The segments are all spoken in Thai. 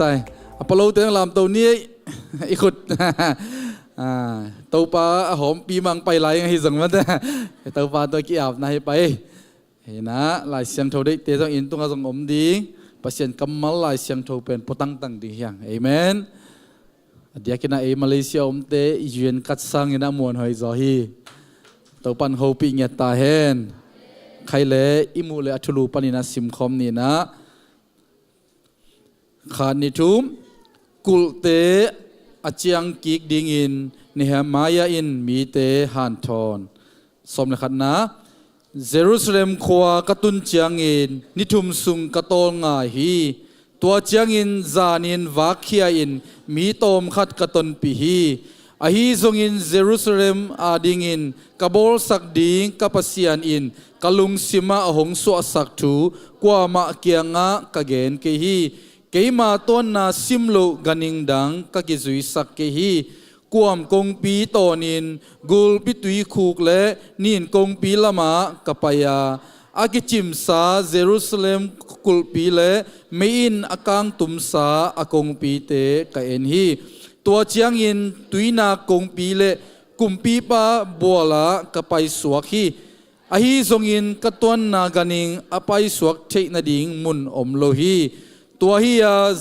sai apalo teng lam to ni ikut tàu pa hom pi mang pai lai hi zong ma ta tàu pa to ki ap na hi pai he na lai siang tho dei te jong in tung a jong om ding pasien kamal lai siang tho pen potang tang ding hiang amen dia kina e Malaysia om te yuen kat sang ina muan hoi zo hi tàu pan ho pi nge ta hen khai le imu le athulu panina sim khom ni na khan ni thum kul te achiang kik ding in Nehemiah in mi te han thon som le khat na Jerusalem khwa katun chiang in nithum sung katol nga hi tua chiang in zanin vakhia in mi tom khat katon pi hi ahi zong in Jerusalem ading in kabol sak ding kapasian in kalung sima ahong so sak thu kwa ma kianga kagen ke hi keima ton na simlo ganing dang ka ki zui sak ke hi kuam kong pi tonin gul pi tui khuk le nin kong pi lama kapaya akichim sa Jerusalem kul pi le mein akang tum sa akong pi te ka en hi tua chiang in tuina kong pi le kum pi pa bola kapai suak hi ahi zong in katwan na ganing apai suak thei na ding mun om lo hi tua hi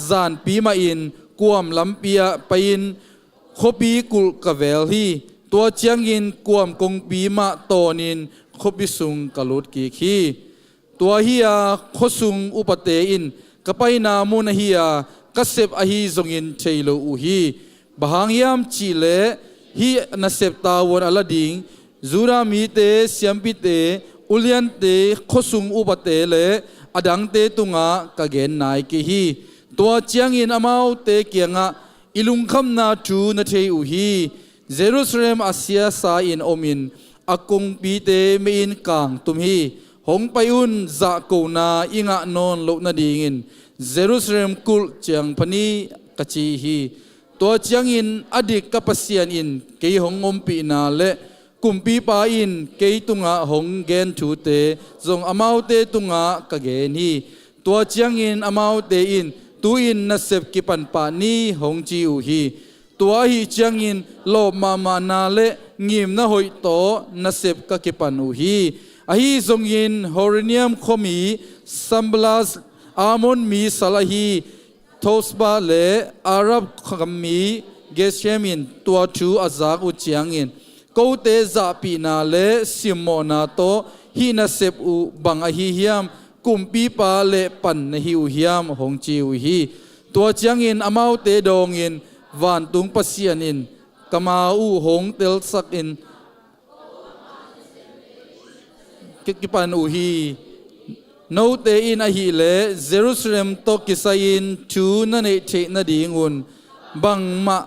zan pi ma in kuam lampia pain khopi kul kavel hi tua chiang in kuam kong pi ma tonin khopi sung kalut ki khi tua hi khosung upate in kapai na mun hi kasep ahi zong in theilo u hi bahang yam chi le hi nasep ta won alading zura mi te siampi te ulian te khosung upate le adang te tunga kagen nai ki hi tua chiang in amau te kianga ilung kham na thu na thei u hi Jerusalem asia sa in omin akung pi te me in kang tum hi hong payun za ko na inga non lo na ding in Jerusalem kul chiang pani kachi hi tua chiang in adik kapasian in ke hong om pi na le kumpi pa in ke tunga hong gen thu te zong amau te tunga ka gen hi tua chiang in amau te in tu in na sep ki pan pa ni hong chi u hi tua hi chiang in lo ma na le ngim na hoi to na sep ka ki pan u hi a hi zong in horinium khomi samblas amon mi salahi thosba le arab khami geshemin tua thu azak u chiang in ko te za pi na le simona to hi na sep u bang a hi hiam kumpi pa le pan na hi u hiam hong chi u hi tua chiang in amau te dong in van tung pasian in kama u hong tel sak in ki pan u hi no te in a hi le Jerusalem to kisain thu na nei the na ding un bang ma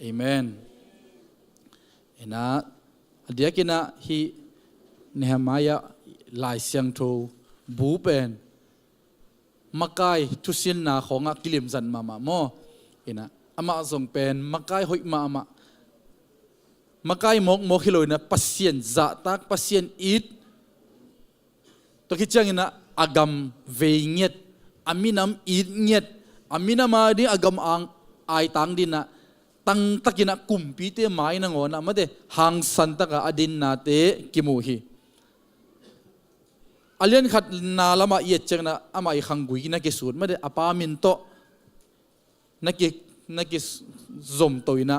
amen ena adia kina hi Nehemiah lai siang tho bu pen makai thusin na khonga kilim zan mama mo ena ama zong pen makai hoi ma ama makai mok hiloi na pasien za tak pasien it to ki chang ina agam veinget aminam it nget aminama di agam ang ai tang dina tang takina kumpi te mai na ngona made hang san taka adin na te kimu hi alian khat na lama ye chang na ama I khangui na ke sut made apa min to na ki zom toina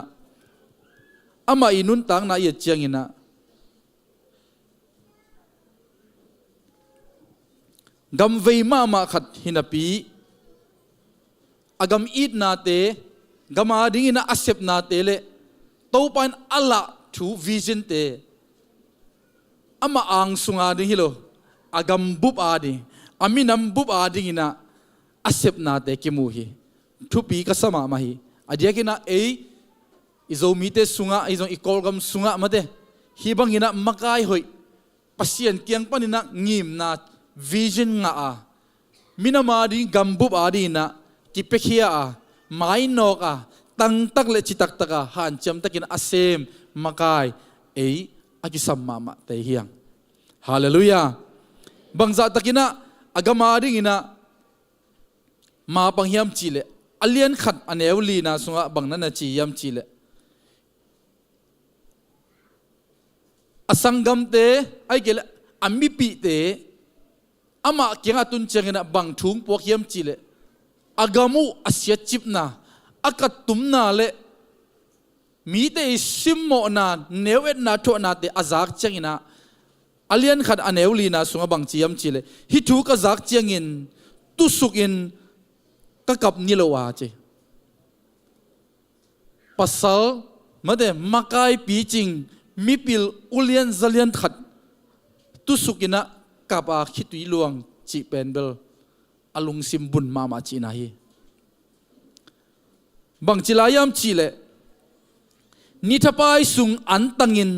ama inun tang na ye chang ina gam vei ma khat hinapi agam it na te gama ding ina accept na tele to pan ala thu vision te ama ang sunga ding hilo agam bup adi aminam bup adi ina accept na te kimu hi thu pi ka sama ma hi adia kina izo mite sunga izong ikolgam sunga mate hibang ina makai hoi pasien kiang panina ngim na vision nga a minama ding gambup adi na kipekhia a mai nok a tang tak le chitak taka han cham takin asem makai agi samma ma te hiang hallelujah bangza takina agama ding ina ma panghiam chile alian khat anewli na sunga bangna na chi yam chile asangam te ai gele ammi pi te ama kenga tun chengena bang thung pok yam chile agamu asia chipna akatumna le mi te simmo na newet na tho na te azak chengina alian khat anewli na sunga bang chi yam chile hi thu ka zak chengin tu sukin ka kap nilowa che pasal made makai pi ching mi pil ulian zalian khat tu sukina kapa khitui luang chi penbel alung simbun mama chi na hi bang chilayam chile ni thapai sung antangin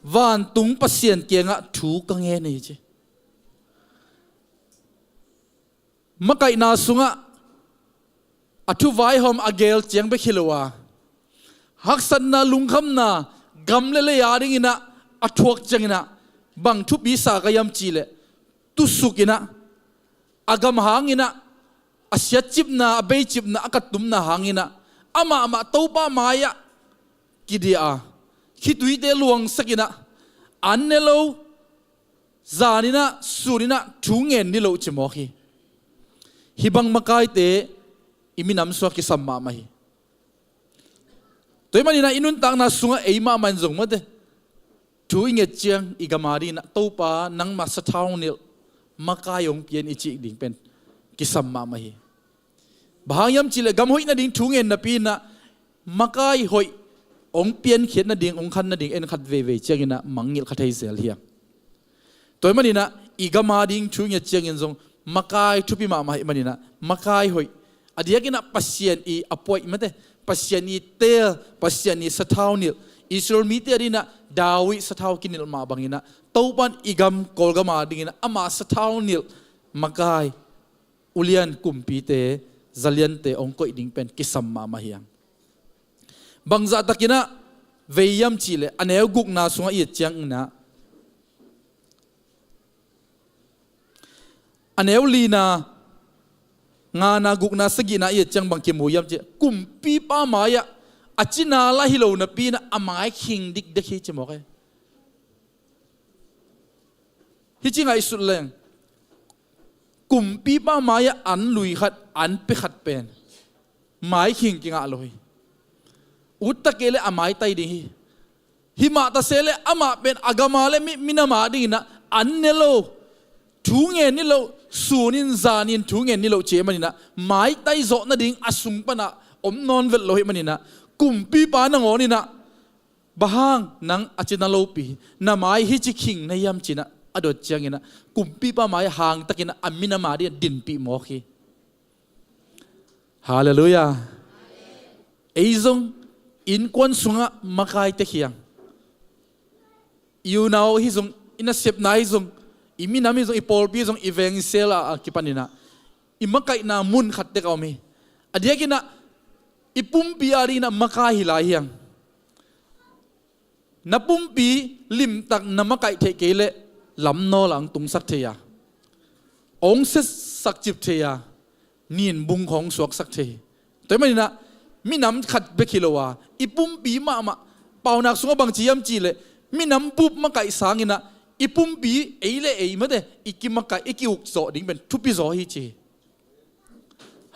van tung pasien kenga thu ka nge nei che makai na sunga athu vai hom agel cheng be khilowa haksan na lungkham na gamle le yaring ina athuak chengina bang thu bi sa ka yam chile tu sukina agam hangina asya chipna abe chipna akatum na hangina ama topa maya kidia khitui te luang sakina annelo zanina surina thungen ni lo chimo khi hibang makai te iminam so ki samma mai toy manina inun tang na sunga eima man jong mate thu inge chiang igamari na topa nang ma sa thau nil makayong pian ichi ding pen ki samma mai bahayam chile gam hoi na ding thungen na pi na makai hoi ong pian khiat na ding ong khan na ding en khat ve chiangina mangil khathai sel hiang toy manina igama ding thu inge chiang in jong makai thupi ma mai manina makai hoi adiakina pasien I apoi mate pasien I tel pasien I sathau nil Israel mi te rina dawi sathau kinil ma bangina topan igam kolgama dingina ama sathau nil makai ulian kumpi te zalian te ongkoi ding pen kisamma ma hiang bangza takina veyam chile aneu guk na sunga I chiang na aneu lina nga na guk na sagi na I chiang bang kimuyam che kumpi pa maya achina la hilo na pina amai king dik dekhi chmoke hichinga isuleng kumpi pa maya an lui khat an pe khat pen mai king kinga loi uttakele amai tai di hima ta sele ama pen agama le minama ding na annelo thunge ni lo sunin zanin thunge ni lo che manina mai tai zo na ding asung pana om non vel lo hi manina kumpi pa na ngoni na bahang nang achina lo pi na mai hi chi king na yam china adot changina kumpi pa mai hang takina amina ma di din pi mo khi hallelujah eizong in kon sunga makai te khiang you now hi zong ina sep nai zong imi nami zong ipol pi zong eveng sela kipanina imakai na mun khatte ka mi adia kina ipumpi ari na makai hilai hiang na pumpi lim tak na makai the kele lam no lang tung sak theya ong se sak chip theya nin bung khong suak sak the toy manina mi nam khat be khilowa ipumpi ma paunak sunga bang chiam chi le mi nam pup makai sangina ipumpi eile eimade ikimakai ikiuk zo ding ben thupi zo hi chi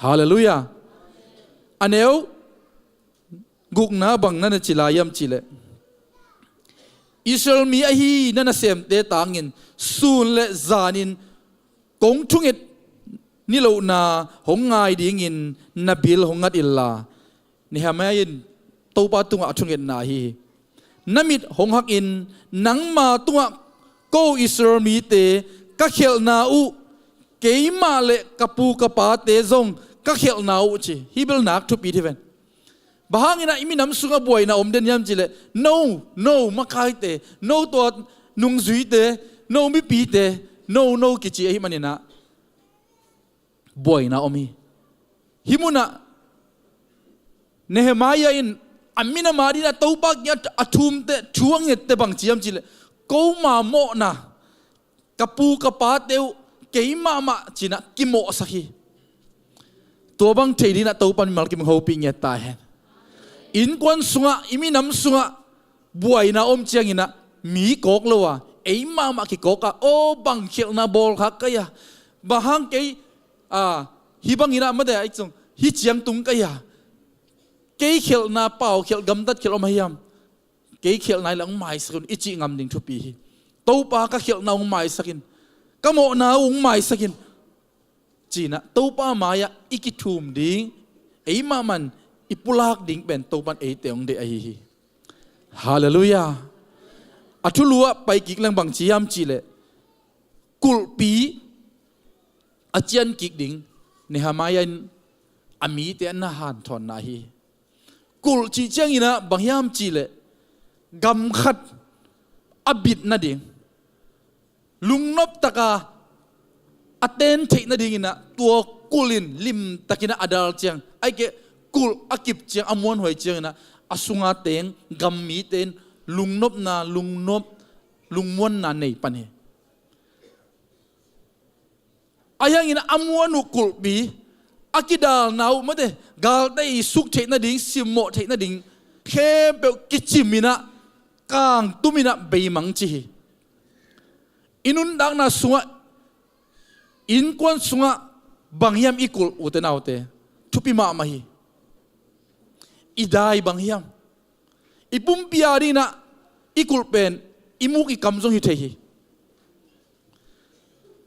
hallelujah aneu guk na bang na chilayam chile Israel mi ahi nana sem te tangin sun le zanin kong thunget nilo na hongai dingin nabil hongat illa ni hamayin topa tunga thunget na hi namit honghak in nangma tunga ko Israel mi te ka khel na u keima le kapu kapa te zong ka khel na u chi hibil nak thu pi thiven bahangina imi nam sunga boy na omden yam chile no makai te no to nung zui te no mi pi te no kichi hi manina boy na omi himuna Nehemiah in amina marina topak ya athum te thuang te bang chiam chile ko ma mo na kapu kapa te เกี่ยมาจีน่ะกิโมสักทีตัวบางทีนี่นะตัวปันมัลกิมโฮปิงเงตายเห็นอินควันสุงะอิมิน้ำสุงะบวยนะเจียงอินะมีกอกเลยวะมากิกอกะโอ้บังเขียนนะบอลฮักกะยะบางฮังเกยฮิบังอินะไม่ได้ไอ้จงฮิเจียงตุงกะยะเกยเขียนนะเป่าเขียนกำตัดเขียนอมายามเกยเขียนนายหลังไม้สักอิจิงำดิ่งทุปีตัวปากะเขียนนะองไม้สักินก็โมนาองไม้สักินจีน่ะตัวป้ามายะอิกิทุมดิ่งมามันอิปุลักดิ่งเป็นตัวปันเตองเดไอฮาเลลูยาอัทุลัวไปกิกลังบังจียามจีเลกุลปีอาจารย์กิกดิ่งเนหามายันอามีเตนนาหันทอนนาฮีกุลจีเจียงอินะบังยามจีเลกำขัดอบิดนาดิ่งลุงนบตะกาอเตนเทนาดิ่งอินะตัวกุลินลิมตะกินะอดาลเจียงไอเกกุลอากิบเจียงอมวนหอยเจียงนะอสุงาเตงกำมีเตนลุงนบนาลุงนบลุงมวนนาในปันเฮอายังอินะอมวนุกุลบีอากิดาลนาวมาเดกาลได้สุกเทนาดิ่งสิมโมเทนาดิ่งเข้มเปกิจิมินะกางตุมินะเบยมังจีอินุนดังนาสุงะอินควันสุงะบางยามอีกุลอุตนาวเตทุปิมามาฮีอีได้บางยามอีปุ่มพิอารีนะอีกุลเป็นอีมุกอีกำจงฮิเทฮี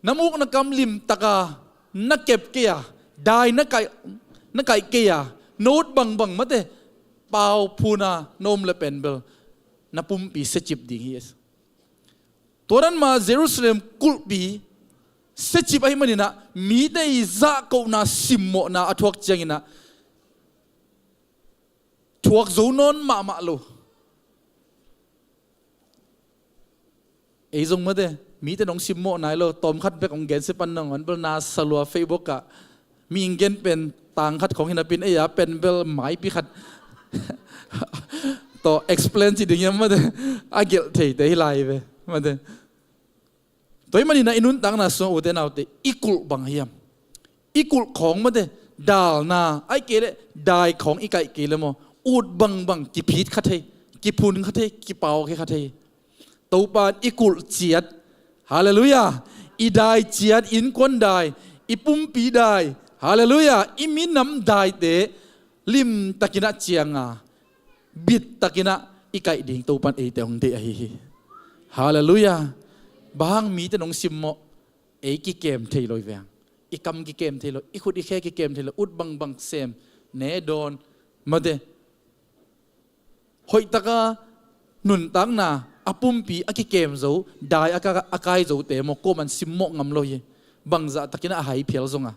น้ำมุกนักกำลิมตะกานักเก็บเกียได้นักไก่เกียโน้ตบังมาเตเป่าพูนาโนมเลเป็นเบลนับปุ่มปีเสจิบดิ่งฮีสตัวนั้นมาเยรูซาเล็มกุลปีเสจิบไอ้มันนี่นะมีได้จะกูน่าสิมโมน่าอทวกจังนะทวกโจนนมาโลไอ้จงมาเดมีแต่น้องสิมโมนายโลตอมคัดเบกองเกนสิปันน้องอันเบลนาสลัวเฟซบุ๊กอะมีอิงเกนเป็นต่างคัดของหินาปินไอ้ยาเป็นเบลหมายปีคัดต่อ explain สิดิ่งยังมาเดอาเกลเทย์ได้ไลฟ์ไปมาเดตัวมันนี่นะอินุนต่างน่ะส่งอุเทนเอาเตอีกุลบางยามอีกุลของมาเดดาลนาไอเกลได้ของอีกไก่เกลโมอูดบังกิพีดขัดเทกิพุนขัดเทกิเปาแค่ขัดเทตัวปานอีกุลเจียดฮาเลลูยาอีได้เจียดอินควันได้อีปุ่มปีได้ฮาเลลูยาอีมินำได้เตลิมตะกินะเจียงาบิดตะกินะอีไก่ดิ่งตัวปานเตองเดไอฮาเลลูยาบางมีแต่น้องซิมโมกิเกมเทลอยแวงอีกำกิเกมเทลอยอีขุดอีแค่กิเกมเทลอยอุดบังเซมเนโดนมาเดหอยตะกาหนุนตังนาอปุ่มปีอากิเกมโจได้อากายโจเตมโกมันซิมโมงำลอยบังจะตะกินะหายเพียลซงอ่ะ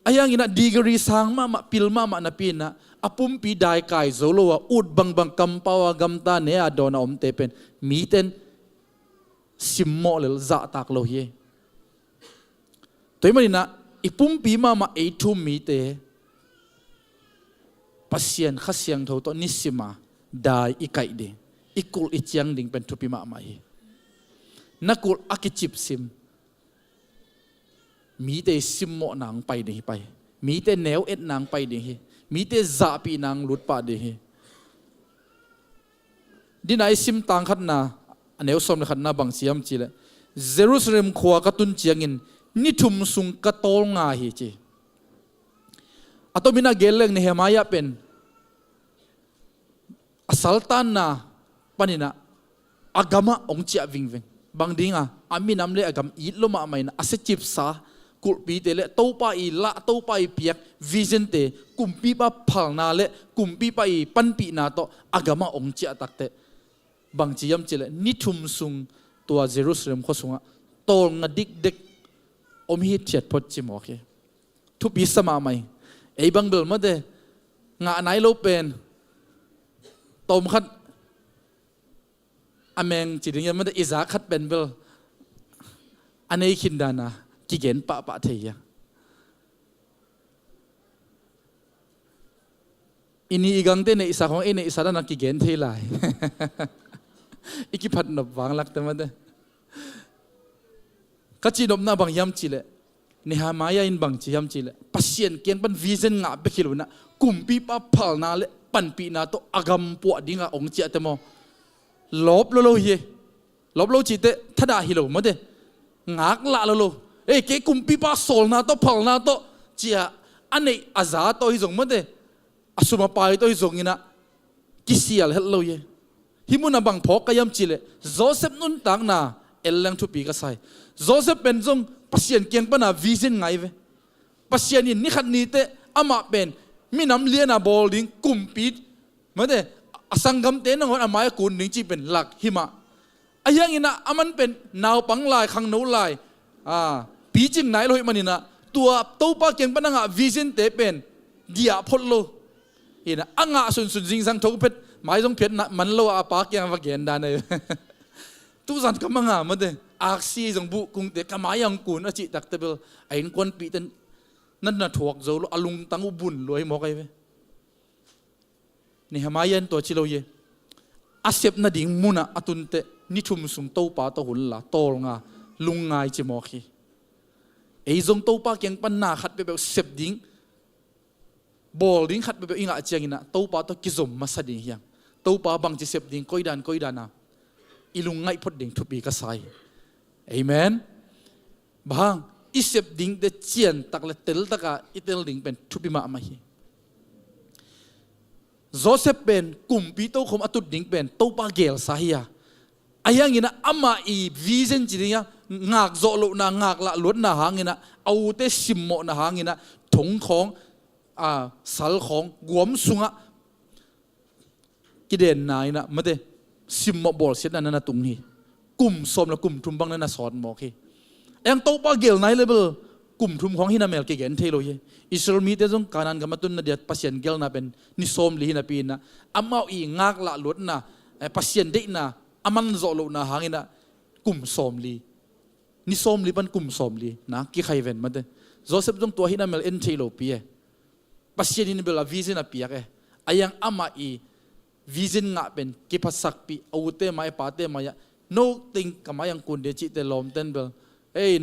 อายังอินะดีกรีสังมาปิลมานาปีนะอปุ่มปีได้กายโจโลวอุดบังกำปาวกำตาเนอโดนอมเตเป็นมีเตนสิมโมเลลจะตักโลเยตัวมันนี่นะอีปุ่มปีมาเอทุมมีเตปัสยันขัสยังเท่าตัวนิสิมาได้อีกไก่เดอีกุลอีเจียงดิ่งเป็นทุปิมาไม่นักกุลอากิจิบซิมมีเตสิมโมนางไปเดไปมีเตแนวเอ็ดนางไปเดมีเตจะปีนางหลุดป่าเดดินไอซิมต่างขัดนาอันนี้สมในขันนาบางเสียมจีเลยเยรูซาเล็มขวากตุนเจียงินนิทุมสุงกะโตลงาฮีจีอัตมินาเกลเลงเนเฮมายะเป็นอสัลตันนาปนินะอากามะองเจียวิงบางดิ่งอามินำเลอากามอีลมาไม่นะอาเซจิบซากุลปีเตเลตู้ไปละตู้ไปเปียกวิเซนเตกุมปีปะพัลนาเลกุมปีไปปันปีนาโตอากามะองเจียตักเตบางจียมเจเลนิทุมซุงตัวเยรูซาเล็มข้อสุงะโตงดิกเด็กอมฮิตเจ็ดพอจิมโอเคทุบปีสมาไม่ไอ้บางเบลมาเดงะไหนโลเป็นตมขัดอเมงจีดิ่งมาเดอิสาขัดเป็นเบลอันนี้คินดานะกิเกนปะเทียอินี่อีกังเตนอิสาของอินี่อิสาดานักกิเกนเทลายอีกพัดนบวางลักแต่มาเด ka chi dom na bang yam chi le Nehemiah in bang chi yam chi le pasien kian ban vision nga be khiluna kumpi pa phal na le pan pi na to agam po dinga ong chi atemo lob lo hi lob lo chi te thada hi lo ma de ngak la lo ke kumpi pa sol na to phal na to chia anei aza to hi jong ma de asuma pai to hi jong ina kisial hello ye himuna bang phok kayam chi le Joseph nun tang na elang thu pi ka sai Joseph pen jong pasien kian pa na vision ngai ve pasien in ni khat ni te ama pen minam liana bolding kumpit made asangam te nang amay kun ning chi pen lak hima ayang ina aman pen naw panglai khang no lai pi ching nai loi manina tua to pa kian pa nga vision te pen dia photlo ina anga sun sun jing sang thok pet mai jong phet man lo a pa kyang va gen da nei tu zan kamanga made aksi jong bu kung te kamayang kun achi taktebel ain kon pi tenนั่นน่ะถวกโจลอลุงตังอุบุญรวยหมอกไอ้เว้นี่ฮะมายันตัวชิโลเยอาเซบนาดิ่งมุนะอตุนเตนิทุมสุมโตปาโตหุ่นละโตลงาลุงไงจิมอกีไอ้จงโตปาเกียงปันนาขัดไปแบบเซบดิ่งบอลดิ่งขัดไปแบบอิงอาเจียงนะโตปาโตกิจมมาสดิ่งยังโตปาบังจิเซบดิ่งก้อยดานนะอีลุงไงพดดิ่งทุบีก็ใส่เอเมนบางอิเซบดิ่งเดเจียนตักเลเตลตักะอิเตลดิ่งเป็นทุบิมาไม่โจเซฟเป็นกลุ่มปีโต้คมอตุดดิ่งเป็นโตปาเกลสาฮียอายังงี้นะอามาอีวิเซนจีเนี่ยงากโจโลนางากละล้วนนะหางี้นะเอาเตสิมโมนะหางี้นะถงของสัลของกวมสุงะกิเดนนายนะมาเตสิมโมบอลเสร็จนั่นนะตุงนี้กลุ่มสมและกลุ่มทุมบังนั่นนะสอนหมอคียังโตปาเกลไหนเลยเบลกลุ่มทุมของฮินาเมลเกนเทโลเยอิสราเอลมีแต่จงการนันกับมาตุนนาเดียปัสยันเกลน่ะเป็นนิสมลีฮินาปีนะอามาอีงากละล้วนนะปัสยันเด็กนะอามันโจโลนะหางินะกลุ่มสมลีนิสมลีเป็นกลุ่มสมลีนะกี่ใครเว้นมาเดโจเซฟจงตัวฮินาเมลเอ็นเทโลปีปัสยันนี่เบลวิซินาปีกอายังอามาอีวิซินงะเป็นกี่ภาษาปีเอาเตมาไอปาเตมายะโนติงกับมายังกุนเดจิเตลอมเต้นเบล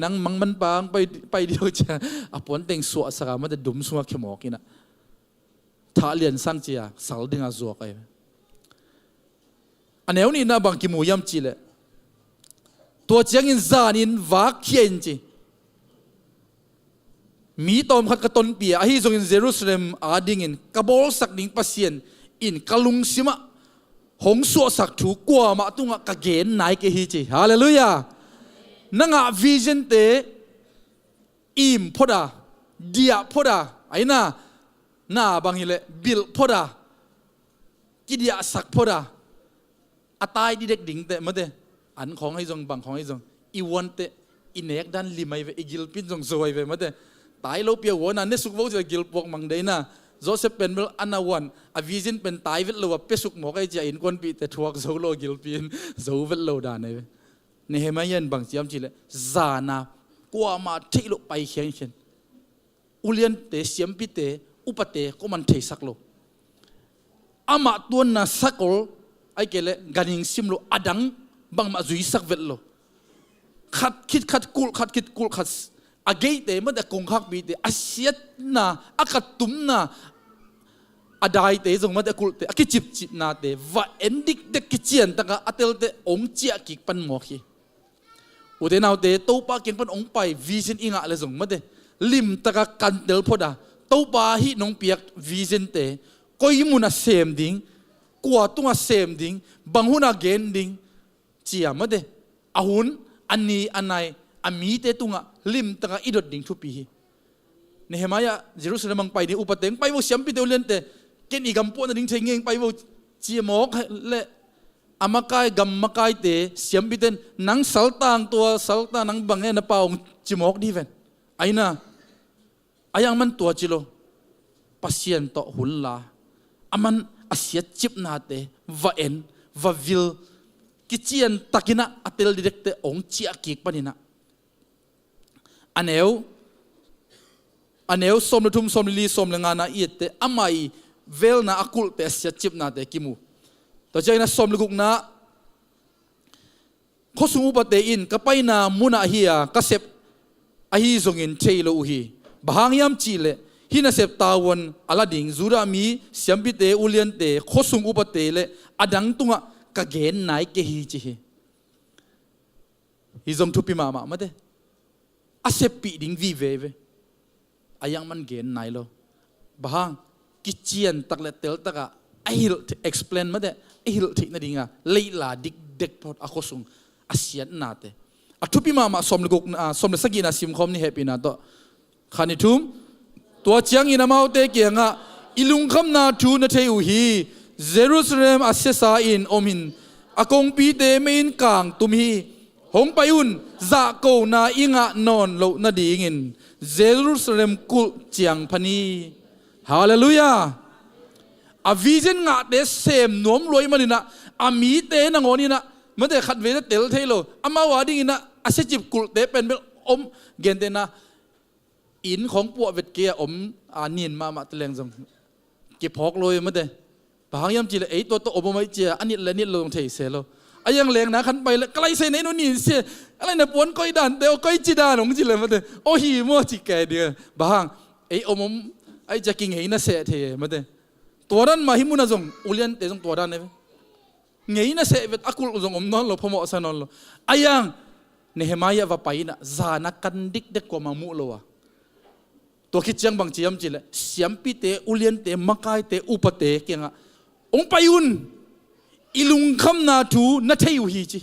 นังมังมันปางไปเดียวจะอปนเต็งสวดสกามันจะดุมสวดเขมอกินะท้าเลียนสังเจียสาวดึงอาจวกไออันเอวนี่นะบางกิมูยำจีเลยตัวเจียงอินซานินวักเขียนจีมีตอมขัดกระต้นเปียอาฮิจงอินเยรูซาเล็มอาดิงินกระโบลสักดิ่งปัสเซียนอินกะลุงซิมะหงสวดสักถูกกว่ามาตุงกะเกนนายเกฮิจีฮาเลลูยานั่งอ่ะวิชั่นเตอิมพอดาเดียพอดาไอ้น่าบางทีเลยบิลพอดากิเดียสักพอดาอัตายดีเด็กดิ่งเตมาเตอันของให้จงบางของให้จงอีวันเตอินเอกดันลิมไอเวอีกิลปินจงสวยเวมาเตตายเราเปียวหัวนั่นเนี่ยสุกว่าจะกิลปวกมังเดน่ะโจเซฟเป็นเวลอันนาวันอวิชั่นเป็นตายเวลเราเปสุกหมอกไอจะอินคนปีแต่ทวกโซโลกิลปินโซเวลเราดานไอเวเนเฮมายันบางจีมจีเลยจานากว่ามาเทโลไปเขียนเช่นอุเลียนเตเสียมพิเตอุปเตก็มันเทสักโลอามาตัวน่ะสักโลไอเกลกันิงซิมโลอดังบางมาจุยสักเวลโลขัดคิดขัดกูลขัดคิดกูลขัดอาเกยเตมันแต่กงขักบีเตอาเซียน่ะอากัดตุ้มน่ะอาได้เตจงมันแต่กูลเตอากิจิบน่ะเตว่าเอ็นดิกเด็กกิจยันตั้งอาเตลเตองเจียกิปันหมอคีอุเทนเอาเตโตปาเก่งปันองไปวิชั่นอิงะเลยส่งมาเตลิมตะกันเดลพอดาโตปาฮิน้องเปียกวิชั่นเตก็ยิมุนะเซมดิ้งกว่าตัวเซมดิ้งบางหุนะเกนดิ้งเจียมาเตอาหุนอันนี้อันไหนอามีเตตุงะลิมตะกันอิดดิ้งทุปีเนเฮมายะเยรูซาเล็มไปนี่อุปเตงไปว่าเสียมปิเตวเลนเตเกนอีกำปวนดิ้งเชงเงไปว่าเจียมอกเละอามาไกกัมมาไกเตเสียมพิเตนนังสัลตางตัวสัลตานังบังเงินเปล่าจิมอกดีเวนไอ้น่ะไอ้ยังมันตัวจิโลปัสยันต่อหุ่นลาอามันอาเซียจิบนาเตวะเอ็นวะวิลกิจยันตักินะอัตเตลดิเรกเตองเจียกิกปนินะอันเอวสมลุทุมสมลีสมเลงานาเอียเตอามาอีเวลนาอักุลเตอาเซียจิบนาเตกิมูตัวเจ้าหน้าสมลูกนะ ข้อสูงอุปเตอินก็ไปนามุนาฮียก็เสพอาฮีทรงอินเทโลอุฮีบางยามจีเลฮินาเสพตาวันอลาดิงจูรามีเสียมพิเตอุเลียนเตข้อสูงอุปเตเลอดังตุงะกะเกนไหนเกฮีจีฮิซอมทุปิมามาเดอาเสพปีดิงวีเวเวอายังมันเกนไหนโลบางกิจเจียนตักเลเตลตักะไอฮิล explain มาเดไอฮิลที่นั่นดิงะเลยลาดิกเด็กพอดอาข้อสูงอาเซียนนาเตอทุปิมาสมเลกุกสมเลสกินาซิมคอมนี่เฮปีนาโตขานิทุมตัวเจียงอินามาเตเกียงะอิลุงคำนาทูนาเทอุฮีเยรูซาเล็มอาเซซาอินอมินอากงปีเตเมนกางตุมฮีหงไปอุนจะโกนาอิงะนอนโลนาดีงินเยรูซาเล็มกุลเจียงพนีฮาเลลูยาอาวิเจนงะเดเซมนวมรวยมันนะอามีเตนังอนี่นะมันแต่ขัดเวทเตลเทโลอามาวาดิ่งนะอาเซจิบกุลเตเป็นอมเกนเตนะอินของปวดเวทเกียอมอานินมาตะเลงจงเก็บพอกเลยมันแต่บางยามจีเลยไอตัวอมไม่เจียอันนี้และนี่ลงเทเสโลอายังแรงนะขันไปเลยใกล้เซนไอ้นู่นนี่เสียอะไรนะปวนก้อยดันเดียวก้อยจีดานของจีเลยมันแต่โอ้ฮีมัวจีแกเดียบางไออมไอจะกินเห็นน่ะเสะเทมันแต่ตัวนั้นมาหิมุนะจงอุเลียนเตจงตัวนั้นเนี่ยไงน่ะเสะเวทอักุลจงอมนอนโลพมอสนอนโลอายังเนหมายว่าไปนะจานักกันดิกเด็กกว่ามามุโลวะตัวคิดจังบางจียมจีเลยเสียมปีเตอุเลียนเตมักไกเตอุปเตเกียงะองไปอุนอิลุงคำนาทูนัทเทยุฮีจี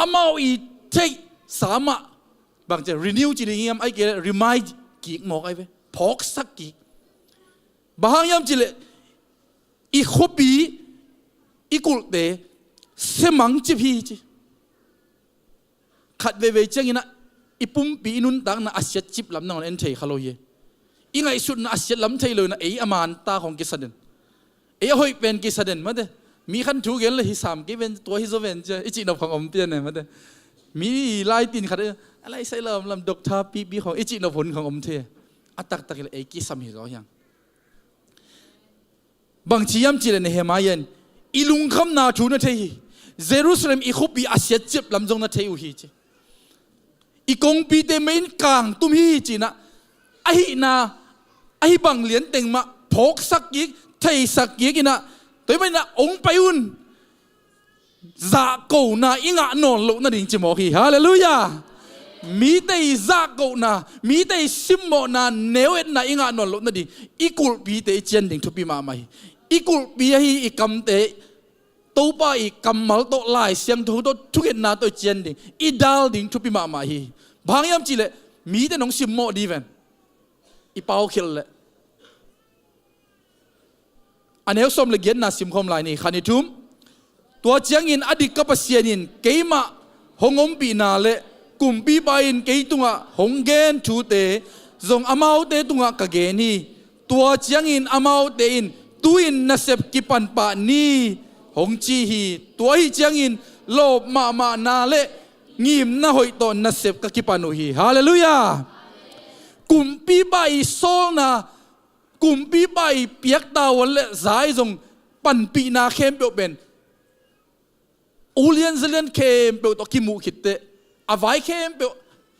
อามาอีเทสามะบางจะ renew จีเงียมไอเกล remind กีกหมอกไอเวพอกสักกีบางยามจีเลยอีขบีอีกุลเตเสมังจีพีจีขัดเวจังอินะอีปุ่มปีนุนตังนะอาเซียจิบลำนังเอ็นเทขลุ่ยอีไงสุดนะอาเซียลำเทเลยนะไออามานตาของกิสเดนไอหอยเป็นกิสเดนมาเดมีขันถูกเงินเลยฮิสามกิเป็นตัวฮิโซเวนเจอิจินบของอมเปียนเนี่ยมาเดมีลายตีนขัดอะไรใส่ลำดอกทาปีของอิจินบผลของอมเทอัตตักเลยไอกิสามีร้อยยังบางทียามจีเลยในเฮมายันอีลุงคำนาทูนะเทฮีเยรูซาเล็มอีคุบีอาเซียจิบลำจงนะเทอุฮีจีอีกงปีเตเมนกางตุ้มฮีจีนะไอนาไอบางเหรียญเต็งมาพกสักยิกไทยสักยิกนะตัวไม่นะองไปอุนจะโกนาอิงะนอนลุกนั่นดิ่งจิโมฮีฮาเลลูยามีแต่จะโกนามีแต่ซิมโมนาเนวเอ็นนาอิงะนอนลุกนั่นดิ่งอีกุลปีเตเจนดิ่งทุบีมาไม่อีกุลปีฮีอีกำเตตัวไปอีกำมัลโตไล่เสียงทุกตัวทุกเห็นนาตัวเจนดิ่งอีดาลดิ่งทุบีมาไม่บางยามจีเลยมีแต่น้องซิมโมดีเวนอีเป้าคิลเลยอันนี้สมเลยเกียนนาซิมคอมไลน์นี่ขันิทุมตัวเจียงอินอดีตกับเสียนินเกยมาหงอมปีนาเลกุมปีไปอินเกยตุงะหงเกนทูเตจงอามาวเตตุงะกะเกนีตัวเจียงอินอามาวเตอินตุอินนัสเซบกิปันปานีหงจีฮีตัวฮีเจียงอินโลมานาเลงิมนาหอยตอนนัสเซบกะกิปานุฮีฮาเลลูยากุมปีไปโซนากุมปีไปเปียกตาวันเลสายจงปันปีนาเข้มเปียวเป็นอูเลียนเซเลนเข้มเปียวตอกิมูคิดเตอวายเข้มเปียว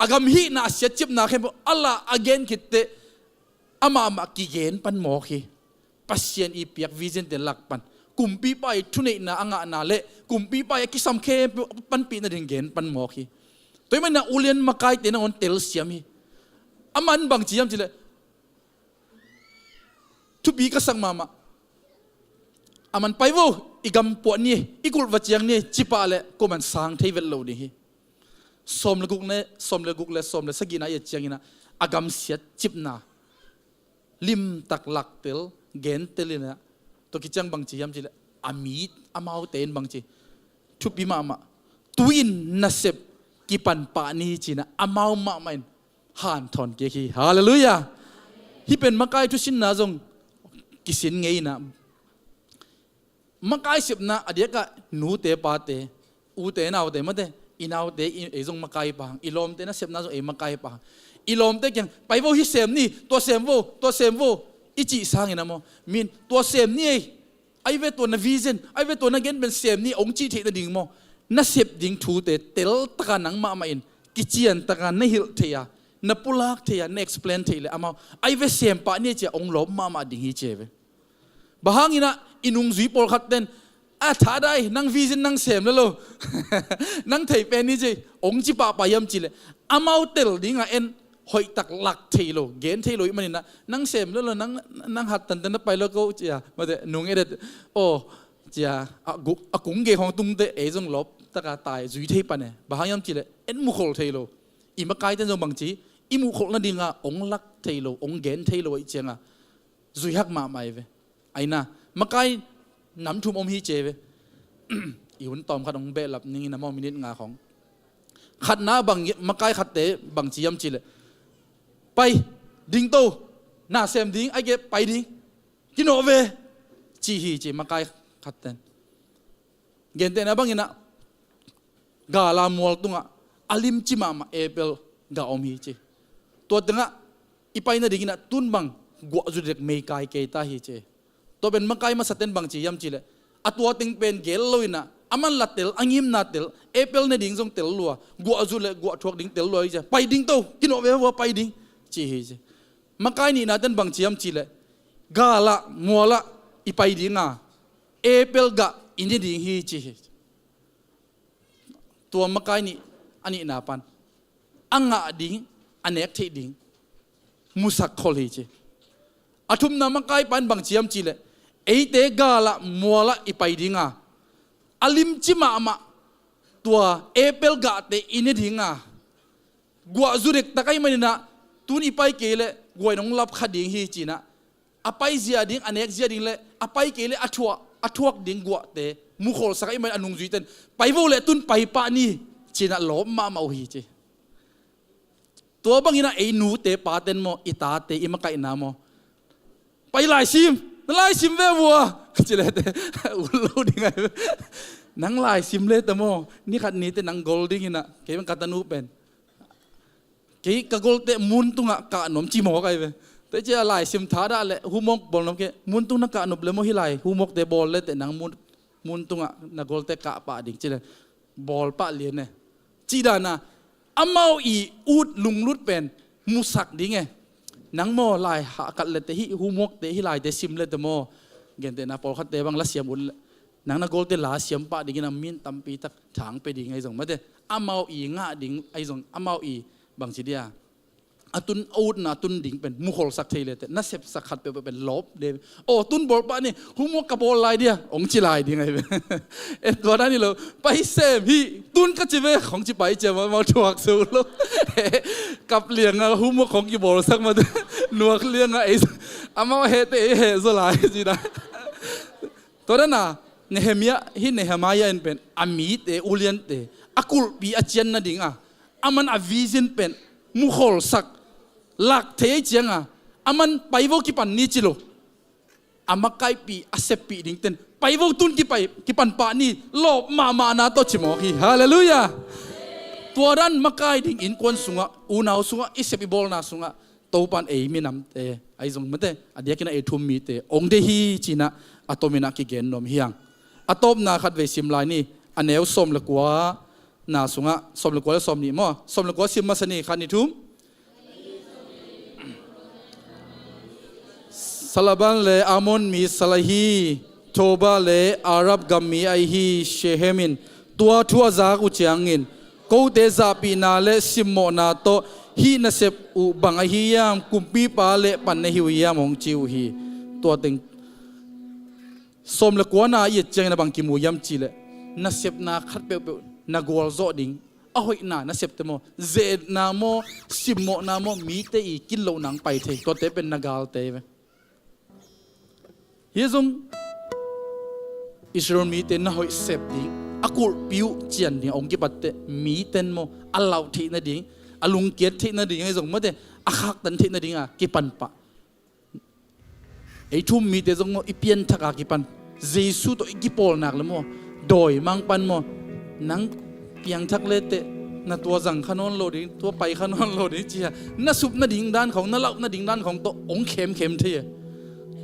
อากำฮีนาเสียจิบนาเข้มเปียวอัลลาอเกนคิดเตอามากิเกนปันหมอคีปัสเซียนอีเปียกวิเซนเดลักปันกุมปีไปทุเนนาอ่างนาเลกุมปีไปกิสัมเข้มเปียวปันปีนาดิงเกนปันหมอคีตัวมันน่ะอูเลียนมาไกเตนะอนเตลเซียมีอามันบางจียมจีเลยทุบีก็สั่งมาอามันไปwoอีกำปวดนี่อีกุลวัจยังนี่จิปาเลก็มันสร้างเทวิลโลนี่สมเลกุกเนสมเลกุกเลสมเลสกินาเยจียงนะอากำเสียจิบนาลิมตักหลักเตลเกนเตลินะตัวกิจังบางจียมจีเลยอามีดอามาวเตนบางจีทุบีมาตุอินนัสเซบกิปันปานีจีนะอามาวมาไม่หันทอนเกียร์ฮาเลลูยาฮิเป็นมักไก่ทุสินนาจงกิสินไงนะมักไก่สิบนะอดีตก็หนูเตปาเตอูเตนเอาเตมาเตอินเอาเตเอจงมักไก่ปังอิลอมเตนะสิบนะจงเอมักไก่ปังอิลอมเตยังไปว่าฮิเซมนี่ตัวเซมโวอิจิสร้างเงินนะโมมินตัวเซมนี่ไอเวตัวนาวิเซนไอเวตัวนักเก็ตเป็นเซมนี่องค์จีเทนดิ่งโม na sep ding thu te tel taka nang ma in kichian taka na hil theya na pulak theya na explain thele amao ai ve sem pa ni che ong lom ma ding hi che ve bahangina inung zui pol khat ten a tha dai nang vision nang sem le lo nang thei pe ni che ong chi pa yam chi le amao tel ding a en hoi tak lak thei lo gen thei lo i manina nang sem le lo nang hat tan tan pa lo ko chia ma de nung edet o chia a kung ge hong tung te e jong lop taka tai zui thei pa ne bahayam chi le en mu khol thei lo i ma kai ten jong bang chi i mu khol na dinga ong lak thei lo ong gen thei lo i chenga zui hak ma mai ve aina ma kai nam thum om hi che ve i hun tom khat ong be lap ning na mo minute nga khong khat na bang ma kai khat te bang chi yam chi le pai ding to na sem ding ai ge pai ding ki no ve chi hi chi ma kai khat ten gen te na bang ina ga la mol tunga alim chi ma apple ga om hi chi to tanga ipai na ding na tun bang gwa ju dek me kai ke ta hi che to ben ma kai ma saten bang chi yam chi le atwa ting pen gel loina aman latel angim na tel apple na ding jong tel lua gwa ju le gwa thok ding tel loi ja pai ding to ki no ve wa pai ding chi hi che ma kai ni na ten bang chi yam chi le ga la mola ipai dinga apple ga ini ding hi chiตัวมะกายนี่อันนี้นาปันอังงะดิ้งอันเนกเทดิ้งมุสักคอลีจีอาทุมนามะกายปันบางเชียมจีเลเอเตกาละมัวละอีไปดิ้งอ่ะอลิมจิมามาตัวเอเปิลกาเตอินดิ้งอ่ะกัวจุเรกตะไคมันนะตุนอีไปเกลกัวน้องรับขัดดิ้งฮีจีนะอไปเสียดิ้งอันเนกเสียดิ้งเลยอไปเกลอัทวกดิ้งกัวเตมุขลสักไอ้มันอนุงจุยเต็นไปโวเลตุนไปปะนี่จีน่ะล้มมาเอาฮีจีตัวบางทีน่ะไอ้หนูเตะปาเต็นโมอิตาเตะอิมะไก่น้ำโมไปไล่ซิมเว้วัวจีเลยเตะอุลโลดิ้งไงนังไล่ซิมเลยแต่โมนี่ขัดนี้เตะนังโกลดิ้งน่ะเกี่ยมันกัตนูเป็นเกี่ยกับโกลเตะมุนตุงะกะหนมจีหมอกไงเว้แต่เจ้าไล่ซิมท้าได้เลยหูมกบอลน้ำเกี่ยมุนตุงนักกะหนมเลยโมฮิไลหูมกเตะบอลเลยแต่นังมุนตุงะนักโกลเตะกะปะดิ้งจีเลยบอลปะเลียนเนี่ยจีดานะอามาอีอูดลุงลุดเป็นมุสักดิ้งไงนังโมลายหากัดเลยแต่ฮิหูมกเตะฮิลายเตะซิมเลยแต่โมเงินเตะนะพอเขาเตะบางละเสียบุญนังนักโกลเตะลาเสียมปะดิ้งนะมินตั้มปีตักถางไปดิ้งไอ้ส่งมาเตะอามาอีง่าดิ้งไอ้ส่งอามาอีบางทีเดียอาตุนอูดนะตุนดิ้งเป็นมุขลสักเทเลยแต่น่าเสพสักขัดเป็นลบเดวโอ้ตุนบอลปะนี่หูมกกระโปรงลายเดียองจิลายดิ้งไงเอ็ดตัวนั้นนี่เราไปเสพฮีตุนก็จะเป็นของจิไปเจอมาถวกสูลูกกับเลี้ยงอะหูมกของกี่บอลสักมาหนวกเลี้ยงอะไอ้อามาเฮเตเฮสลายจีนะตัวนั้นน่ะเนเฮมียฮิเนเฮมายาเป็นอามีเตอุเลียนเตอากุลปีอาเจียนน่ะดิ้งอะอามันอาวิซินเป็นมุขลสักหลักเทเจียงอ่ะอามันไปโวกิปันนี่จิโลอามาไกปีอาเซปีดิ้งเต็นไปโวตุนกิปันปานี่โลบมานาโตจิโมกีฮาเลลูยาตัวนั้นมาไกดิ้งอินควนสุงะอูนาวสุงะอิเซปิบอลนาสุงะโตปันเอมีน้ำเตไอซงมันเตอเดียกินะเอทุมมีเตองเดฮีจีนะอะโตมินากิเกนนมเฮียงอะโตมนาขัดเวซิมไลนี่อันเนวสมละกัวนาสุงะสมละกัวและสมนี่มั้งสมละกัวซิมมาสนีขันนิทุมสลับันเลอามอนมีสลาฮีโทบาเลอารับกัมมีไอฮีเชเฮมินตัวทัวจากอุจยังอินกูเตซาปีนาเลซิมโมนาโตฮีนาเซปอุบังไอฮียามกุมปีปาเลปันเนฮิวยามองจิวฮีตัวติงสมเลกัวนาเยจเจงนาบังกิมูยามจิเลนาเซปนาขัดเปลนาโกลโซดิงอาหอยนาเซปเตโมเจนาโมซิมโมนาโมมีเตอีกินโลนังไปเทตัวเตเป็นนากาลเตเวเฮซงอิสราเอลมีเตนน่าหอยเสพดิ้งอากูปิวเจียนดิ้งองค์กิบัตเตมีเตนโมอัลลาวทีนั่นดิ้งอาลุงเกียรตินั่นดิ้งไอ้ซงมาเตอาคักตันทีนั่นดิ้งอ่ะกิปันปะไอ้ทุ่มมีเตซงโมอีเปียนทักอากิปันเจสุตัวอีกิปอลนักเลยโมโดยมังปันโมนังเปียงทักเลเตน่ะตัวสั่งขนนโลดิ้งตัวไปขนนโลดิ้งเจียน่ะสุบน่ะดิ้งด้านของน่ะเล่าน่ะดิ้งด้านของตัวองค์เข็มเทีย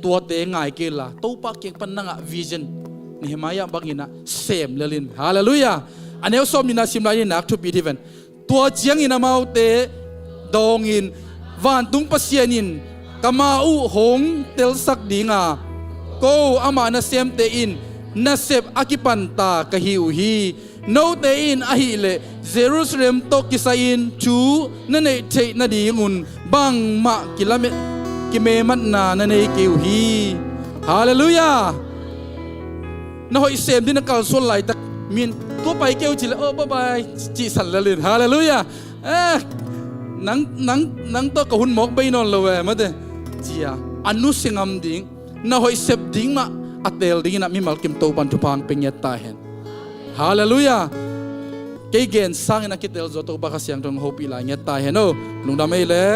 ตัวเตงง่ายเกล่ะตู้ปากเก็บปันนังอะวิชั่นนี่มายาบักอินะเสมเลลินฮาเลลูยา อันนี้ส้มนี่นะสิมลายนี่นักทุบปีที่เป็นตัวเจียงอินามาเตดองอินวันตุงปัสยานินกามาอุหงเตลสักดิงาโกอามานาเซมเตอินนาเซบอากิปันตากะฮิวฮีโนเตอินอาฮิเลเยรูซาเล็มตกิสอินจูนั่นเองเทนาดีงุนบังมากิลาเมกิเมมันนานั่นเองกิวฮีฮาเลลูยานะฮอยเซมดินักการส่วนไหลตักมีนตัวไปเกี่ยวจิเลบ๊ายบายจิสันละลินฮาเลลูยานังตัวกับหุ่นหมอกไปนอนเลยมาเด้จียอนุสิงามดิ้งนะฮอยเซบดิ้งมาอัตเตลดิ้งนะมีมัลกิมโตปันทุพังเป็นยัตตาเห็นฮาเลลูยาเกย์เกนสังนักกิเตลจโตบักเสียงตรงโฮปีลายัตตาเห็นโอ้ลุงดำไม่เล่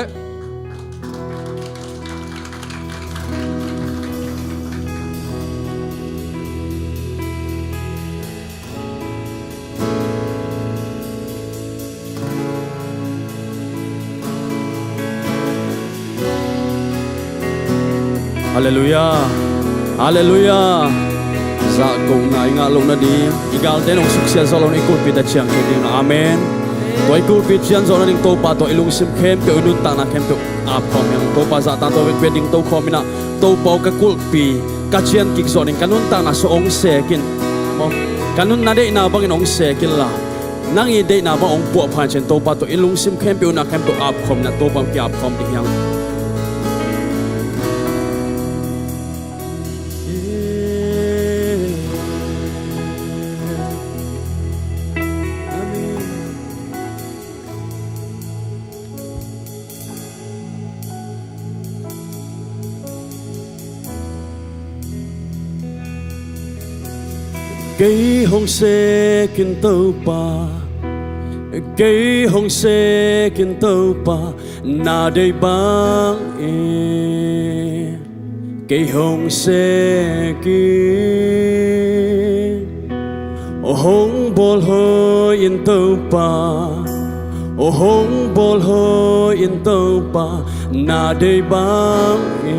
ฮาเลลูยาฮาเลลูยาจะกงนายงาลงนาดีอีกาลเตนองสุขเสียสโลนอีกุลปิดเชียงเฮดิงอาเมนตัวอีกุลปิดเชียงสโลนิงโตปาตัวอิลุงซิมเข้มเปียวนุตตานาเข้มเปียวอาพอมยังโตปาซาตานตัวเวดิงโตคอมินะโตเปากะกุลปีกะเชียนกิกโซนิงกันุนตานาสองเสกินมองกันุนนาเดนาบังอินองเสกินละนังอีเดนาบังองปัวพันเชนโตปาตัวอิลุงซิมเข้มเปียวนาเข้มเปียวอาพอมนะโตปามกิอาพอมดิยังcây hồng xe kinh tàu pa cây hồng xe kinh tàu pa na đây bang e cây hồng xe kinh hồng bol ho in tàu pa hồng bol ho in tàu pa na đây bang e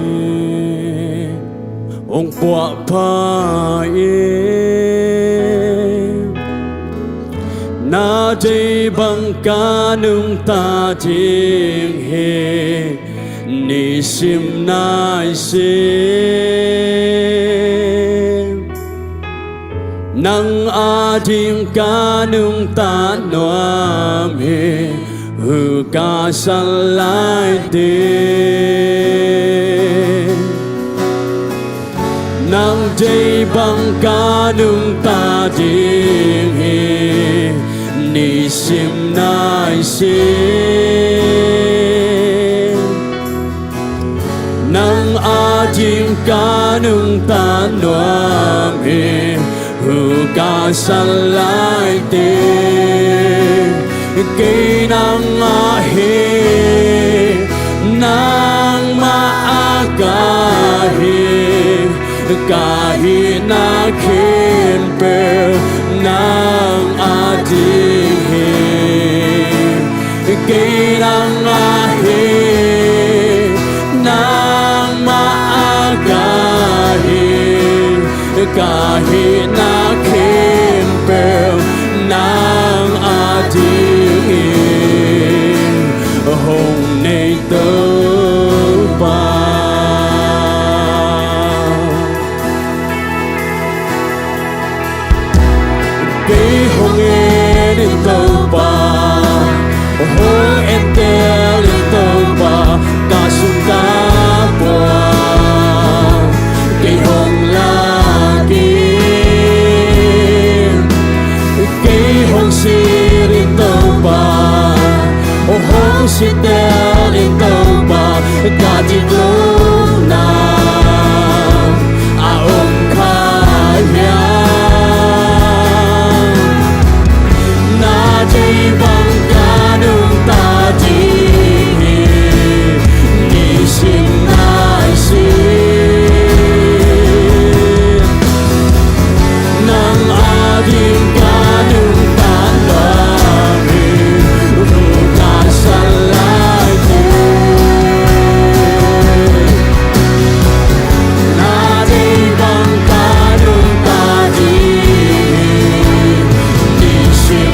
ông bọa pa na day bang ka nung ta ting he ni sim nai sim nang a ding ka nung ta noam he hu ka san lai de nang day bang ka nung ta ting he ni sim nai sim nang a ding ka nung ta noam he hu ka san lai te ke nang a he nang ma a ka he ka hi na khen pe nang a ding he ke nang a he nang ma a ka he ka hi na khen pe nang a ding he hong nei tơ pa hong etel in toba kasuka boa kay hong lagi kay hong sir in toba hong sitel in toba katigong na aong kanya na jay bang kanung ta jing ni sim nai sim nang ading kanung ta lami hu ka san lai te na jay bang kanung ta jing ni sim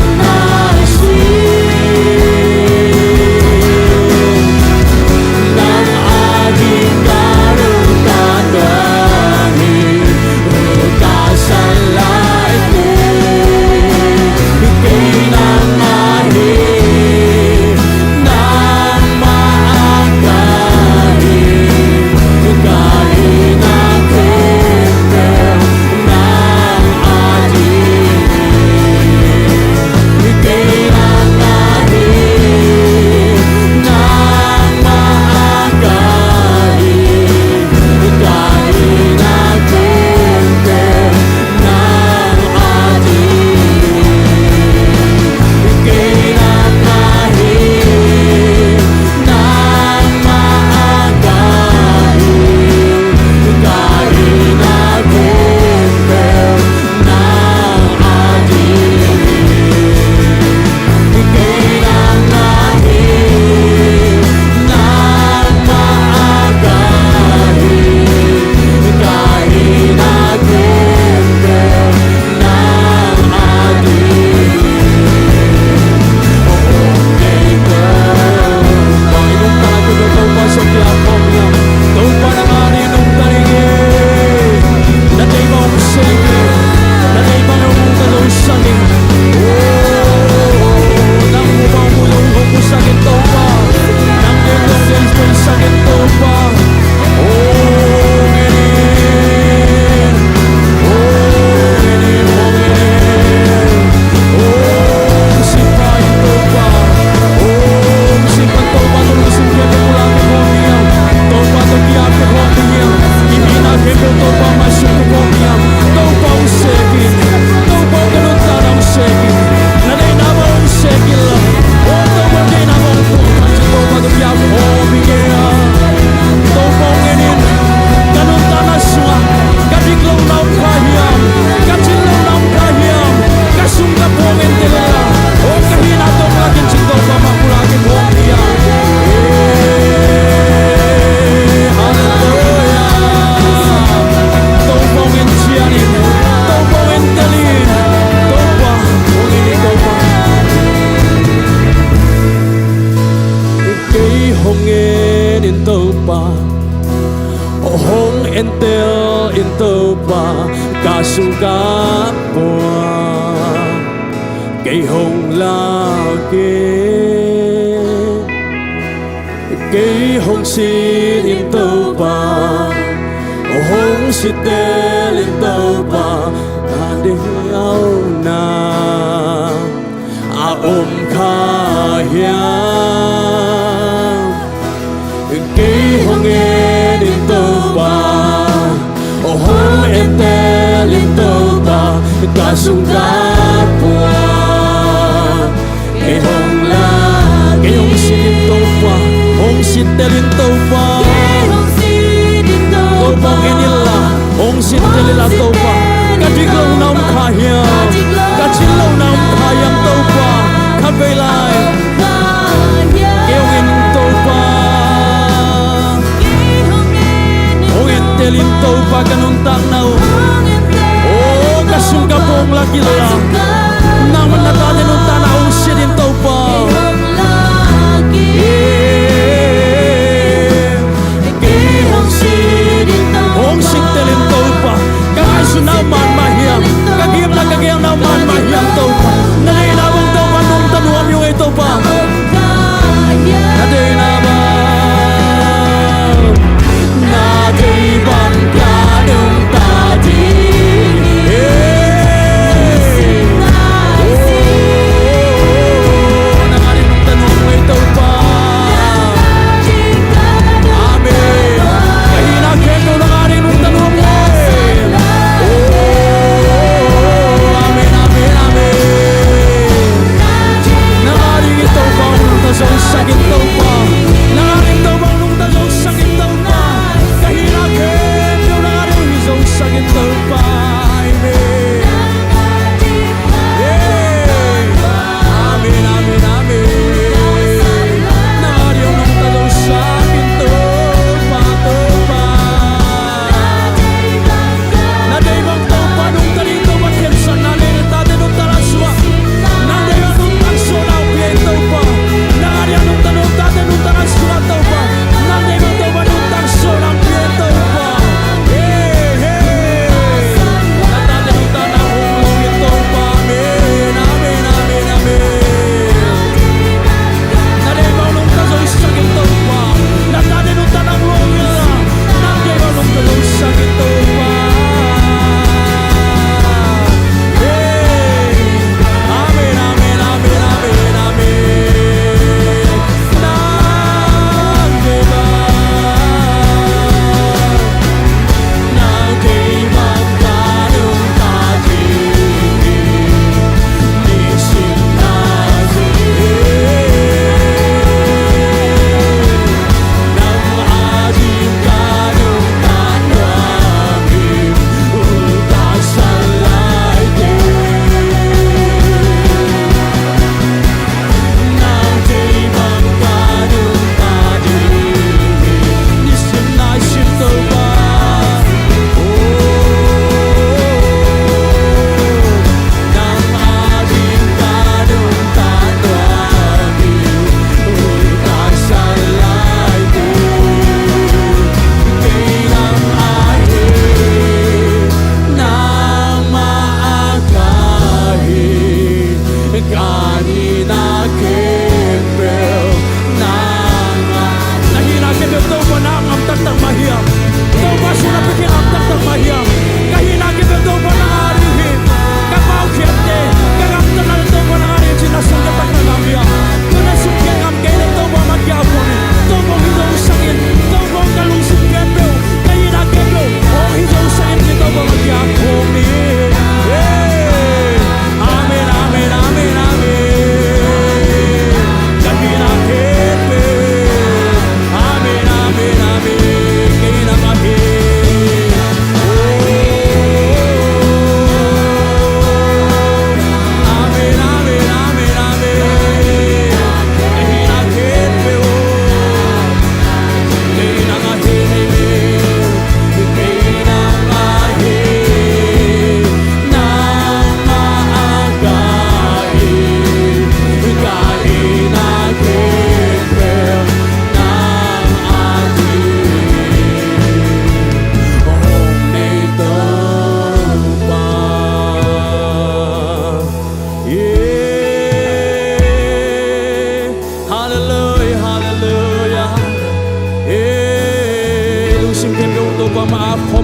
entel into pa kasuka poa cây hồng la cây hồng xin into pa hồng xin tel into pa ade au na a kha ya cây hồng nghe đến tàu ba, hồng em tê lên tàu ba, cả sung cá bùa, cây hồng la, cây hồng xin đến tàu ba, hồng xin tê lên tàu ba, tàu ba nghe như là, hồng xin tê lên là tàu ba, cả chiếc lâu nằm khai hiền, cả chiếc lâu nằm khai hiền tàu ba, khát về lại, cây hồng nghe tàu ba. Telin tau pa kanuntang nau oh kasung kapong lagi la nang manatane nung tanaw sidin tau pa hong sin telin tau pa kasu naman mahiyam kagiyam na kagiyam naman mahiyam tau pa nalilawang tau pa nung tanuam yung ito pa naday na ba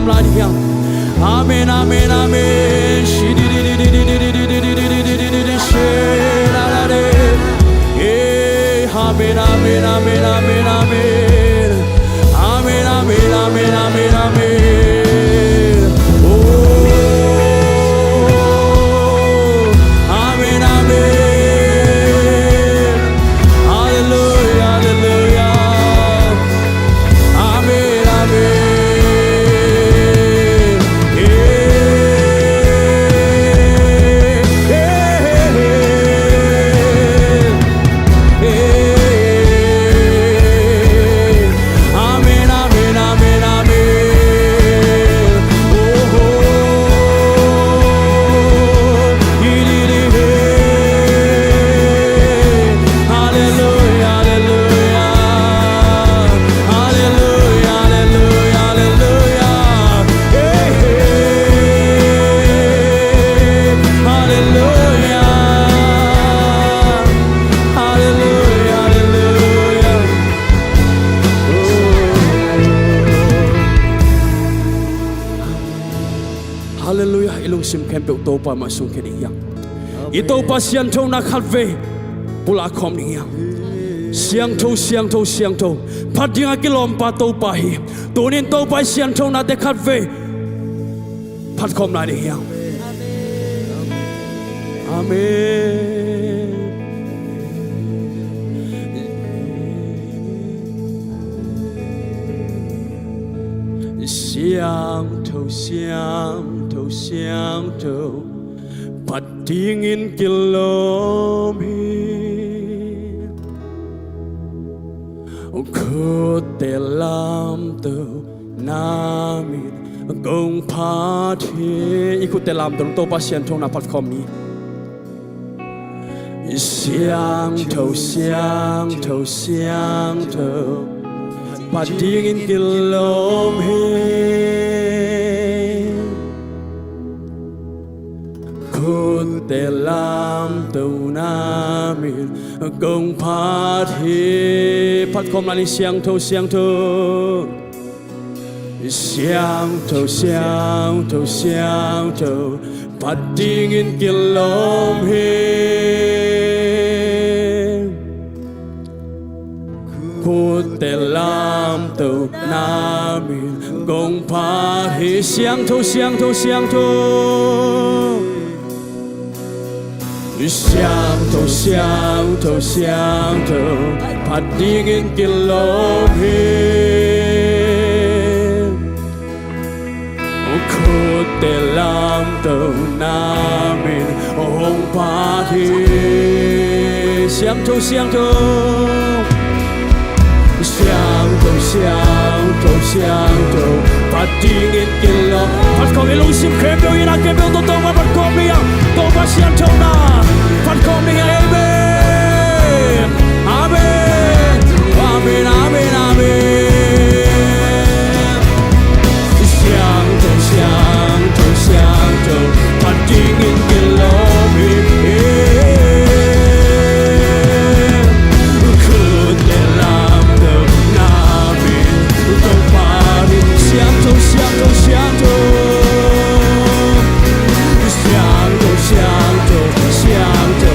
มลาดิยังอาเมนอาเมนอาเมนชิดิดิดิดิดิดิดิดิดิดิดิดิดิดิดิเชลาลาเดเออาเมนอาเมนอาเมนอาเมนอาเมนอาเมนอาเมนอาเมนอาเมนอาเมนโอ้อาเมนอาเมนฮาเลลูยาฮาเลลูยาอาเมนอาเมนHallelujah ilung sim kempe to pa masung kini yang ito pa siang to na khatve pula khom ni yang siang to padinga kilom pa to pa hi tonin to pa siang to na de khatve phat khom na ni yang amen siang to patingin kilom hi khut te lam to namin gong pa thi ikut te lam to pa sian thong na pat khom ni siang to patingin kilom hi khut te lam tu namin gong phat hi phat khom la ni siang to patingin kilom hi khut te lam tu namin gong phat hi siang to siang to patingin kilom hi khut te lam tu namin gong phat hi siang to patingin kilom phat khom ilung sim khem yo ina kem yo to ma phat khom ni yang to pa sian thong na phat khom ni amen amen amen amen amen siang to patingin kilom hi siang to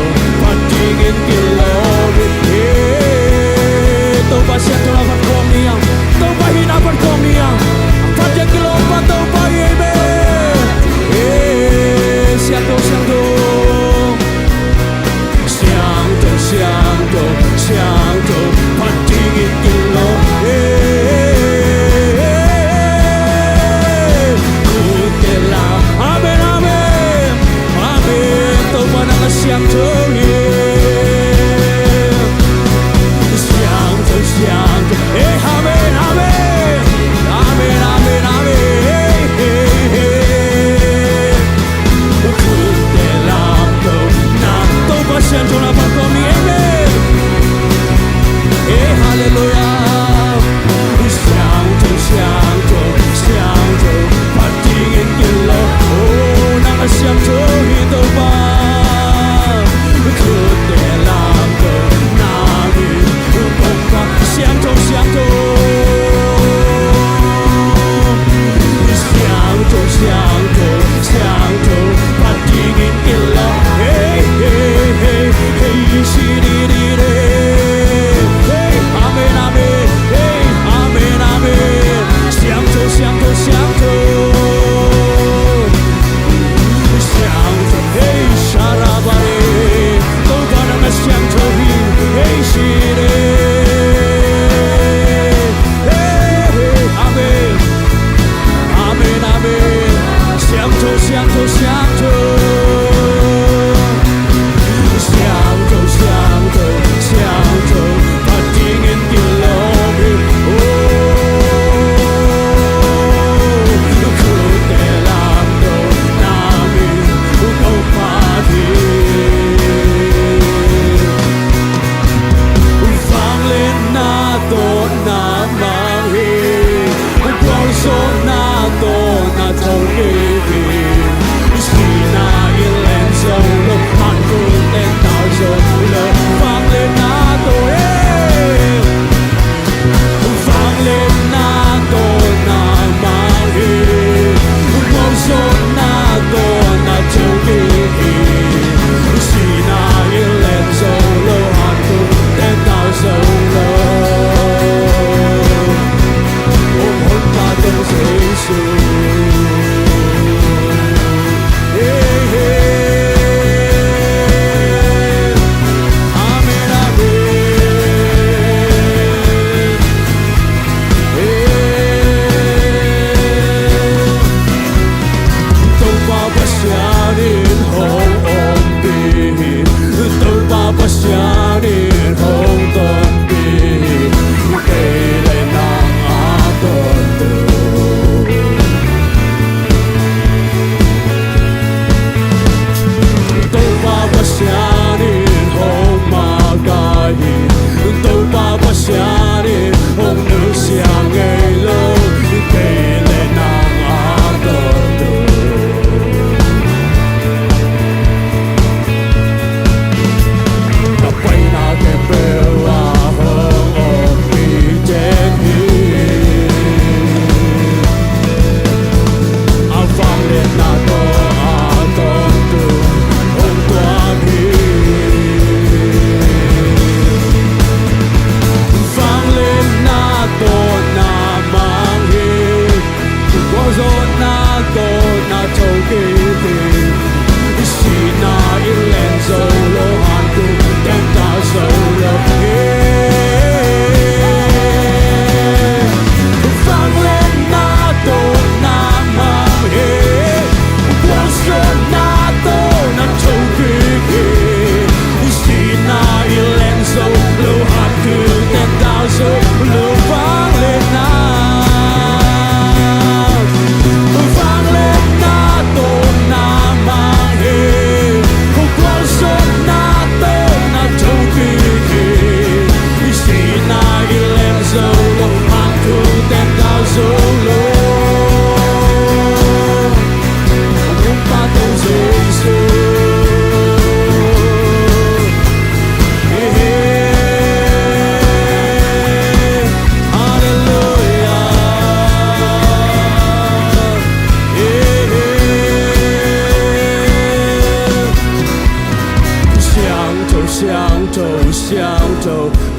走，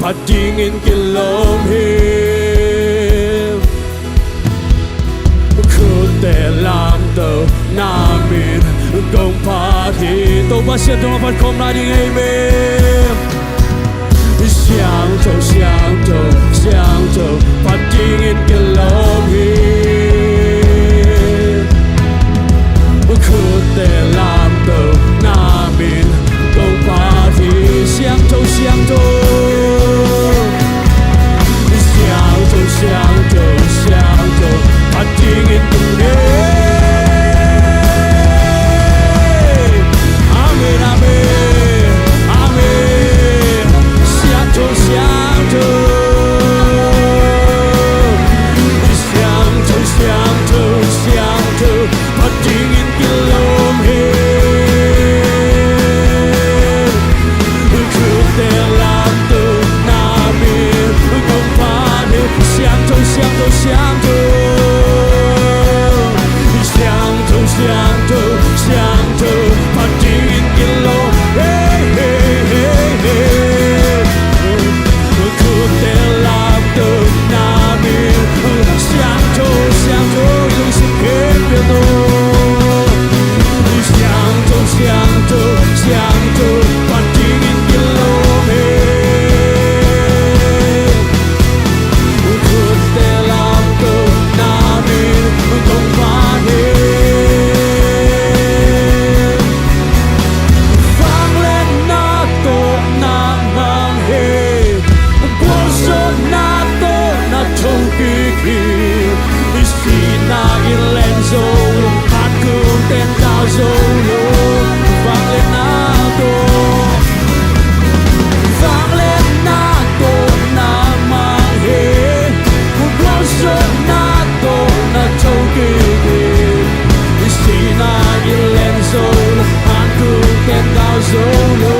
把敌人给拢起。Để làm tàu Nam Miền công phá thì tàu bắt xe tàu bắt không lại đi ngay bên Xiang tàu bắt đi in cái lòng hiền Để làm tàu Nam Miền công phá thì xiang tàu bắt đi in cái Amen, amen, amen. Siang tu, bắt dingin kilom hin. Ku dalam tu namin kumpani. Siang tu, bắt dingin kilom. Hey, hey, hey, hey. Ku dalam tu namin siang tu yung sikit pito. Siang tu, bắt dingin kilom hin. Ku dalam tu namin kumpani. Sina ilenzo aku tentang solo Vanglenato namang he Ublosonato na togigi Sina ilenzo aku tentang solo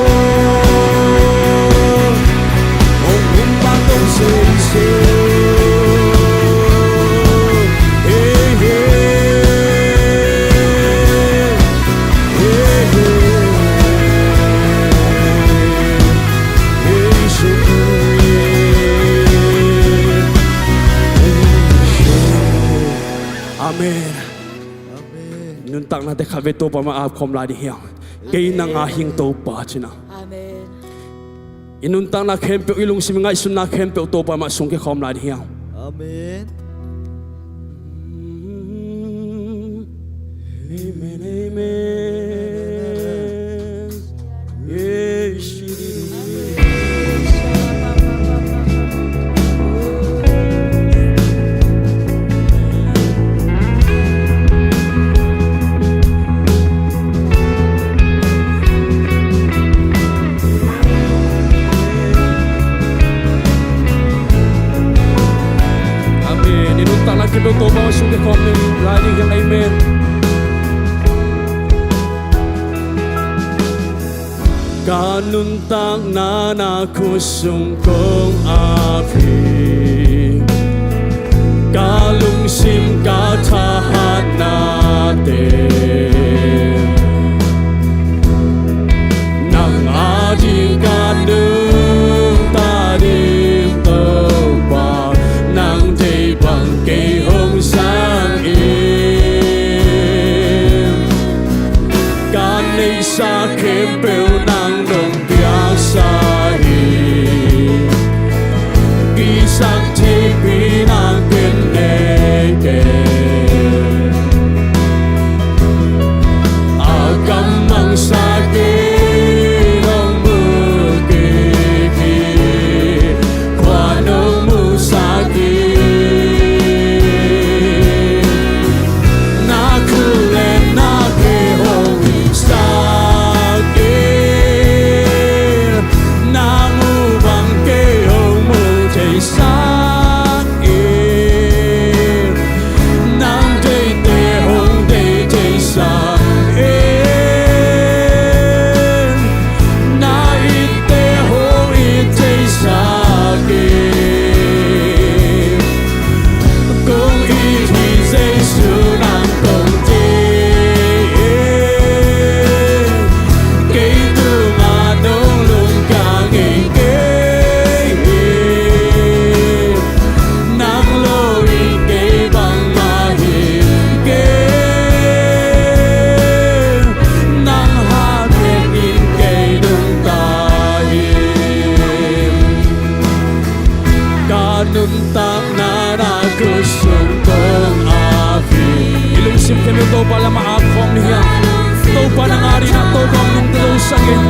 Om imbang sensei Amen. Nuntang na te kaveto pa maap kom la di hiang. Kay na nga hing to pa china. Amen. Inuntang na kempe ilung siminga isun na kempe to pa ma sungke kom la di hiang. Amen. Amen. Amen. Yes. Kita toba sungguh komen lari yang amen. Kanuntang nana kusungkong api Kalungsim katahan natin Nang ating kanung tadim toba Nang tibang kehong sang im Kanay sa kempel ng lumpiang sahig Isang tipi ng pineke nuntak na nakusungkong aking Ilungsim kami to pala maakong niya To pa nangari na to bang nung talusagin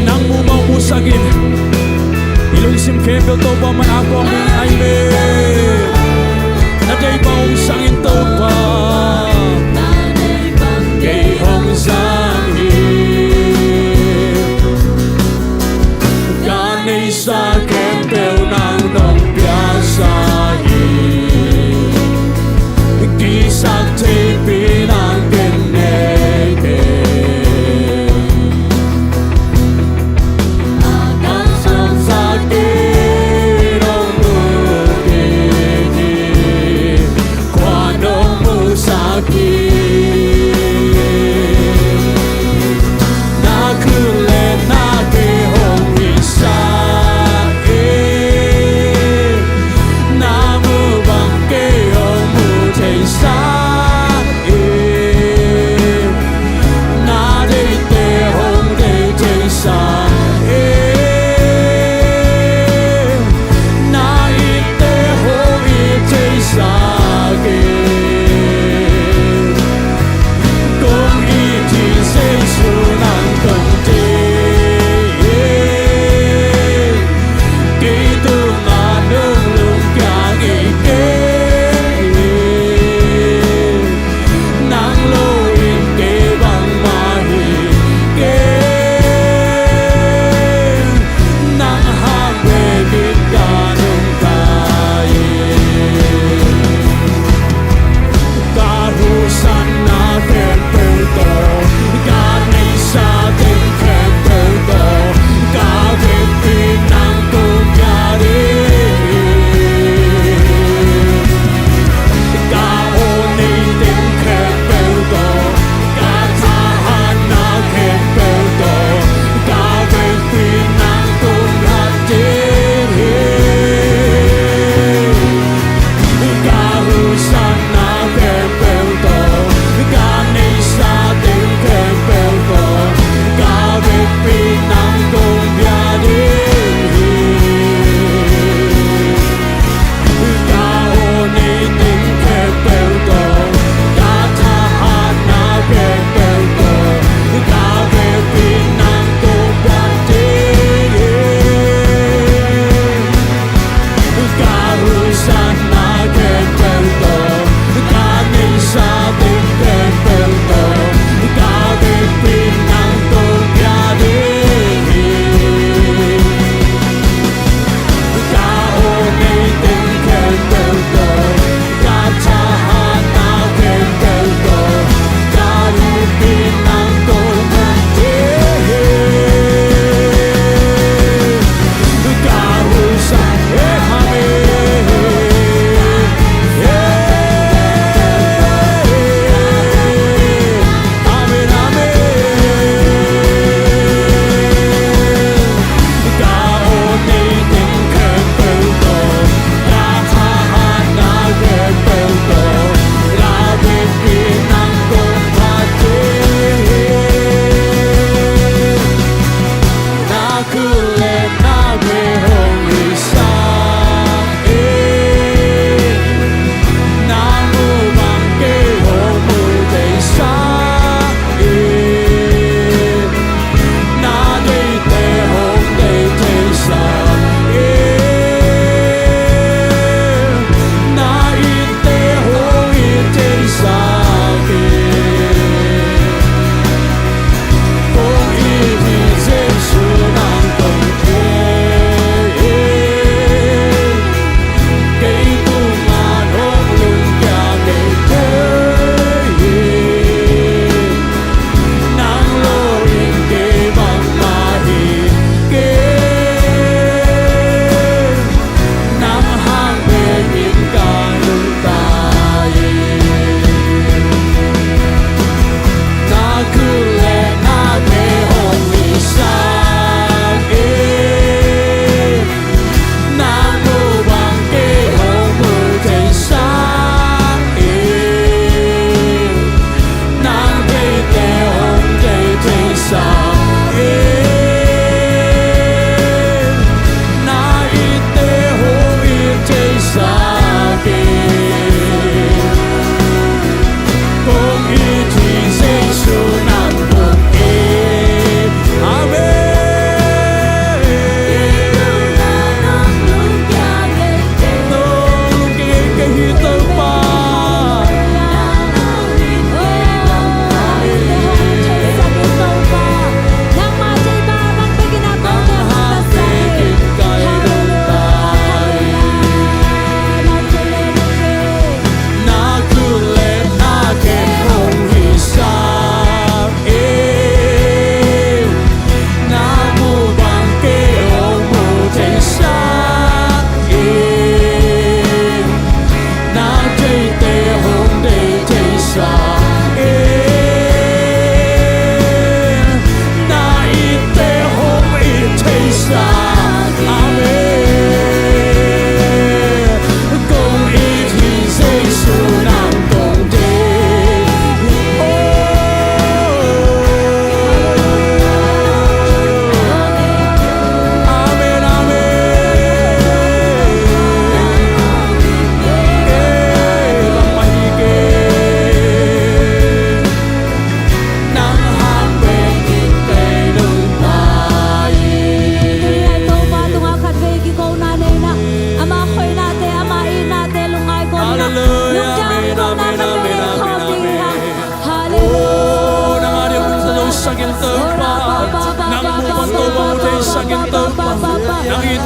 Nang mumaw musagin Ilungsim kami to pa manakong amen Naday pa ang sangin to pa Kay hong sangin Ganay sa kempel ng nong piyasahin Ikisak tay pinang genete Ang sakit ang mukini Kwano mo sakit Nakulit na kihong isa'y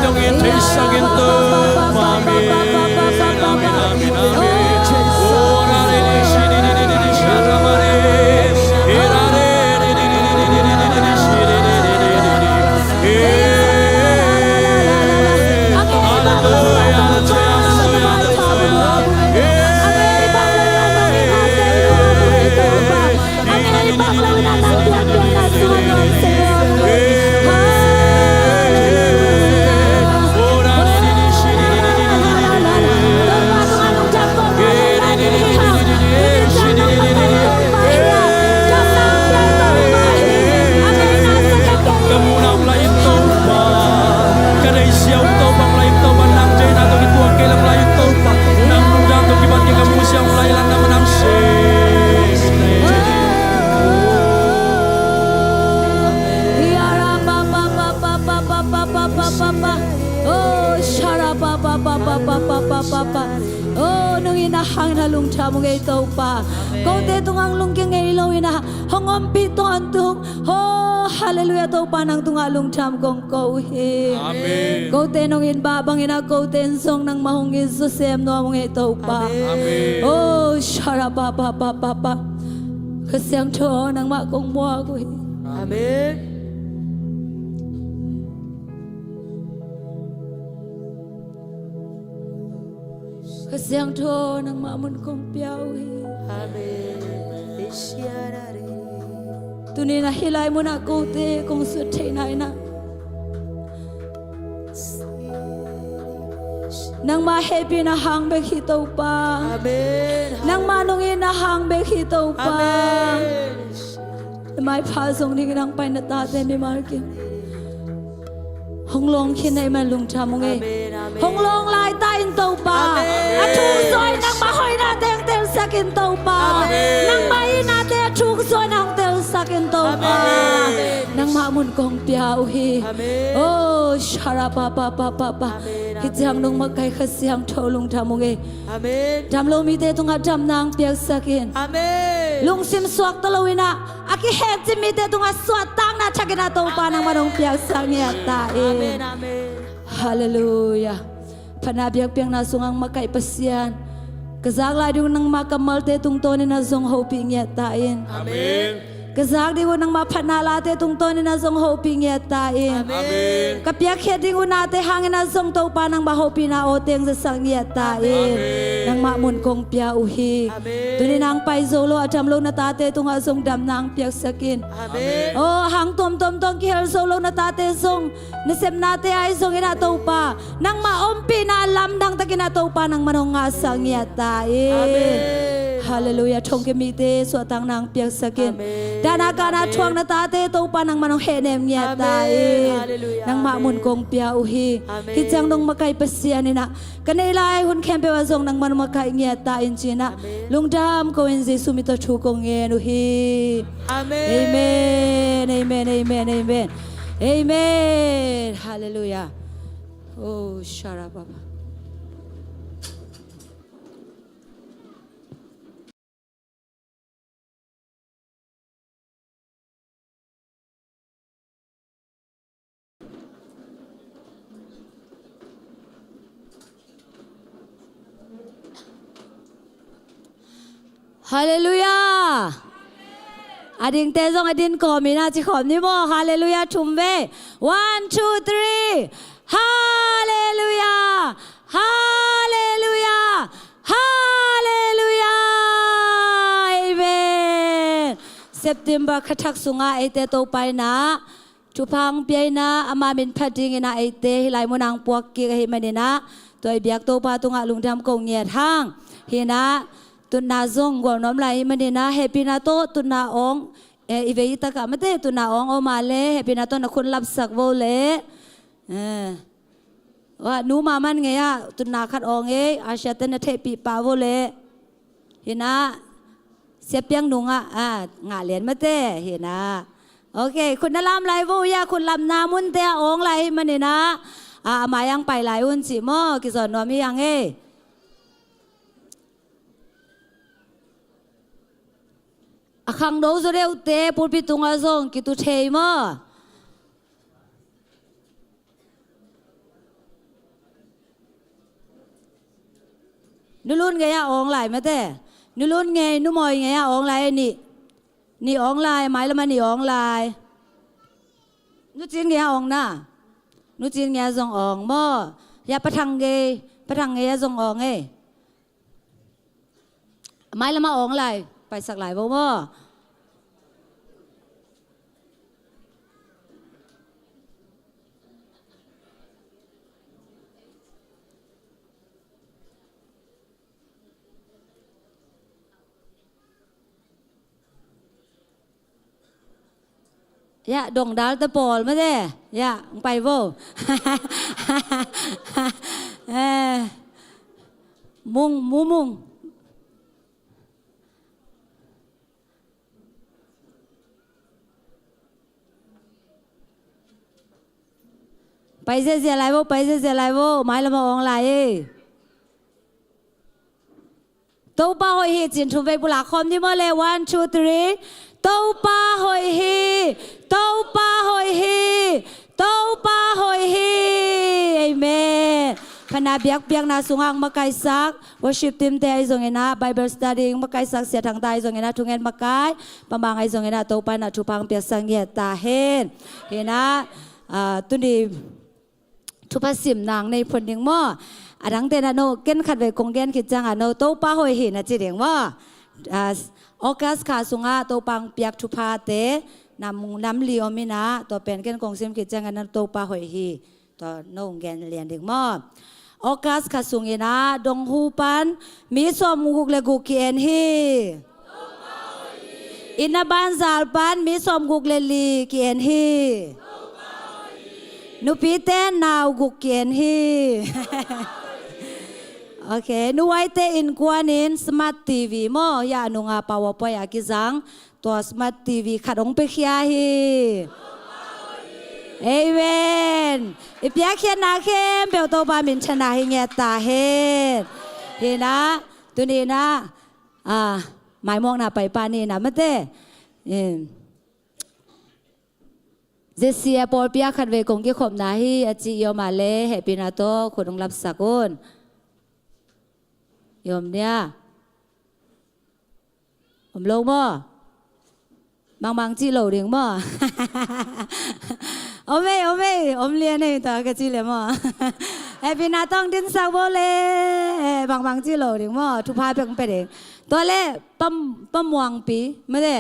dongin teisagin to mami amin amin amin ora re ni shiri ni sharamare ira re ni shiri Oh, nung inahang na lungta mo ngay ito pa. Kung dito ang lungking ngay ilaw ina, hangom pito antung. Oh, hallelujah to pa nang tungalong tam kong kauhin. Amen. Kung tenong inbabang ina, kung tensong ng mahong Isusem no mo ngay ito pa. Amen. Oh, shara pa. Kasi ang to ng makong mo ako. Amen. Kasi ang to ng mamon kong piyawi. Amen. Tunay na hilay mo na kote kung sutay na ina. Nang ma-happy na hangbek hitaw pa. Amen. Nang manungin na hangbek hitaw pa. Amen. May pasong ni nang painatate mi markin. Honglong kinay man lung chamong eh. Honglong lai ta in tau pa. Atung soy nang mahoy na teng tel sakin tau pa. Nang mai na te atung soy nang tel sakin tau pa. Nang mamun kong piauhi. Oh shara pa. Kitjang nung magkay kasyang tolong chamong eh. Amen. Damlo mi te tung adam nang piag sakin. Amen. Lung sim swak talawina. Aki het mi te tung aswat tang na chagina tau pa nang manong piag sangya ta eh. Amen. Amen. Hallelujah. Panabiyak piyang nasungang makaipasyan. Kazagla di ko nang makamalte tungtoni na zong hoping yatain. Amen. Kazag di ko nang mapanalate tungtoni na zong hoping yatain. Amen. Kapiyak hedi ko nate hangin na zong taupa ng mahopi na oteng sa sang yatain. Nang mamun kong piyauhi. Tunin ang paizolo at amlo na tate tung azong dam nang piyak sakin. Amen. Oh, hang tom tong kihel solo na tate song nasem nate ay song inataw pa nang maompi na alam nang taginataw pa ng manongasang yatain. Amen. Hallelujah. Chong kemite suatang nang piyak sakin. Danaka na chuang na tate taw pa ng manong henem yatain. Hallelujah. Nang mamun kong piyauhi. Kitjang nung makay pasiyan na kanilay hun kempe wazong nang manong makay yatain china. Lungdam ko enzi sumito chukong yenuhi. Amen. Amen. Amen. Hallelujah. Oh, shara baba. Hallelujah. Ading tezong adin komina chi khom ni mo. Hallelujah chumbe. 1 2 3. Hallelujah. Hallelujah. Hallelujah. Amen. September khathak sunga ete to pai na. Chupang piai na amamin phading ina ete hilai monang puak ki hi manina. Toi biak to pa tunga lungdam kong ngiat hang. Hina tunna zong gwa nom lai manina happy na to tunna ong ivei ta ka mate tunna ong o male happy na to na kun lap sak vo le wa nu ma man nge ya tunna khat ong e asya ten na the pi pa vo le hina sepyang nunga nga len mate hina okay kun na lam lai vo ya kun lam na mun te ong lai manina mayang pai lai un chi mo ki son no mi yang e akang do zo reu te pulpit tunga zong ki tu thei mo นูรุ่นไงอะอองไหลมาแต่นูรุ่นไงนูมอยไงอะอองไหลนี่อองไหลไม้ละมันนี่อองไหลนูจีนไงอะอองน่ะนูจีนไงส่งอองบ่อย่าประทังไงส่งอองไงไม้ละมาอองไหลไปสักหลายบ่ยะดงดาวตะปอลมาเด้ยะไปบ่มุงไปเสียอะไรบ่ไม้ละมาอองไหลตัวป้าหอยฮีจินทุบไปบุลาคอมที่มาเลย 1 2 3ตัวป้าหอยฮีเอเมนพนาเบียกนาสุงหังมาไกซัก worship team เตไอซงเงนะ Bible study มาไกซักเสียทางใต้ซงเงนะทุงเงินมาไกปะบางไอซงเงนะตัวป้านาทุพังเปียสังเกตตาเห็นนะตุนดีทุพสิมนางในผลยังม่อดังเตนะโนเกนขัดไว้กงเกนคิดจังโนโตป้าหอยเห็นนะจีเดียงว่าออกัสขาสุงาโตปังเปียกทุพาเตน้ำลีอมินะตัวเป็นเกนกงซิมคิดจังนันโตป้าหอยฮีตัวโนงเกนเรียนเดียงม่อออกัสขาสุงเอนะดงฮูปันมีสมกุกเลกุกเคนฮีอินาบันซาลปันมีสมกุกเลลีเคนฮีนูปีเต้นนาวกุกเคนฮีโอเคนูไว้เตอินกวานินสมาร์ททีวีโมยานุงาปาวปอยากิจังตัวสมาร์ททีวีขัดองเปขียฮีเอเวนอีเปียเขียนนาเข้มเปลวโตบามินชนะหิเงตาเฮดเฮนะตัวนี้นะหมายมองหน้าไปปานี่นะมะเต้เจเซียปอลเปียขัดเวกงกิขมนาฮีอจิโยมาเลเฮปินาโตขุดองรับสักุนยมเนี่ยผมลงบ่บางจีโหลเรียงบ่โอเมเรียนในตัวกะจีเลยบ่เอพินาต้องดินสักบ่เลยบางจีโหลเรียงบ่ทุพาเป็กไปเองตัวเล่ปั๊มม่วงปีไม่ได้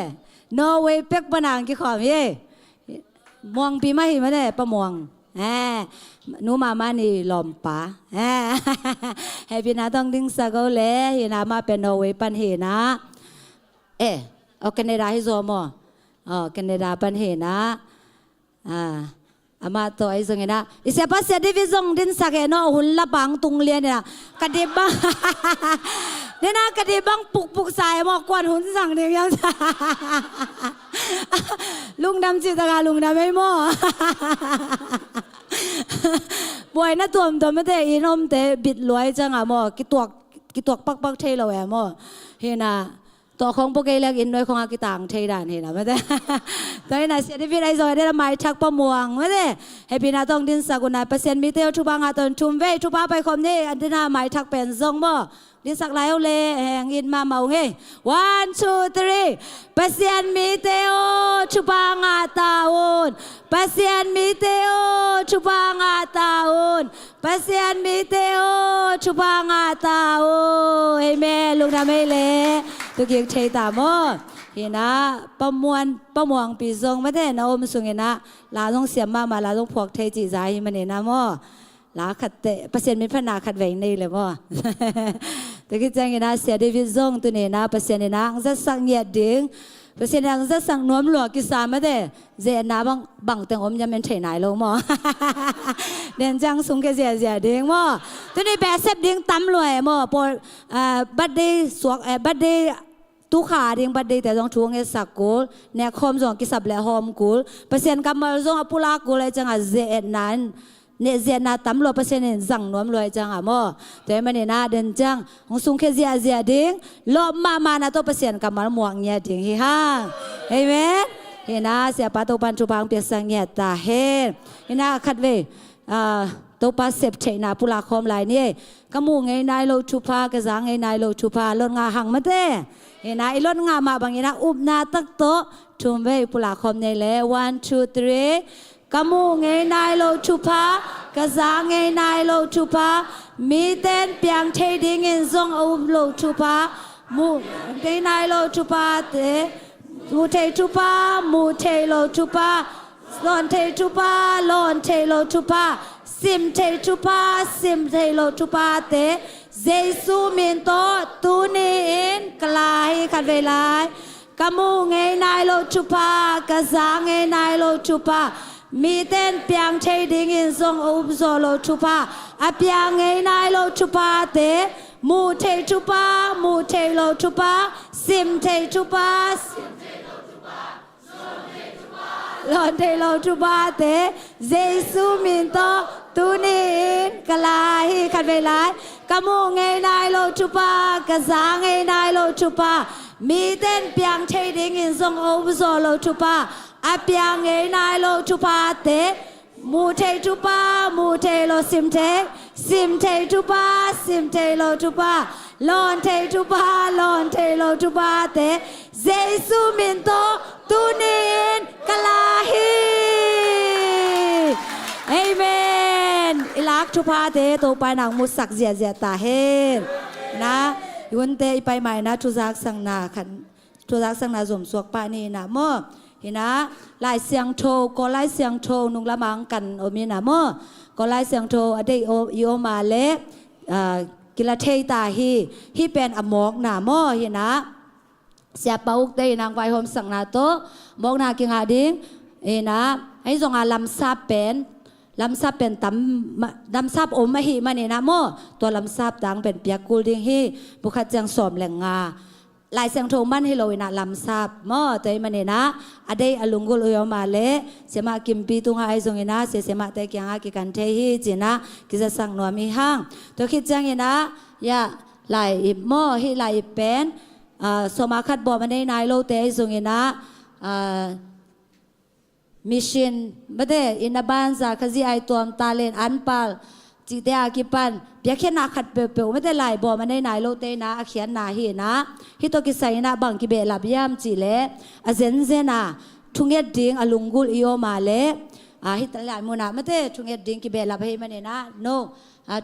นอร์เวย์เป็กปนางกี่ขอมเย่ม่วงปีไม่เห็นไม่ได้ปั๊มม่วงนูมานี่ลอมป่าให้พี่นาต้องดิ้งสักเลยเห็นมาเป็นนอร์เวย์ปันเห็นนะเอาแคนาดาให้โซมแคนาดาปันเห็นนะอามาตัวไอ้ส่งเห็นนะอิเสียปัสเสียดิวิซงดิ้งสักเนาะหุ่นละบังตุงเลียนเนี่ยกระดิบบังเนี่ยนะกระดิบบังปุกสายหมอกกวนหุ่นสั่งเดียวยังลุงดำจิตกาลุงดำไม่หม้อบ่อยนะตัวไม่ได้อินอมแต่บิดรวยจังอ่ะหม้อกิตวกปักเทเราแหวหม้อเห็นนะตัวของพวกเกลียกอินด้วยของอากิตังเทด่านเห็นนะไม่ได้ตอนนี้นะเสียที่พี่ไอซอยได้ละไม้ชักประมวงไม่ได้ให้พี่นาต้องดินสกุลนาเปอร์เซ็นต์มีเทลทุบางอาตนชุมเวทุบาไปคมนี่อันที่นาไม้ชักเป็นทรงบ่ดิสักหลายเอาเลยแหงอินมาเมาเฮ 1 2 3 pasien miteo chupanga taon pasien miteo chupanga taon pasien miteo chupanga taon amen ลูกทำให้เละตุกยิงเทตามอเห็นนะประมวงปีทรงไม่ได้นะอมสุงเห็นนะลาต้องเสียมาลาต้องพวกเทจีใจมันเห็นนะมอลาขัดเตะเปอร์เซ็นต์มีพนาขัดแหวงนี่เลยมั้งแต่ก็จังนะเสียดีวิซงตัวนี้นะเปอร์เซ็นต์นะจะสั่งเหยียดดิ้งเปอร์เซ็นต์จะสั่งนวมหลวกกิสาไม่ได้เจนะบังแต่งอมยังเป็นเทไหนลงมั้งเดินจังสูงแค่เสียดิ้งมั้งตัวนี้แบบเซฟดิ้งตั้มรวยมั้งพอบัดดี้สวกบัดดี้ทุกขาดิ้งบัดดี้แต่ต้องช่วงเอสักกูเนี่ยคอมส่งกิสับและหอมกูเปอร์เซ็นต์กำมาส่งอปุลากูเลยจังเจนั้นเนี่ยเสียนาตำรวจเปอร์เซ็นต์สั่งนวมรวยจังอ่ะมั่วแต่มันเนี่ยน่าเดินจังของสุงแค่เสียดิ้งลบมานะตัวเปอร์เซ็นต์กับมันม่วงเนี่ยดิ้งฮิฮ่าเห็นไหมเห็นนะเสียปาตัวปันจุบังเปียกสังเงียตาเห็นนะคัดเว ตัวปาเสพเชนาปุลาคอมลายนี่กมูไงนายโลชุพากะจางไงนายโลชุพาลดงาหังมาเต้เห็นนะไอ้ลดงามาบางอย่างนะอุบนาตักโตทุ่มเวปุลาคอมในแล้ว 1 2 3กมูไงนายโลชุพากะจางไงนายโลชุพามีเต้นเปียงเทดิงเงินซงอุบโลชุพามูไงนายโลชุพาเตมูเทชุพามูเทโลชุพาลอนเทชุพาลอนเทโลชุพาซิมเทชุพาซิมเทโลชุพาเตเจซูมินโตตูนีอินกลายขัดเวลากะมูไงนายโลชุพากะจางไงนายโลชุพามีเต้นเปียงเทดิงอินซงอุบโซโลชุพาอะเปียงไงนายโลชุพาเตมูเทชุพามูเทโลชุพาซิมเทชุพาลอนเทโลชุบาเตเจซูมินโตตูนีอินกลาฮิขัดเวลากะมูไงนายโลชุปากะจางไงนายโลชุปามีเต้นเปียงเทดิงอินซงโอบุโซโลชุปาอะเปียงไงนายโลชุปาเตมูเทชุปามูเทโลซิมเทซิมเทชุปาซิมเทโลชุปาลอนเทชุปาลอนเทโลชุปาเตเจซูมินโตตูนีอินกลาฮิเอเมนอิลักชุพาเตโตไปนางมุสักเจียเจียตาเฮนนะยุนเตไปใหม่นะทุจักสังนาขันทุจักสังนาสมสวกปานีนะเมื่อเห็นนะลายเสียงโทก็ลายเสียงโทนุงละมังกันโอมีนะเมื่อก็ลายเสียงโทอเดโอโยมาเลกิลาเทตาฮีเป็นอมอกนะเมื่อเห็นนะเสียปาอุกเตนางไวโฮมสังนาโตมอกนากิงหาดิงนะให้ส่งอาลำซาเป็นลำซาเป็นตำลำซาอมมาฮีมันนี่นะโมตัวลำซาดังเป็นเปียกกูดิงฮีบุคคลจังสอมแหลงงาลายเสียงโทมันให้เรานะลำซาบโมตัวมันนี่นะอเดยอลุงกุลอยมาเลเสียมากิมปีตุงไอซงนะเสียมาแต่กิงหากิกันเทฮีจีนะกิจะสั่งหนัวมีห้างตัวคิดจังนะยาลายโมฮีลายเป็นสมาคัดบอกมันในนายโลเตซงนะมิชินไม่ได้อินาบันซาขจีไอตัวมตาเลนอันปาลจิตเตอากิปันเบียแค่นาขัดเปลวไม่ได้ไหลบอกมันในนายโลเตนะเขียนนาฮีนะฮิโตกิไซนะบังกิเบลับยามจิเลอเซนเซนะทุงเอ็ดดิงอลุงกุลอิโอมาเลฮิตลายมุนาไม่ได้ทุงเอ็ดดิงกิเบลับให้มันเนี่ยนะโน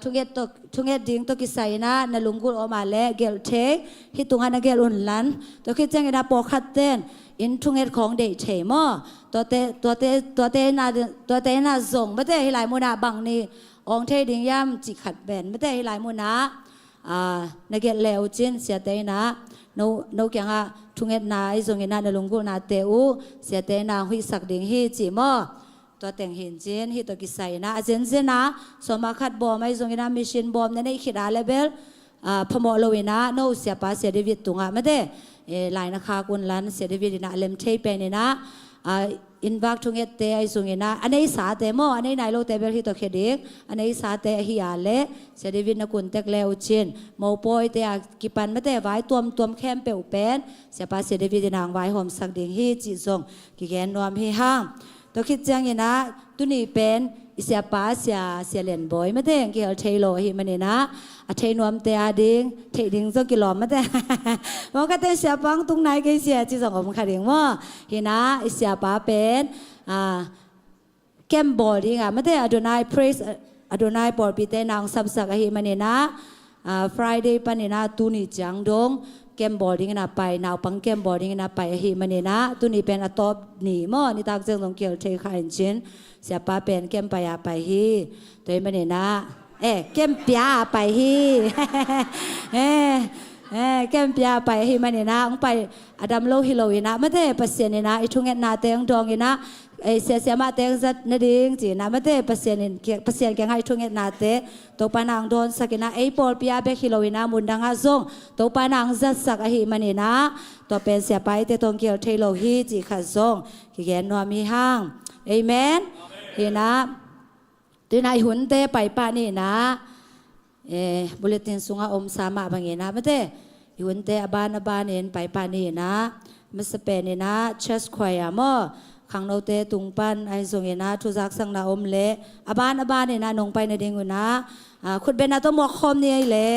ทุงเอ็ดดิงตัวกิไซนะนลุงกุลออกมาเลเกลเทฮิตุงานะเกลอุนลันตัวคิดจังนะปอคัดเต้นอินทุงเอ็ดของเดชเทมอตัวเตน่าส่งไม่ได้ให้หลายมุนาบังนี่องเทดิงย่ำจิขัดแบนไม่ได้ให้หลายมุนานักเก็ตเลวจินเสียเตนะโนเกียงะทุงเอ็ดนาไอส่งเงินนาลุงกุนาเตอูเสียเตนะหุยสักดิงฮีจิมอตัวแต่งเห็นจินฮีตัวกิไซนะเจนเจนะสมาคัดบอมไอส่งเงินนามิชินบอมในขีดาเลเบลพมอโลวินะโนเสียป้าเสียเดวิดตุงะไม่ได้หลายนะคะกุนลันเสียเดวิดนะเลมเทเป็นนะอินวักทุงเอเตไอสุงเงนะอันนี้สาเตโมอันนี้นายโลเตเบลฮิตโอเคดิกอันนี้สาเตฮิอาเลเสด็จวินกุลเตกเลวชินโมปอยเตอกิปันไม่แต่ไว้ตัวแคมเปลเป็นเสียป้าเสด็จวินนางไว้หอมสักดิ่งฮิจิซงกิแกนนวมฮิห้างตัวคิดจังเงนะตุนีเป็นเสียป้าเสียเหรียญบอยไม่แต่เกี่ยวเทโลฮิมันนี่นะเทนวมเตอดิ่งเทดิ่งซงกิโลไม่แต่ว่าก็เตเสียปังตรงไหนก็เสียจิซงอมขัดดิ่งว่าฮินะเสียป้าเป็นแกมบอลดิ่งไม่แต่อโดนายเพรสอโดนายบอลปีเตนางซับสักฮิมันนี่นะFriday ปันนี่นะตุนีจังดงแกมบอลดิ่งนะไปนาวปังแกมบอลดิ่งนะไปฮิมันนี่นะตุนีเป็นอตอบหนีมั่วนี่ตากเจิงตรงเกี่ยวเทคายจินเสียป้าเป็นแกมไปไปฮีตัวมันนี่นะแกมเปียไปฮีแกมเปียไปฮีมันนี่นะองไปอดัมโลฮิโลวินะไม่ได้เปอร์เซ็นต์นี่นะไอทุ่งเงินนาเตียงดองนี่นะไอเสียมาเตียงจัดนั่นเองจีนะไม่ได้เปอร์เซ็นต์แกงให้ทุ่งเงินนาเตตัวปานางโดนสักนะไอปอลเปียเบฮิโลวินะมุนดังอาซงตัวปานางจัดสักฮีมันนี่นะตัวเป็นเสียไปเตตรงเกี่ยวเทโลฮีจีขัดซงกิแกนนัวมีห้างเอเมนเห็นนะตัวนายหุ่นเตไปป้านี่นะบุเลตินสุงอมสามะบางอย่างนะไม่ได้หุ่นเตอบานเห็นไปป้านี่นะมัสเปนนี่นะเชสควายมอข ขังเราเตตุงปันไอส่งเอนะทุจักสังนาอมเละอาบ้านเนี่ยนะนงไปในเดงุนะคุณเป็นนาตัวหมอกคอมนี่ไอเละ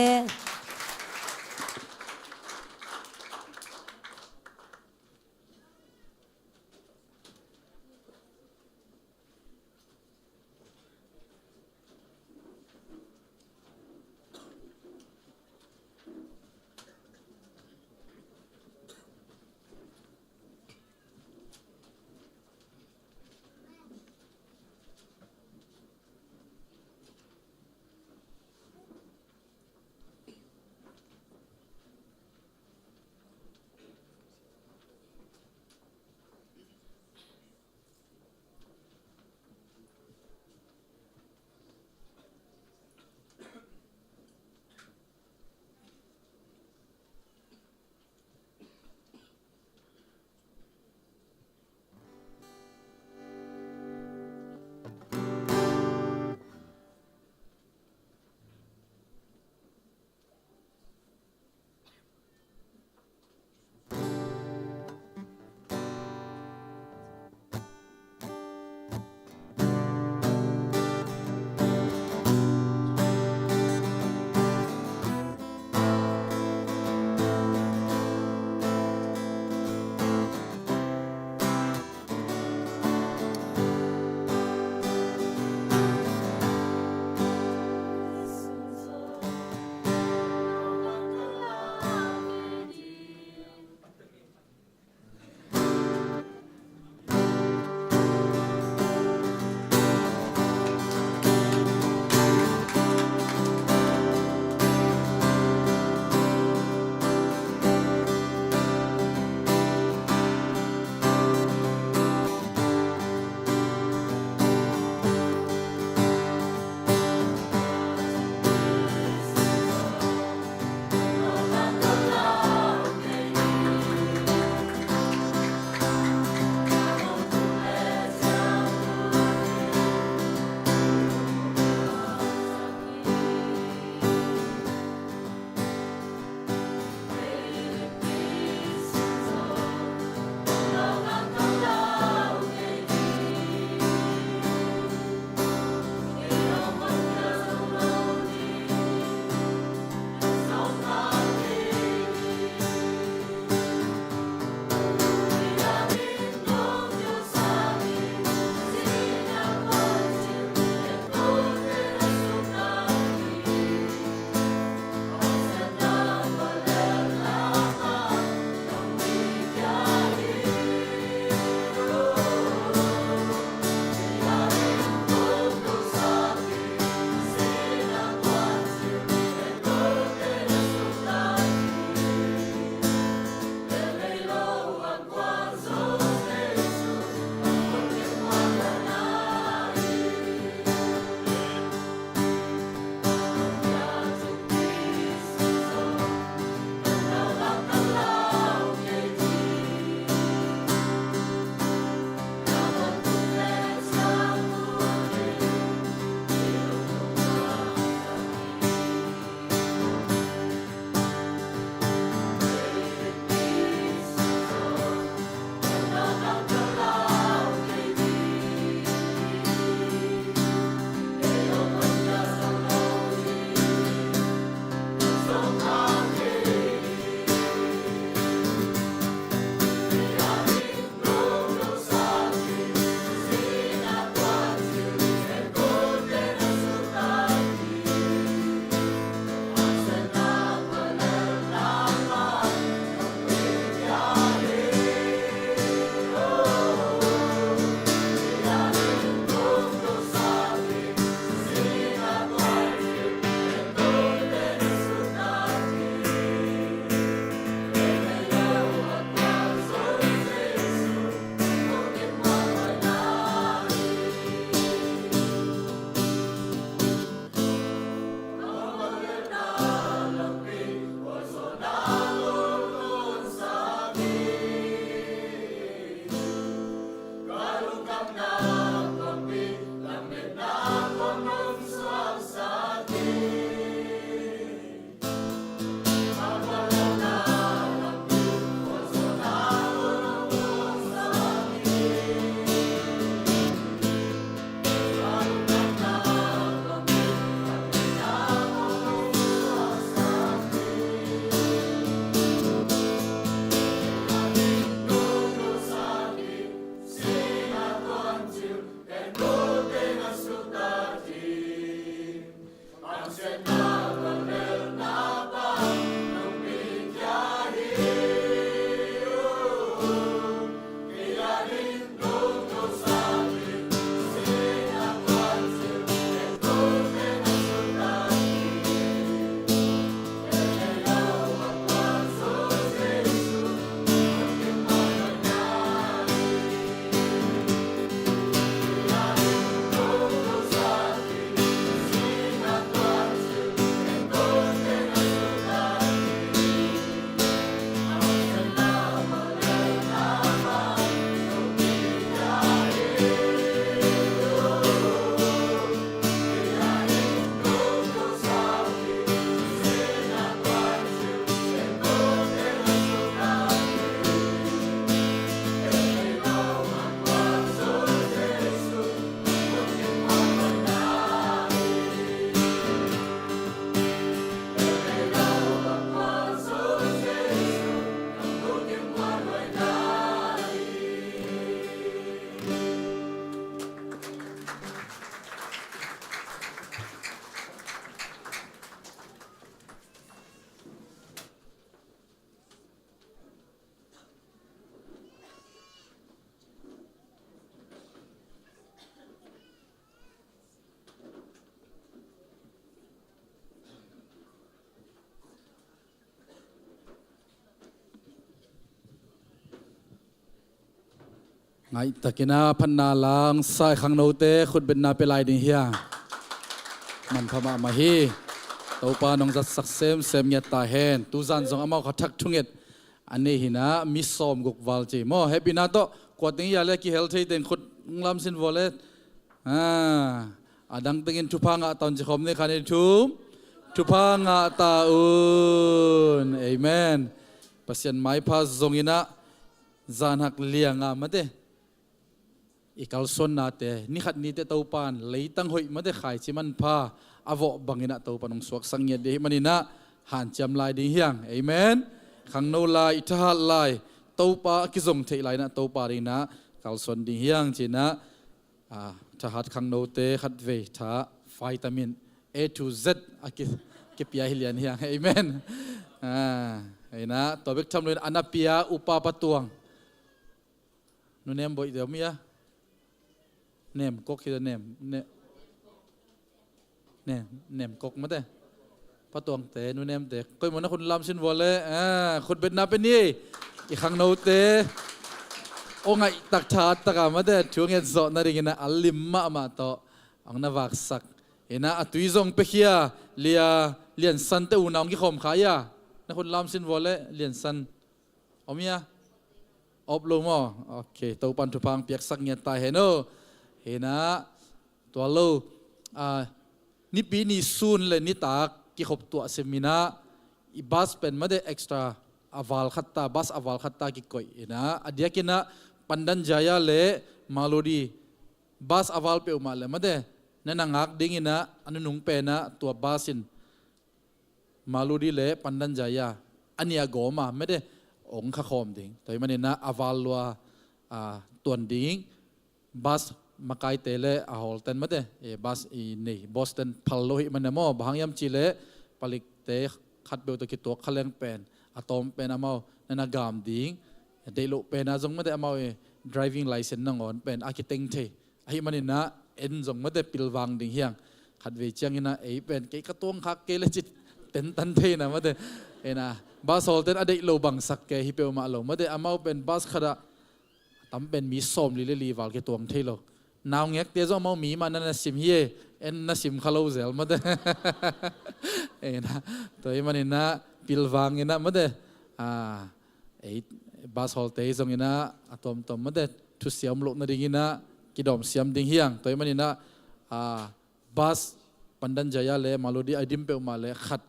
ไงตะกินาพันนาลังสายขังโนเตขุดเป็นนาเปลายดิเฮียมันพมามาฮีตัวปานองจัดสักเซมยตาเฮนตูจันจงอามาขัดทักทุงเอ็ดอันนี้หินะมิสอมกุกวัลจีโมเฮปินาโตกวาดนี้ยาเล็กที่เฮลที่เต็งขุดงลำสินวอลเลตดังตึงอินทุพังอาตอนจะคมในคันนี้ทุพังอาตาอุนเอเมนปัสยันไม้พาซงอินะจานหักเลียงมาเตอีกาลส่วนนาเตนี่ขัดนี้เตตัวปานเลยตั้งหอยมาเตขายชิมันพาอาวบังอินะตัวปานองสวกสังเกตดีมันอินะหันจำลายดีเฮียงเอเมนขังโนลายอิทหัดลายตัวปากิจงเทลายนะตัวปาดีนะกาลส่วนดีเฮียงจีนะทหัดขังโนเตขัดเวทาวิตามิน A to Z กิปยาฮิเลียนเฮียงเอเมนไอ้นะตัวเบกทำเลยอนาปิยาอุปาปตวงนู่นเนมบ่อยเดี๋ยวมีอะเนมกกคือเนมกกมาเต้ปตวงเตนู่นเนมเตก็เหมือนคนลำสินวอลเลยคนเป็นนาเป็นนี่อีกครั้งโนเตโอ้ไงตักชาตะกามาเต้ช่วงเงินสดนาฬิกานะอัลลิมมาโตอังนาวักสักเห็นนะตุยซงเปียเลียนสันเตอุนามกิขมขายะนะคนลำสินวอลเลยเลียนสันเอามีอะอบลงมั้งโอเคตัวปันทุพังเปียกสักเงียตายเห็นเห็นนะตัวเรานี่ปีนี้ซูนเลยนี่ตากกี่ขบตัวเซมินาอีบัสเป็นไม่ได้เอ็กซ์ตร้าอวัลขัตตาบัสอวัลขัตตากี่ก่อยนะอดียกินะปันดันจายาเล่มาโลดีบัสอวัลเปอมาเลยไม่ได้นั่นงักดิ้งนะอันนุ่งเป็นนะตัวบัสินมาโลดีเล่ปันดันจายาอันนี้อากอมาไม่ได้องค์ข้าคอมดิ้งแต่มันนี่นะอวัลว่าตัวดิ้งบัสมาไกลเตเลอาฮอลเทนมาเตบัสอีนี่บอสตันพัลโลหิมันเนมอบางยามจิเลผลิตเตขัดเบลตัวกิตัวขลังเป็นอะตอมเป็นอามานันกามดิ้งเดลุเป็นอาจงมาเตอามาdriving license นั่งอ่อนเป็นอาร์คิเทคเตไอ้มันนี่นะเอ็นจงมาเตปิลวังดิ้งเฮียงขัดเวจียงนะไอ้เป็นเกกระตัวขักเกลจิตเต็นตันเทนะมาเตนะบัสฮอลเทนอะเดโลบังสักเกฮิเปลมาโลมาเตอามาเป็นบัสขดาตั้มเป็นมีส้มลีวัลเกตัวเทโลนาวเงี้ยเดี๋ยวจะมามีมันนั่นสิมเฮียเอ็นนั่นสิมขลุ่ยเซลมาเด้นะตัวมันนี่นะพิลวังนี่นะมาเด้ไอ้บัสฮอลเตย์ตรงนี้นะอะตอมมาเด้ทุเสียมลุกนั่นดิ่งนะกิดอมเสียมดิ่งเฮียงตัวมันนี่นะบัสปันดันจายาเล่มาโลดีไอดิมเปลมาเล่ขัด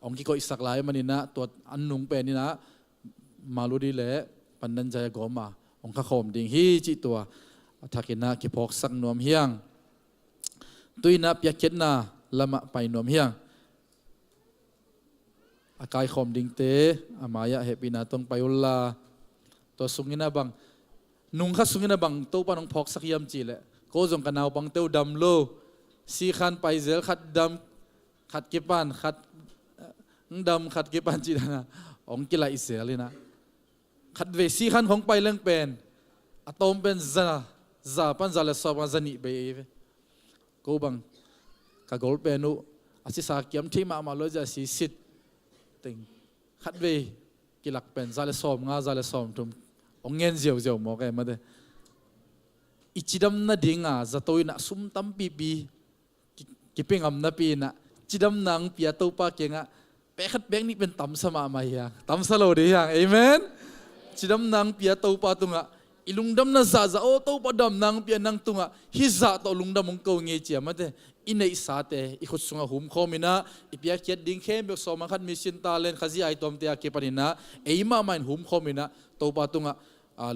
องค์กิโกอิสักลายมันนี่นะตัวอันนุ่งเป็นนี่นะมาโลดีเล่ปันดันจายากอมาองค์ข้าคมดิ่งฮีจิตัวทักนะกิพอกสังนวมเฮียงตุยนะเปียเก็ตนะละมะไปนวมเฮียงอากายคอมดิงเตอามายะเฮปินาตงไปอุลลาตัวสุงินะบังนุงข้าสุงินะบังตัวปานองพอกสักยามจีเลยโคจงกันเอาบังเต้าดำโลสีขันไปเซลขัดดำ ขัดกิปันขัดดำขัดกิปันจีนะองกิลาอิเสเลยนะขัดเวสีขันของไปเรื่องเป็นอะตอมเป็นซาปันซาเลสอบมาซานิเบยกูบังกากอลเป็นอุอาศิสาเกียมที่มาโลจะสิสิทติงขัดเวกิลักเป็นซาเลสอบงาซาเลสอบทุมองเงินเจียวมอกมาเดอิจิดัมนาดิงาจะตัวน่ะซุ่มตั้มปีกิเป็งอัมนาปีน่ะจิดัมนางปียตัวปากเก่งอ่ะเป๊ะขัดเป๊กนี่เป็นตั้มสมาไม่ยังตั้มสโลดียังเอเมนจิดัมนางปียตัวปาตุงอ่ะอิลุงดัมนาซาโอตัวปาดัมนางปียนางตุงอ่ะฮิซาตัวลุงดัมมงกงเงียจีมาเดอินในสาเตอิขุดสุงหุมคอมินะอิปียเกียดดิ้งเข้มเบกสอมันขัดมิสินตาเลนขจีไอตอมเตียเกปานินะเอมาไม่หุมคอมินะตัวปาตุงอ่ะ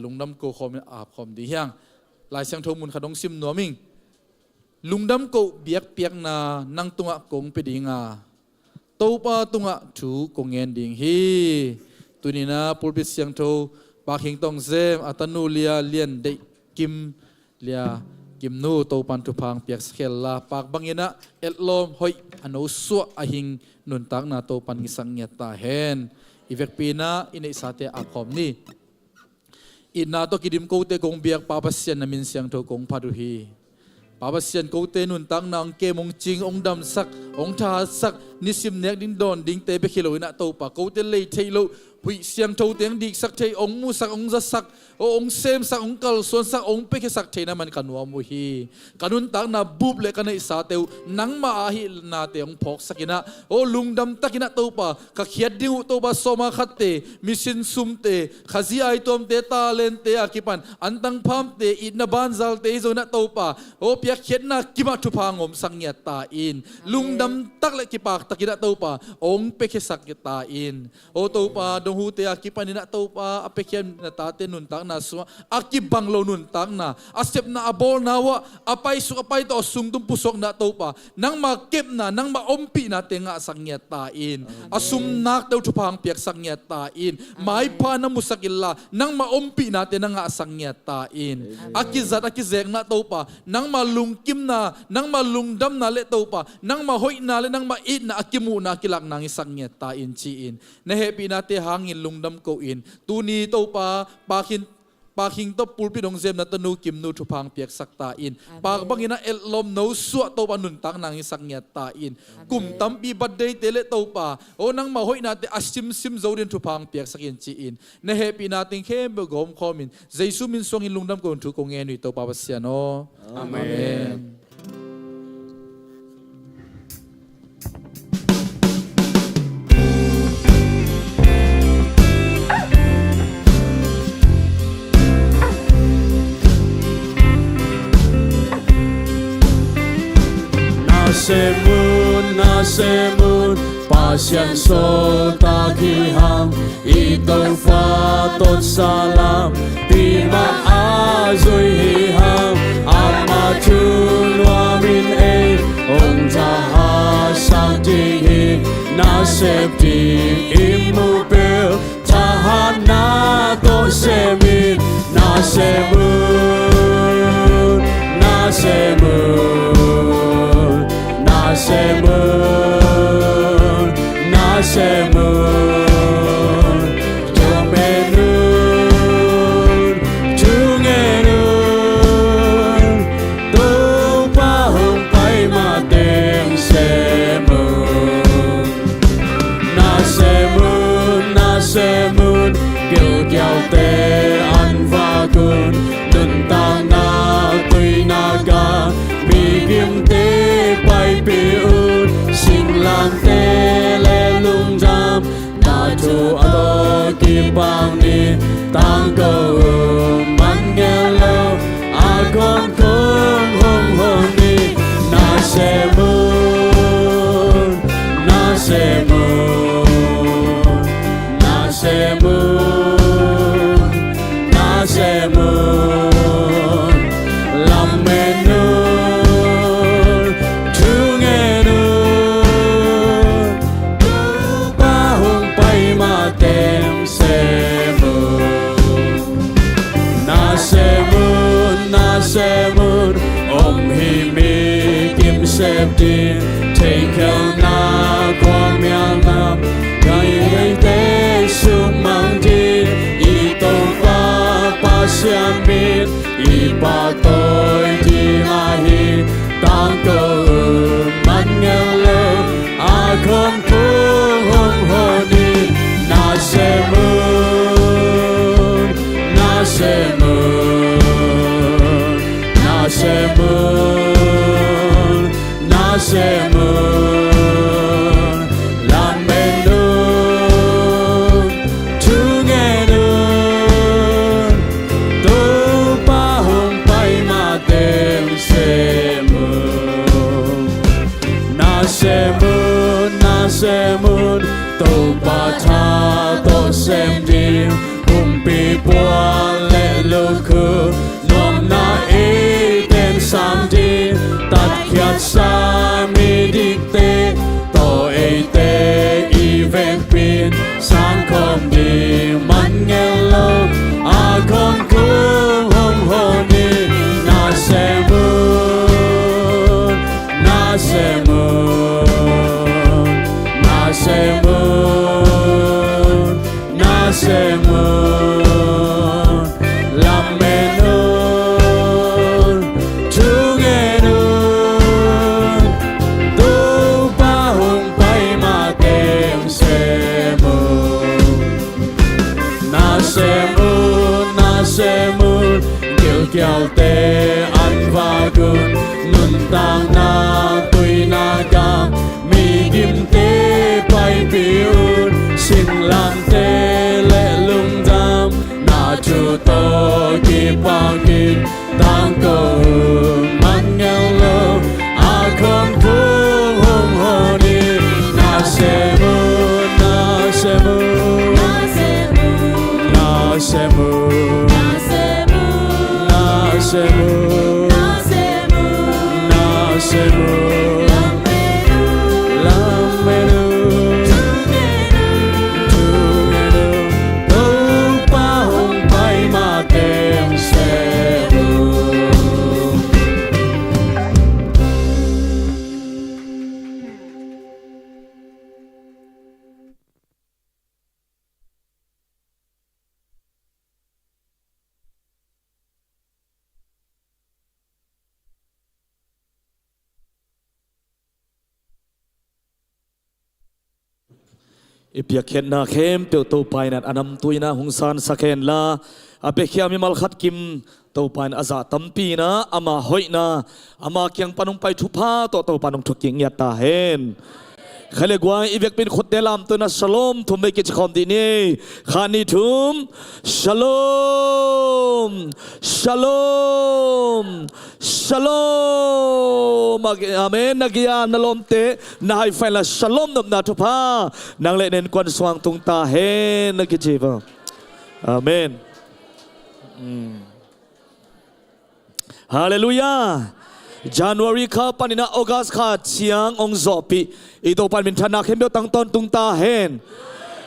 ลุงดัมโกคอมินะอาบคอมดียังลายเสียงทงมุนขดงซิมนัวมิงลุงดำกูเบียกเปียกนานังตุงะกงไปดิงาตัวปาตุงะถูกงเงินดิงฮีตุนีนาปูบิเสียงโทปากหิงตองเซมอัตนูเลียเลียนเดกิมเลียกิมนูตัวปันทุพังเปียกสเกลลาปากบังยินะเอลลอมหอยอนุสวะอหิงนุนตักนาตัวปันกิสังเงียตาเฮนอีเวกปีนาอินเอสาเตอาคอมนี่อินาตัวกิดิมกูเตกงเบียกปาปัสเซียนนามินเสียงโทกงพาดุฮีปาปัสเซียนกูเตนุนตังนางเกมงจิงองดำสักองทาสักนิสิมเนกดิ้งดอนดิ้งเตไปขิโลนะตัวปะกูเตเลยเทโลหุยเสียงโทเตียงดิกสักเทองมูสักองจะสักองเซมสักองกัลส่วนสักองเปกสักเทนะมันกันวัวมุฮีกันุนตังนาบุบเลกันในสาเตวนังมาอาหินาเตองพกสักินะลุงดำตักินะตัวปะกะเขียดดิ้งตัวปะสมาขัดเตมิสินซุมเตขจีไอตอมเตตาเลนเตอากิปันอันตังพามเตอินนบานซัลเตโซนะตัวปะเปียกเขียดนากิมาทุพางอมสังเงียตาอินลุงดำตักเลกิปากตักินะตัวปะองเปกสักตาอินตัวปะดงหูเตอากิปันนี่นะตัวปะอเปกเขียนนาตาเตนุนตังนาสวะอากิบังโลนุนตังนาอาเซปนาอบอลนาวะอไปสุอไปต่อสุงตุมปุสกนาตัวปะนังมาเก็บนานังมาอมปีนาเตงะสังเงียตาอินอาสุมนักเตวทุพังเปียกสังเงียตาอินไม้พานามุสกิลลานังมาอมปีนาเตนังะสังเงียตาอินอากิจัดอากิเซกนาตัวปะนังมาลุงกิมนานังมาลุงดำนาเลตัวปะนังมาหอยนาเลนังมาอินนาอากิมูนากิลักนังสังเงียตาอินชีอินเนเฮปีนาเตหางอินลุงดำโกอินตูนีตัวปะปาคิงตปูปิดงเซมนัตนูกิมนูทุพังเปียกสักตาอินปากบังอินะเอลลมโนสวะตัวปนุนตังนางสังเงียตาอินกุมตัมปีบัดเดย์เตเลตัวปานังมาหอยนาเตอสิมโจดินทุพังเปียกสักอินจีอินเนเฮปีนาติงเข้มเบกอมคอมินเจสุมินสวงอินลุงดำกนทุกงเงินวิตัวปาปัสยาโนอาเมนNasemun pasyan so takiham itong fatot salam pima azoy hiham amatun wamin ong tahasang tinghi nasepti imupil tahan na to semin nasemun Tumenun tungenun tupa humpay mating semun Nasemun Gilgyaw te anvakun Nuntang na tuy naga Bigim te pai piun Singlang te le lung jam Na tu alo kipang ni Tang ko man ngelo Agon kong hong ni Nasemun Lamenun tungenun tupa humpay matem semun himi kim septi tekel na con cung honi na semun na semun na semun na semun lam menun tungenun tu pahung pai ma tem semun na semun tu pa tha to sem dim pi bua le lu khu nom na e ten sam di tat khyat sa mi dik te to e te i ven pin sang kom di man ngel lo a kom ku hom ho ni na semun na semun na semun na semun lam menun tungenun tu pa hung pai ma tem semun na semun kiêu kiêu te an va gun nun tang na tui na cam mi dim te pai piun sin lam te le lung dam na chu to ki pa ki tang ko man ngel lo a kon pu hong ho ni na semun na semun na semun na semun na semun na semun lam menun tungenun tu pa hung pai ma tem semun. Ipia khen na khem pe to pai na anam tuina hungsan sakhen la ape khia mi mal khat kim to pain aza tampi na ama hoina ama kyang panung pai thupa to panung thuking ya ta hen khale gwai ivek pin khot delam to na shalom thum me ki chkhom di ni khani thum shalom shalom shalom amen nagia nalom te na hai fa la shalom nom na thupa nang le nen kwan swang tung ta hen na ki jiwa amen hallelujah January kha panina August kha chiang ong zopi ito pan min thana khem tang ton tung ta hen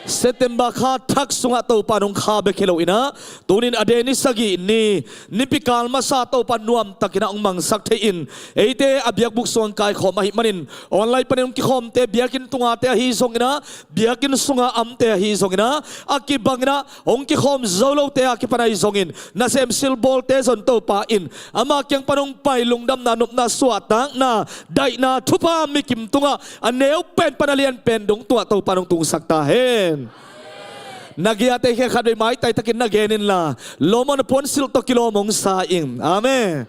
September kha thak sunga to panong kha be khelo ina tunin adeni sagi ni nipikal masa to panuam takina ong mang sak the in eite abyak buk song kai khom hi manin online panin ki khom te biakin tunga te hi songina biakin sunga am te hi songina akibangna ong ki khom zolo te akipanai songin na sem sil bol te zon to pa in ama kyang panong pai lungdam na nup na swatang na dai na thupa mikim tunga aneu pen panalian pen dong tua to panong tung sakta hen Nagia te khe khadoi mai tai takin nagenin la lomon pon sil to kilomong sa ing amen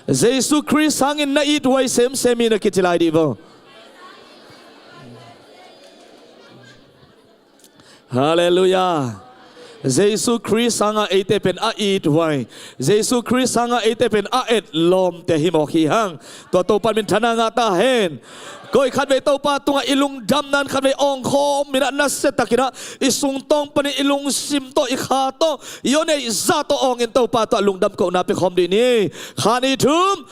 Jesus Christ hangin na it way sem na kitilai di bo hallelujah Jesus Christ hanga ate pen a it way Jesus Christ hanga ate pen a et lom te himo hi hang to pan min thana nga ta hen Koi khat ve to pa tunga ilung dam nan khat ve ong khom mina na setakina isung tong pani ilung sim to I kha to yone za to ong in to pa to lung dam ko na pe khom di ni khani thum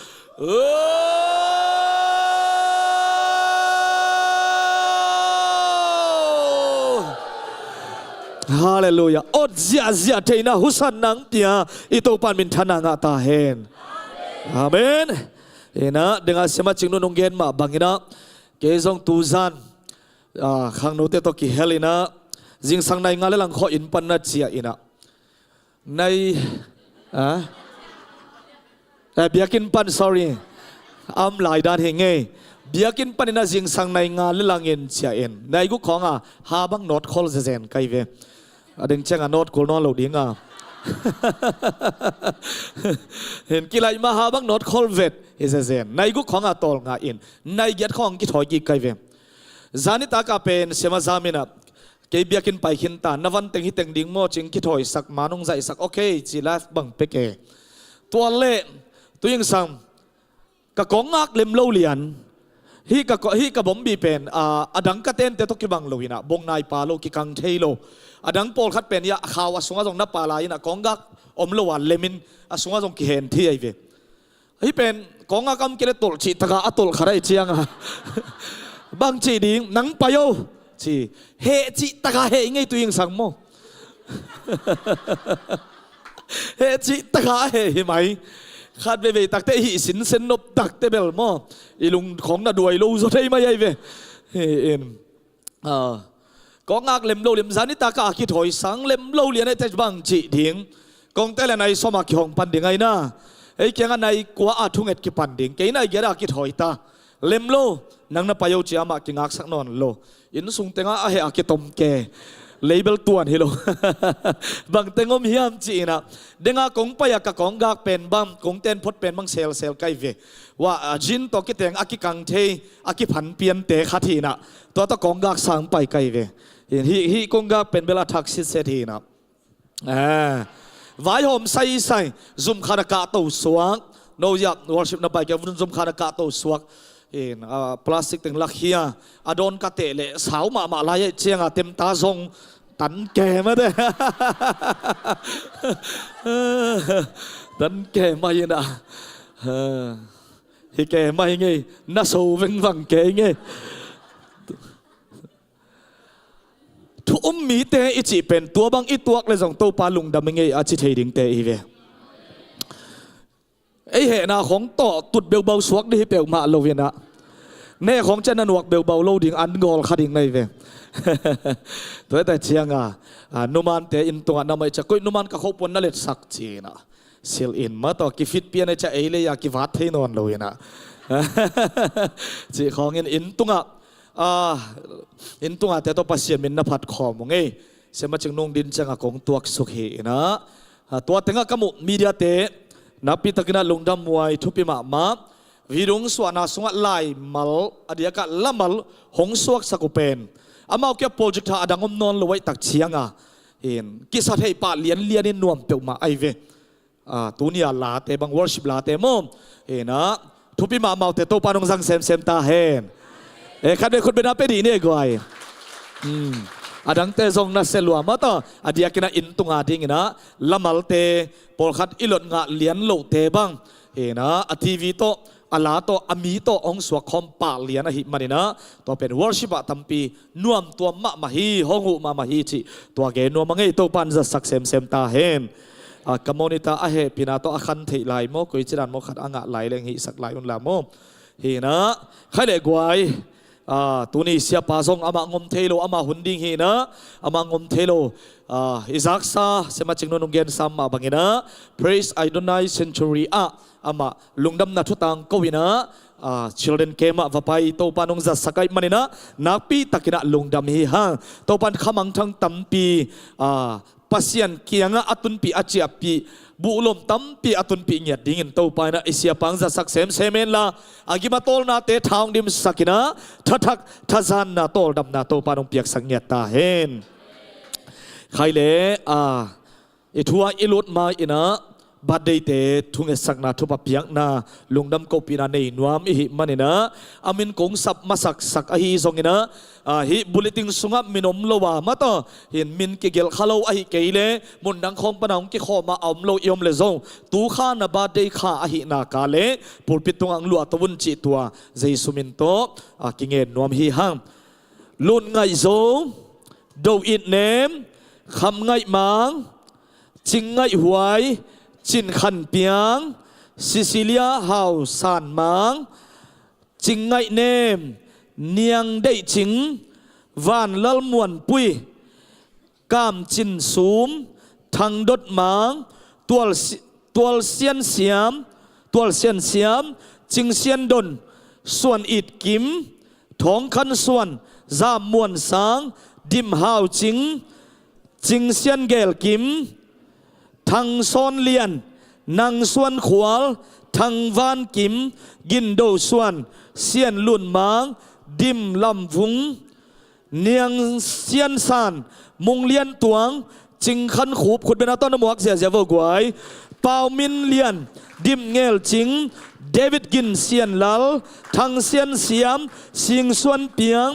Hallelujah ot zia teina husan nang tia ito pan min thana nga ta hen amen ena dengan sema chingno nonggen ma bangina kezong tuzan khang note to ki helina jing sang nai ngale lang kho in pan na chia ina nai biakin pan sorry ลายด้านเฮงเงเบียกินปันนาจิงสังในงานเลลังเงินเชียเอ็นในกุของหาบังโนดคอลเซนไกเวดึงเชงโนดคอลนอนเหลาดิ้งเห็นกี่ไรมาหาบังโนดคอลเวดเฮเซนในกุของตอลงาอินในเกียรของกิถอยกี่ไกเวจานิตากาเป็นเสมาจามินะเกียกินไปขินตานวันเต็งฮิตเต็งดิ้งโมจิงกิถอยสักมานงใจสักโอเคจีลาฟบังเปเกตัวเล่ตัวยังสั่งกะกองงักเล็มเล่าเลียนฮีกะบอมบีเป็นอดังกะเต้นเตตกิบังโลวินะบงนายปาโลกิกังเทโลอดังโปลคัดเป็นยาข่าวสุงาจงนับปาลายนะกองงักอมโลวันเลมินสุงาจงกิเห็นที่ไอเวฮีเป็นกองงักกำกิเลตลจิตกะอัตลขะไรเชียงบางจีดิ้งนังปะโยจีเฮจิตกะเฮไงตัวยังสั่งโมเฮจิตกะเฮไหมขาดไปตักเตหิสินเซนนบตักเตเบลมออีลุงของน่ะด้วยลูสุดที่ไม่ใช่เวเอ็นก็งักเล็มโลเล็มจานิตากาคิดถอยสังเล็มโลเลียนไอ้เจ้าบังจีดิ้งกองเตลในสมัครของปันดิ่งไงนะไอ้เกี่ยงในกัวอาทุ่งเอ็ดกิปันดิ่งเกี่ยงในเกี่ยงคิดถอยตาเล็มโลนังน่ะไปเอาเจียมากิงักสักนอนโลอินสุงเตงอาเฮอากิตมเกเลเบลตัวนี่โลบางเตงอมฮิมจีนะเด้งากงไปอยากกงกากเป็นบัมกงเต้นพดเป็นบังเซลไกเวว่าจินตกิเตงอากิกังเทอากิผันเปียนเตขัดทีนะตัวตะกงกากสังไปไกเวฮีกงกากเป็นเวลาทักษิเสถีนะวายหอมใส่ซุ่มคาราคาตัวสวกโนยักวอร์ชิปนับไปแกวุ่นซุ่มคาราคาตัวสวกพลาสติกตึงลักเฮียอดอนกะเตะเลสาวมาลายเชียงเต็มตาทรงตันแก่มาเด้ตันแก่มาเยนะที่แก่มาไงน่าโซเวงวังแก่ไงทุกมีเตะอิจิเป็นตัวบางอีตัวเลยส่งตัวปลาลุงดำไงอาจิเทดิงเตะอีเวไอเหตุนาของต่อตุดเบลเบาสวกที่เปลวมาโลเวียนะแน่ของเจนนวกเบลเบาโลดิ่งอันกอลขัดิ่งในเวตัวแต่เชียงนุมันเตอินตัวน้ำไม่จะกุยนุมันก็เขาปนนั่นเลยสักจีนะเซลอินมาต่อกิฟิตเปียนจะเอเลยอยากกิวัดให้นอนโลเวียนะจีของอินตัวอินตัวแต่ตัวปัสเซียมินนภัดขอมงเสมาจึงนงดินจังของตัวสุขีนะตัวแต่งกมุมีเดียเตนับปีตะกินาลงดำมวยทุปิมาวิรุงสวนาสงะไลมัลอดียกะละมัลหงสวกสกุเป็นอามาเกี่ยวโปรเจกต์อดังอมนอนลอยตักเชียงเห็นกิสัตให้ป่าเลียนนี่นวมเปียวมาไอเวตัวนี้ลาเตบังวอร์ชิปลาเตมอมเห็นนะทุปิมาเตโตปานงสังเซมตาเห็นคันเดคนเป็นนับไปดีเนี่ยก่อยอดังเตซงนัสเซลัวมาต่ออดียกินาอินตุงาดิ้งนะละมัลเตปอลขัดอิลดงะเลียนโลเตบังเห็นนะทีวีโตอาลาโตอามีโตองสวกคอมปาเลียนหิมันนะตัวเป็นวอร์ชิปตัมปีนวมตัวมาฮีฮงุมาฮีจิตัวเกนวมมังเอโตปันจะสักเซมตาเห็นกมนิตาเฮปินาโตอคันทิไลโมกุยจิรันโมขัดอ่างไหลเลงหิสักไหลอุนลาโมเห็นนะใครเด็กไว้ตัวนี้เสียปาซงอามางมเทโลอามาหุนดิ้งฮีนะอามางมเทโลอิซักซาเสมาจิงนนงเกนซัมมาบังเงนะ praise Adonai centuryอามาลุงดำนัทุตังกวินะchildren เกมะวะไปโตปานงจัดสกายมันนะนักปีตะกินะลุงดำฮีฮะโตปันขมังทั้งตัมปีปัสยันเกียงอัตุนปีอาเจียปีบุลมตัมปีอัตุนปีเนี่ยดิ่งโตไปนะเอเชียปังจัดสักเซมนละอากิมาโตลนาเตทางดิมสักินะทักทัศนนาโตลดำนาโตปานงเปียกสังเงียตาเห็นใครเล่อิทัวอิลุดมาอินะบัดเดย์เตทุงเอสักนาทุบเปียกนาลุงดำกปีนาในนวมอิหิมันนะอามินกงสับมาสักอหิทรงนะฮิบุลติงสุงะมินอมโลวามาต่อเห็นมินเกลข้าโลอหิเกยเลมุนดังของปนองกิขอมาอมโลยอมเลซงตูข้านาบัดเดย์ข้าอหินากาเลปุลปิตุงอังลัวตะวันจิตัวเจสุมินโตกิเงนนวมฮิฮังลุนไงโซดูอินเนมคำไงมังจิงไงหวยจินขันเปียงซิซิเลียฮาวซานมังจิงไงเนมเนียงได้จิงวานลลมวนปุยกามจินซูมทังดดมังตัวเซียนเสียม จิงเซียนดนส่วนอิดกิมท้องคันส่วนจามมวนสางดิมหาวจิงจิงเซียนเกลกิมทางซอนเลียนนางส่วนขวาทางวานกิมกินโดส่วนเซียนลุ่นมางดิมลำวุงเนียงเซียนซานมุงเลียนตวงจิงคันขูบขุดเป็นต้นหมวกเสียเวกวยเปามินเลียนดิมเงลจิงเดวิดกินเซียนลลทางเซียนเสียมสิงส่วนเปียง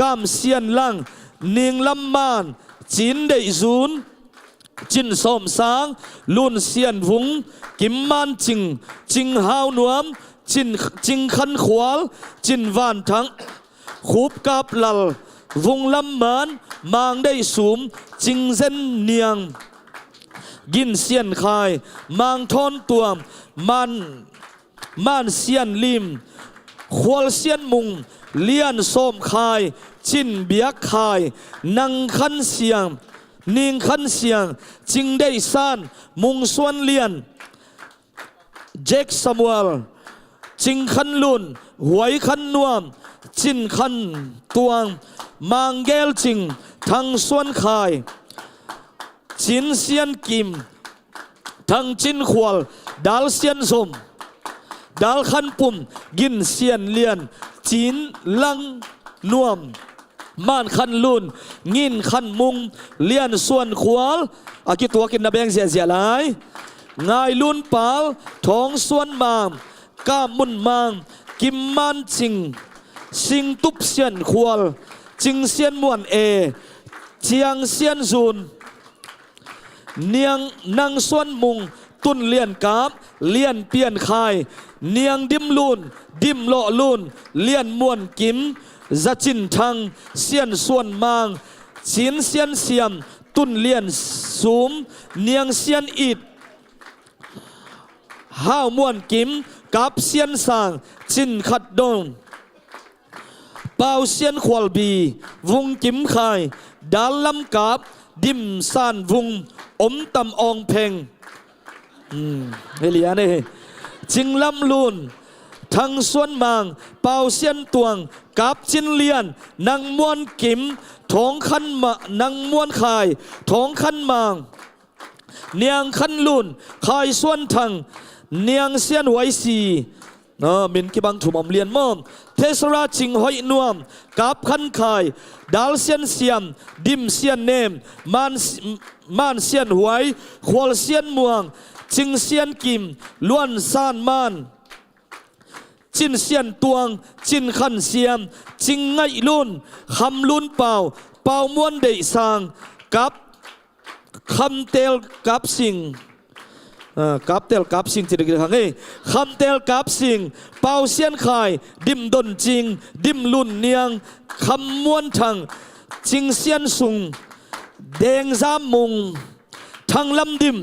กามเซียนลังเนียงลำมานจินได้ซูนจินสมสางลุนเซียนวุงกิมมันจิงหาวนวมจิงคันขวาลจินวานทั้งคูบกับลลวุงลำมันมางได้สูมจิงเซนเนียงกินเซียนคายมางทอนตัวมันเซียนลิมควลเซียนมุงเลียนส้มคายจินเบียกคายนังคันเสียงนิงคันเสียงจิงได้ซานมุงส่วนเลียนเจคซามูเอลจิงคันลุนหวยคันนวมจินคันตวงมางเกลจิงทั้งส่วนคายจินเซียนกิมทั้งจินขวลดัลเซียนสมดัลขันปุ่มกินเซียนเลียนจีนลังนวมม่านขันลุนงินขันมุงเลียนส่วนขวาอากิตัวกินนาเบงเสียหลายงายลุนเปล่าท้องส่วนมามก้ามุนมางกิมมันจิงสิงตุบเซียนขวาจิงเซียนมวนเอเจียงเซียนซูนเนียงนางส่วนมุงตุนเลียนกาบเลียนเปลี่ยนคายเนียงดิมลูนดิมโลลูนเลียนมวนกิมจะจินทังเซียนส่วนมางชินเซียนเสียมตุนเลียนสูมเนียงเซียนอิดห้าวมวนกิมกับเซียนสางจินขัดดงเป่าเซียนขวลบีวงกิมคายดาลลำกับดิมซานวุงอมตำอองเพงเฮลียนี่จิงลำลูนทั้งส่วนมางเป่าเซียนตวงกับจินเลียนนางมวนกิมท้องคันมานางมวนคายท้องคันมางเนียงคันลูนคายส่วนทังเนียงเซียนไวซีมินกิบังถุมอมเลียนมอมเทสราจิงหอยนวมกับขันคายดัลเซียนเซียมดิมเซียนเนมมันเซียนหวยควอลเซียนมวงจิงเซียนกิมล้วนซานมันจินเซียนตวงจินขันเซียมจิงไงลุนคำลุนเป่ามวนเดสางกับคำเตลกับสิงกับเตลกับสิงที่เด็กๆทางนี้คำเตลกับสิงเป่าเซียนคายดิมดนจิงดิมลุนเนียงคำมวนทังจิงเซียนสุงแดงซามมุงทางลำดิม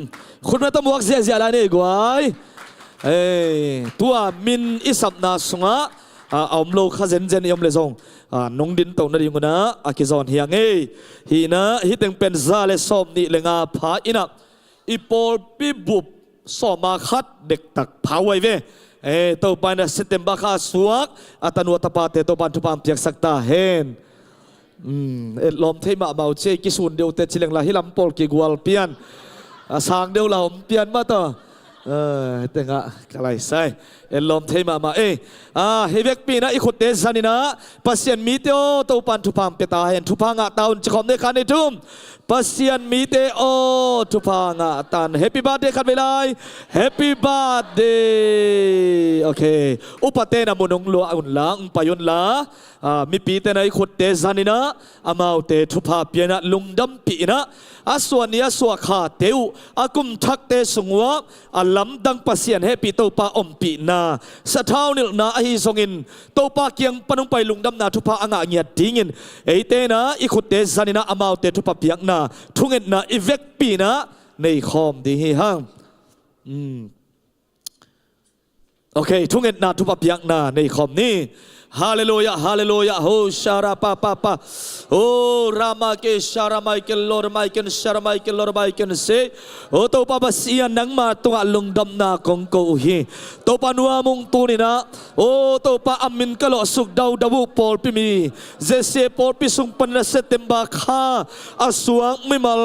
คุณไม่ต้องบอกเสียอะไรนี่กว่าตัวมินอิสับนาสุงะเอาโลกข้าเจนยมเลยส่งนงดินตรงนั้นอยู่นะอากิจอนเฮียงฮีนะฮิตึงเป็นซาเลสอมนี่เลงาผาอินะอีโปปีบุบสอมาคัดเด็กตักผาไว้เวตัวไปนะเซตเต็มบาคาสวกอัตนวตปาเตตัวบันทุปามเปียกสักตาเฮนลมเทมาเมาเจกิสุนเดียวเตชิเลงลาฮิลัมโปลกิกวลเปียนสางเดียวเราเปียนมาต่อแต่งะอะไรใช่ลมเทมาเฮเวกปีนะอีกคนเดซันินะปัสเซียนมีเตโอตัวปันทุพามเปตาเห็นทุพางะตาอุนจะคอมเดคันในทุ่มปัสเซียนมีเตโอทุพางะตันแฮปปี้บาร์เดย์คันไปเลยแฮปปี้บาร์เดย์โอเคอุปเตนะมุนงลัวอุนลังปยุนลามีปีเตนะอีกคนเดซันินะอามาเตทุพาเปียนะลุงดำปีนะส่วนนี้ส่วนขาเตวอากุมทักเตสงวะลำดังปัสเซียนให้ปีโตปาอมปีนาสะเท้านิลนาอหิสงินโตปาเกียงปนุงไปลุงดำนาทุพาอ่างเงียดดิ้งินเตนะอีขุดเตซันินะอามาเตทุพาเปียกนาทุงเงินนาอีเวกปีนะในคอมดีฮังโอเคทุงเงินนาทุพาเปียกนาในคอมนี้ ฮาเลลูยาฮาเลลูยาโฮชาราปาปาปาโอรามาเกชาราไมเกลลอร์ไมเกนชาราไมเกลลอร์ไมเกนเซโอโตปาบาเสียนังมาตัวลุงดำนาของกูฮีโตปานัวมุงตูนี่นะโอโตปาอามินกะโลสุกดาวดาวุปอลปิมีเจเซปอลปิสุงปันเซเตมบาคาอาสวงมิมัล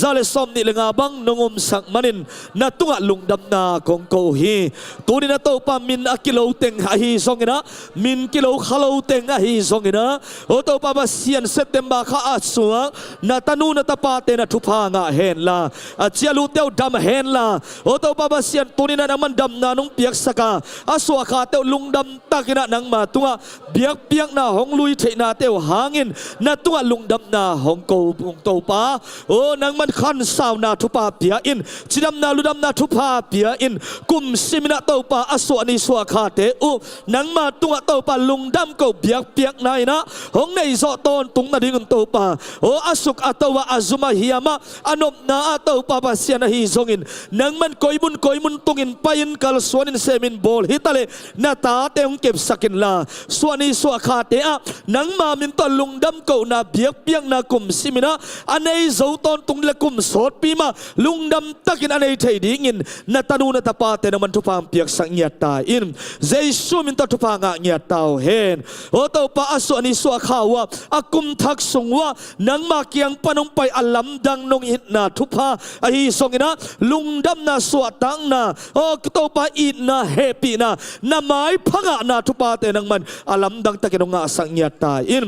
ซาเลซอมนี่เลงาบังนงมสักมันินนาตัวลุงดำนาของกูฮีตัวนี้นะโตปามินอากิโลเต็งหาฮีซองนะมินกิโลขะโลเต็งหาฮีซองนะโอโตปาบาเสียนเซเตมบาคาอาสวงนาตานูนาตาปาเตนะทุพางะเฮนลาอาเจียลูเตวดำเฮนลาโอโตปาบาเสียนตัวนี้นะนังมันดำนานุ่งเปียกสกาอาสวขาเตวลุงดำตากินะนังมาตัวเบียกเปียกนาหงลุยเทนาเตวหางินนาตัวลุงดำนาหงโกปุงโตปาโอ้นังมันขันสาวนาทุปาเปียอินจิดำนาลุดำนาทุพาเปียอินกุมสิมินะโตปาอาสวนิสวขาเตอุนังมาตัวโตปาลุงดำโกเบียกเปียกนายนะหงในโซตอนตุงนาดิงโตปาโอ้อาสุกอัตวะอาซุมาฮิยามะอนบนาอัตวปาบาเสียนะฮิซงอินนังมันกอยมุนตุงอินไปอินกัลสวนินเซมินบอลฮิตาเลนาตาเตงเก็บสักินลาสวนิสวขาเตอะนังมามินตอลุงดำโกนาเบียกเปียกนากุมสิมินะอันในโซตอนตุงละกุมสดปีมาลุงดำตักินอันในไทยดิ้งอินนาตานูนาตาปาเตนมันทุพามเปียกสังเงียตาอินเจสุมินตทุพางะเงียตาเฮนโอโตปาอสวนิสวขาวะอากุมทักสงวะนังมาเกียงปนงไปอัลลัมดังนงอินนาทุพาอหิสงอินะลุงดำนาสวตังนาโอโตปาอินนาเฮปีนานาไม้พังะนาทุพาเตนังมันอัลลัมดังตะกินงะสังเงียตาอิน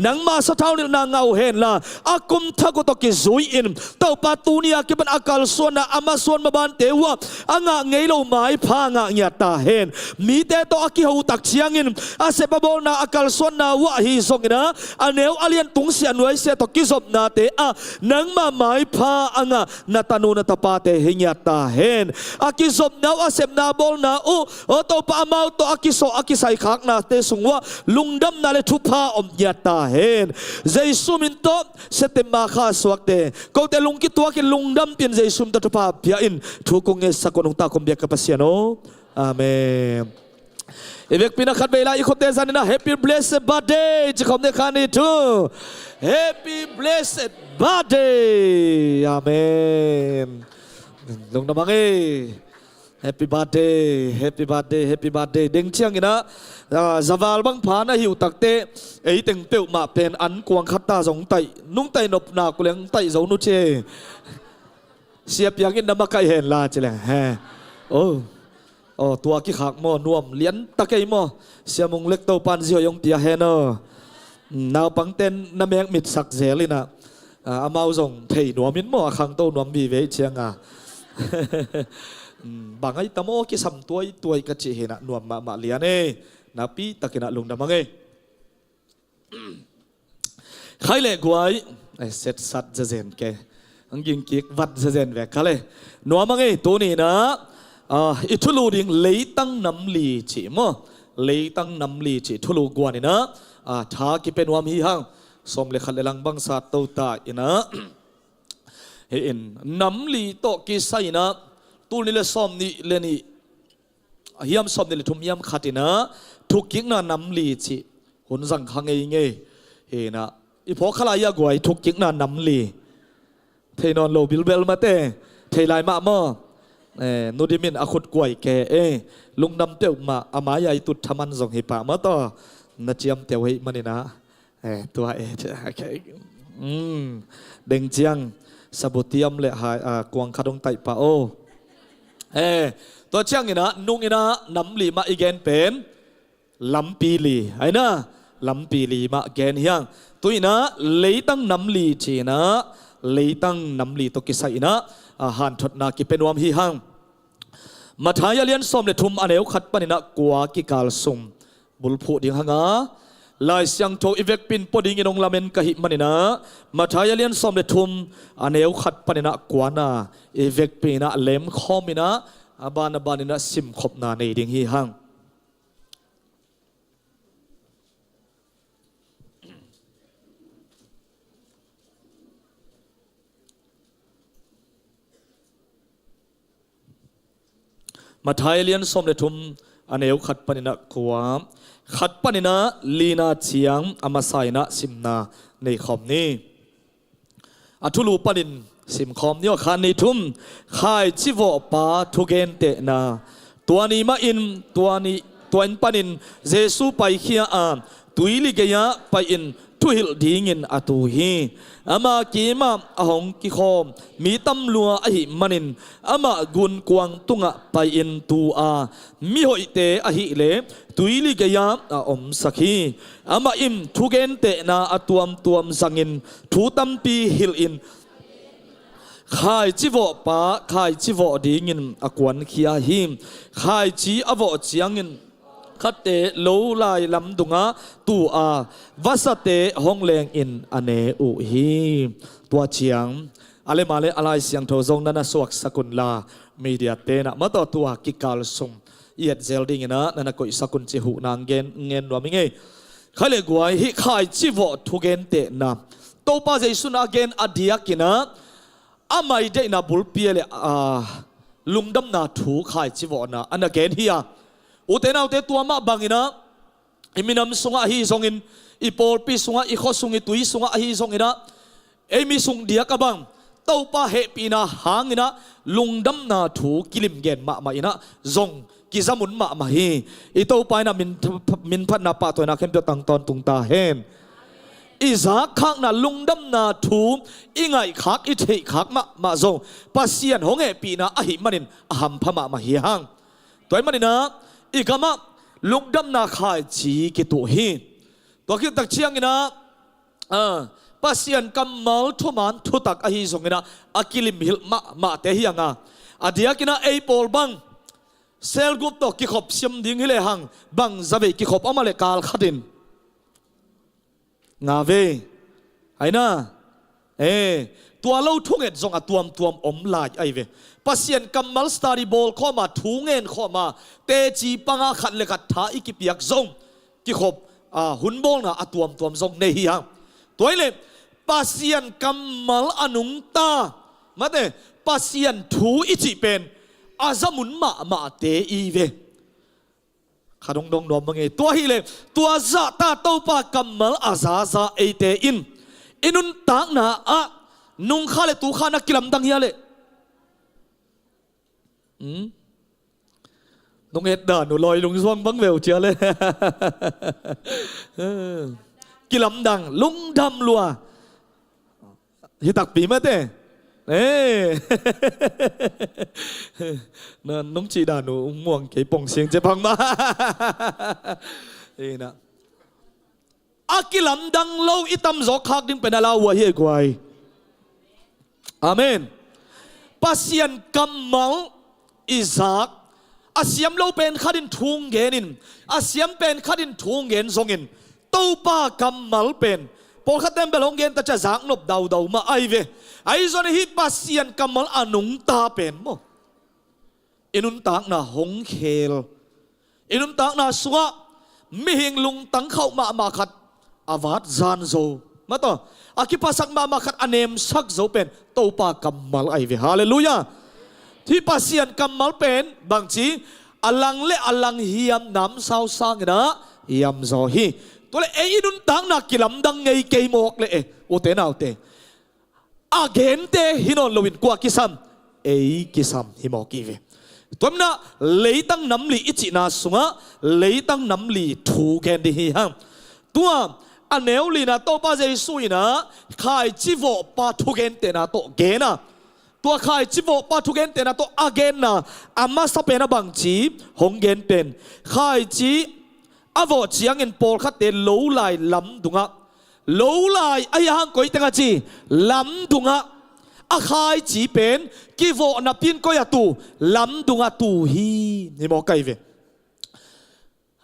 นังมาสะเท่านี่นางเงาเฮนลาอากุมทักตกิซุยอินโตปาตูนียกิบันอากาลส่วนนาอามาส่วนมาบานเตวะอ่างะเงยโลไม้พังะเงียตาเฮนมีเตโตอากิหูตักเชียงอินอาเซปะโบนาอากาลส่วนนาวะหิสงอินะอันเนวอเลียนตุงเสียนไว้เสียตกิซบนาเตอะนังมาไม้พาอ่างะนาตานูนาตาปาเตหิญาตาเฮนอากิซบนาวอาเซปนาโบนาอุโอโตปะมาโตอากิโซอากิไซคักนาเตสุงวะลุงดำนาเลทุพาอมญาตาเฮนเจสุมินโตเสเตมาคาสวักเตก็เตลุงกิตัวกิลุงดำเปียนเจสุมตทุพาเปียอินทุกงเงสกนงตาคมเบียกกับเสียโนอาเมนเอเวกปีนักขัดเวลาอีกคนเตซันนะ Happy Blessed Birthday จะขอบในคานี้ทุก Happy Blessed Birthday อาเมนลงน้ำมันHappy Birthday Happy Birthday Happy Birthday เด้งเชียงอีนะจาวาลบังผานะหิวตักเตะไอเต็งเปียวมาเป็นอันกวางขัดตาสงไตนุ่งไตนบหนากุเลงไตเจ้านุเชเสียบอย่างนี้น้ำมาไกเห็นลาจิเลงแฮโอ้ตัวกี่ขากมอนวมเลี้ยนตะไคมอเสียมุงเล็กโตปันเสียยงเตียเฮนนาวปังเต้นน้ำแมงมิดสักเซลินะอามาส่งเทยหนวมินมอขังโตหนวมบีเวเชียงบางไอ้ตะโมกิสัมตัวกระเจเฮนะหนวมมาเลียนนาปีตะกินะลุงดำมังใครเล็กไว้เสร็จสัตว์จะเซนแกอังยิงกิกวัดจะเซนแวกเขาเลยหนวมมังตัวนี้นะอิทุลูดิงเลยตั้งน้ำลีจีมั้งเลยตั้งน้ำลีจีทุลูกวนนี่นะท้ากิเป็นวามีหังสมเลขัดเลลังบังสัตโตตาอินะเห็นน้ำลีโตกิไซนะตูนี่เลสอมนี่เลนี่ยามสอมนี่เลทุมยามขัดนะทุกยิ่งน่ะน้ำลีจีหุ่นสังขังเองเห็นนะอีพอขลายกวยทุกยิ่งน่ะน้ำลีเทนอนโลบิลเบลมาเต้เทไลมาม่อนูดิมินอาคุดกวยแกลุงดำเตียวมาอามาใหญ่ตุดทมันส่งให้ป่ามาต่อนาเจียมเตียวให้มันนี่นะตัวเด้งเจียงสบุเตียมเลยหายกวางขดงไตป่าโอตัวเจียงนี่นะนุ่งนี่นะน้ำลีมาอีกแกนเป็นลำปีลีไอ้นะลำปีลีมาแกนเฮียงตัวนี้นะเลยตั้งน้ำลีจีนะเลยตั้งน้ำลีตัวกิไซนะหันทดนากิเป็นวามฮีหังมาทายาเลียนสมเลทุมอันเอวขัดปนินะกัวกิกาลสุมบุลพูดิงหังลายเสียงโจอีเวกปินปดิงนงลาเมนกะหิมันนี่นะมาทายาเลียนสมเลทุมอันเอวขัดปนินะกัวนาอีเวกปินะเล็มคอมินะบานนี่นะซิมขบนาในดิงฮีหังมาไทยเลียนสมเด็จทุม อันเอวขัดปนินะความขัดปนินะลีนาเชียงอามาไซนะสิมนาในคอมนี้อัทุลูปนินสิมคอมเนี่ยขันในทุ่มข่ายชิวปาทุเกนเตนาตัวนี้มาอินตัวนี้ตัวอินปนินเจสูไปเขียอาตุยลิกยะไปอินทุหิลดีงินอตุฮีอามากีมาอหงกิคอมมีตำลัวอหิมันินอามากุนกวางตุงะไปอินตูอามีหอยเตอหิเลตุยลิกยะอมสักฮีอามาอิมทุเกนเตนาอตวมตวมสังอินทูตัมปีฮิลอินข่ายจิวปาข่ายจิวดีงินอากวนขียหิมข่ายจีอวเจียงินขัดเตโลลายลำดุงะตูอาวัสเตห้องแรงอินอเนอุฮีตัวเชียงอะไรมาเลยอะไรเสียงโทซงนั่นสวกสกุลลามีเดียเตนะมาต่อตัวกิกาลสมเอียดเซลดิงนะนั่นก็สกุลจิหุนางเงินว่ามิไงเขาเลยกว่าฮิข่ายจิวทุเกนเตนะโตป้าใจสุนาเกนอดียกินะอาไม่ได้นาบุลเปียเลยลุงดำนาถูข่ายจิวนะอันนั้นเกนเฮียอุเทนเอาเตตัวมาบังอินะอิมินามสุงะฮีสงอินอีปอลปีสุงะอีข้อสุงอิตุยสุงะฮีสงอินะเอมิสุงเดียกับบังเต้าป้าเฮปีนาหางอินะลุงดำนาถูกิลิมเกนมาอินะซงกิจามุนมาฮีอีเต้าป้านะมินพัดนาปะตัวนะเข้มเปียตังตอนตุงตาเฮนอีสาข้างน่ะลุงดำนาถูอีไงขักอีเทขักมาซงปัสเซียนหงเอปีนาอหิมันินอหัมพมาฮีหังตัวมันนะอีกมาลุงดำนาขายจีกิตุฮีตัวคิดตักเชียงนะปัสยันกำมัลทุมันทุตักอหิสงนะอากิลิมฮิลมาเตฮียงอาเดียกินะเอปอลบังเซลกุปตกิขบเสียมดิ้งฮิเลหังบังจะเวกิขบอามาเลกาลขัดินงาเวไอ้นะตัวเราทุ่งเอ็ดส่งตัวมอมลายไอเวปัสยันกำมัลสตาร์บอลเข้ามาทุ่งเงินเข้ามาเตจีปังอาขัดเลกัดท้าอีกิบยักส่งกิขบหุ่นบอลนะตัวมส่งในเฮียตัวนี้ปัสยันกำมัลอนุงตามาเตปัสยันถูอิจิเป็นอาซามุนมาเตอีเวขาดงดอมบังเอตัวฮีเลยตัวซาตาโตปากำมัลอาซาเอเตอินุนตังนะนุ่งข้าเลยตูข้านักกิลำดังเฮียเลยน้องเอ็ดด่าหนูลอยลุงซ่วงบังเวลเชียเลยกิลำดังลุงดำลัวฮิตักปีมาเต้นั่นน้องจีด่าหนูม่วงเก๋ป่งเสียงจะพังมานะอากิลำดังเราอิตำจอกคักดิ้งเป็นอะไรวะเฮียกวยอาเมนปัสยันกำมัลอิซากอาเซียมเราเป็นขัดินทุ่งเงินอาเซียมเป็นขัดินทุ่งเงินทรงเงินตู้ป้ากำมัลเป็นพอขัดเต็มไปลงเงินแต่จะจางนบดาวมาไอเวไอส่วนที่ปัสยันกำมัลอนุงตาเป็นโมอินุนตักน่ะหงเคลอินุนตักน่ะสวะมิหิงลุงตังเข้ามาขัดอาวาดจานโซมาต่ออากิปัสักมาขัดอเนมสักโซเป็นตู้ป้ากำมัลไอเวฮาเลลูยาที่ปัสยันกำมัลเป็นบางทีอลังและอลังเฮียมน้ำสาวสางนะเฮียมโซฮีตัวเลยอินุนตังนักกิลำดังไงเกยมอกเลยโอเตน่าโอเตอาเกนเตฮินอนลวินกว่ากิซัมกิซัมฮิมอกีเวตัวมันน่ะเลยตั้งน้ำลีอิจินาสุงะเลยตั้งน้ำลีถูกแกนดีฮังตัวอันเนวลีนะโตป้าเจสุยนะขายจิโวปาทุกแกนเตนะโตเกนะตัวขายจิโวปาทุกเกนเตนะตัวอาเกนนะอามาสเปนะบางจีหงเกนเป็นขายจีอาวจียังเงินโปลคัดเตโลไลลำดุงะโลไลไอ้ยังก้อยตังจีลำดุงะอาขายจีเป็นกิโวนับพินก้อยตูลำดุงะตูฮีนี่บอกไกเว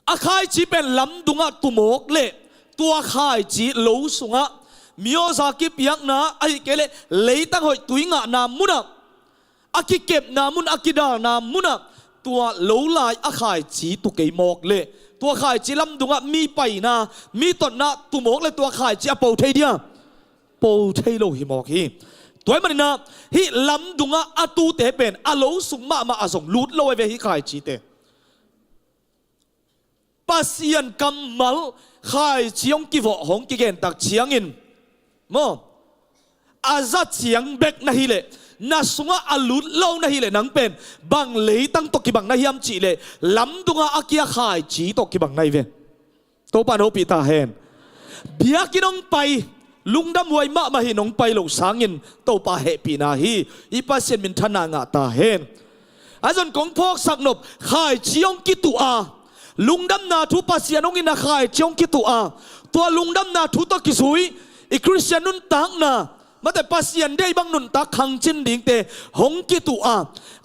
อาขายจีเป็นลำดุงะตูหมกเล่ตัวขายจีโลสุงะมิโอซากิปียกนะไอ้เกลเลยตั้งหอยตุยงะนามุนะอากิเก็บนามุนอากิดานามุนะตัวโลลายอาขายจีตุกเกยมอกเลยตัวขายจีลำดุงะมีไปนะมีตอนนะตุหมกเลยตัวขายจีอโปเทเดียโปเทโลหิมอกฮีตัวมันนะฮิลำดุงะอาตูเตเป็นอาโลสุงมาอาส่งลูดโลเวฮิขายจีเต ปัสยันกำมัลขายเชียงกิโวหงกิเกนตักเชียงอินโมอาซัดเชียงเบกนาฮิเลนาสุงอาลุดเล่านาฮิเลนังเป็นบังเลยตั้งตกิบังนาฮิมจีเลลำดุงอาเกียขายจีตกิบังนาฮิเวโตปานโอปิตาเฮนเบียกินองไปลุงดำวยมาหินองไปหลงสังอินโตปาเฮปีนาฮีอีปัสยันมินทนางาตาเฮนอาจารย์ของพอกสักนบขายเชียงกิตุอาลุงดำนาทุปัสยันองอินนาขายเชียงกิตุอาตัวลุงดำนาทุตกิสุยอีคริสเตียนนุนตังนามาแต่ปัสยันได้บางนุนตักขังจินดิ่งเตหงกิตุอา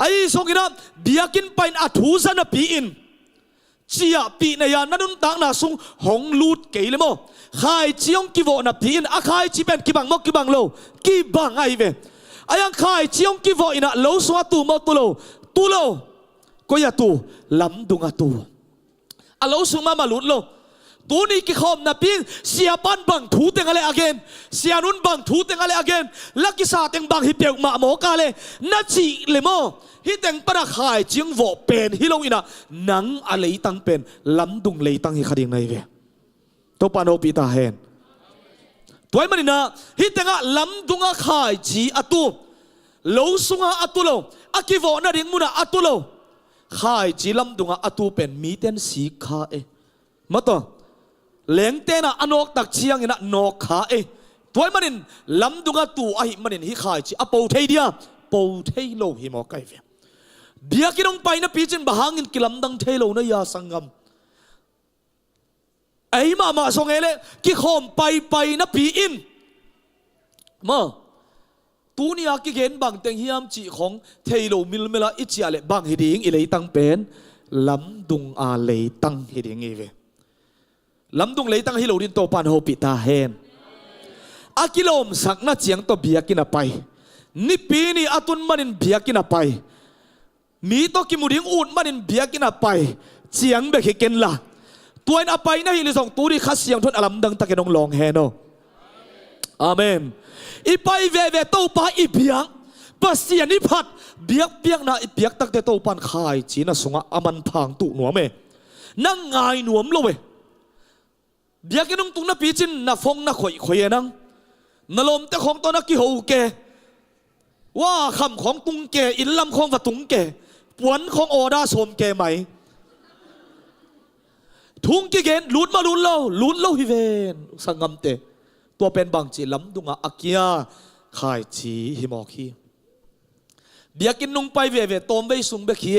ไอ้สกินะเบียกินไปอัฐุสันปีอินเชียปีนายานันุนตักนาสุงหงลูดเกยเลยโมขายเชียงกิโวนับปีอินอาขายจีเป็นกิบังมกกิบังโลกิบังไอเวอายังขายเชียงกิโวอินะโลสวาตูมตุโลตุโลก็อย่าตูลำดุงอาตูอาโลสุมามาลุดโลตัวนี้กิขอมนับปีเสียบ้านบังถูเต็งอะไรอเกนเสียนุนบังถูเต็งอะไรอเกนลักกิสาเต็งบังฮิเปียกมาโมกาเลนัดจีเลโมฮิเต็งปะขายเจียงโวเป็นฮิโลอินะนังอะไรตั้งเป็นลำดุงเลยตั้งฮิคดีงในเวตัวปานโอปิตาเฮนตัวมันนี่นะฮิเต็งอะลำดุงอะขายจีอัตุโลสุงอะอัตุโลอะกิโวนัดยิงมุนะอัตุโลขายจีลำดุงอะอัตุเป็นมีเต็นสีขาเอมาต่อเลี้ยงเตนะอนอกตักเชียงอินะนอกขาเอตัวมันนี่ลำดุงอะตูไอมันนี่ฮิขายจีอะปูเทียปูเทียโลฮิมอกไอเวเบียกินองไปนะปีจินบะหางินกิลำดังเทโลนะยาสังกัมไอ้มาส่งเอเลกิขอมไปนะปีอินมาตูนี่อากิเกนบังเต็งฮิมจีของเทโลมิลเมลาอิจิอาเลบังฮิดิงอิเลตังเป็นลำดุงอาเลตังฮิดิงเอเวลำดุงเลยตั้งให้เราดินโตปานโฮปิตาเฮนอากิโลมสักนัดเสียงตัวเบียกินไปนิปีนี่อาตุนมันเบียกินไปมีตัวกิมุดิงอูดมันเบียกินไปเสียงเบกเกนละตัวนั้นไปนะฮิลิสองตัวนี้ขัดเสียงทนอลัมดังตะเกนองลองแฮโนอาเมนอีไปเวโตปาอีเบียกปัสเสียนิพัดเบียกนะอีเบียกตั้งแต่โตปานขายจีน่ะสงะอามันพังตุหนัวเมนั่งงายหนวมโลเวเบียกินงตุงนับปีจินนับฟงนับข่อยนังนลมแต่ของตัวนักกิโฮเกว่าคำของตุงเกอินลำของวัตุงเกปวนของโอดาสมเกไหมทุงกิเกนลุดมาลุดเล่าฮิเวนสังกัมเตตัวเป็นบางจีลำดุงอาเกียขายจีฮิมอคีเบียกินนงไปเวตอมไปสุงเบคี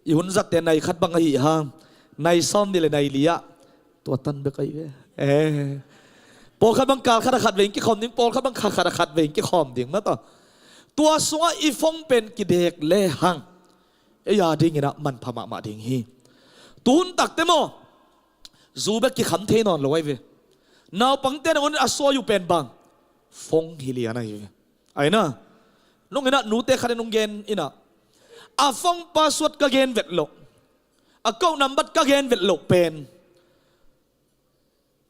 อีหุ่นจักแต่ในขัดบังหิฮางในซ้อมนี่เลยในเลียตัวตันเบกไอเวปอลขัดบังกาขัดขัดเวงกิคอมดิ้งปอลขัดบังขัดขัดเวงกิคอมดิ้งมาต่อตัวสัวอีฟงเป็นกิเด็กเล่หังไอ้ยาดิ้งนะมันพม่ามาดิ้งฮีตูนตักเตโมจูเบกกิขันเทนอนลอยเวนาวปังเตนอนอาสัวอยู่เป็นบังฟงฮิเลียนะอยู่ไอ้น่ะน้องเห็นนะหนูเตะขัดน้องเกนอินะอาฟงปาสวดกะเกนเวทโลอาเก้านำบัดกะเกนเวทโลเป็น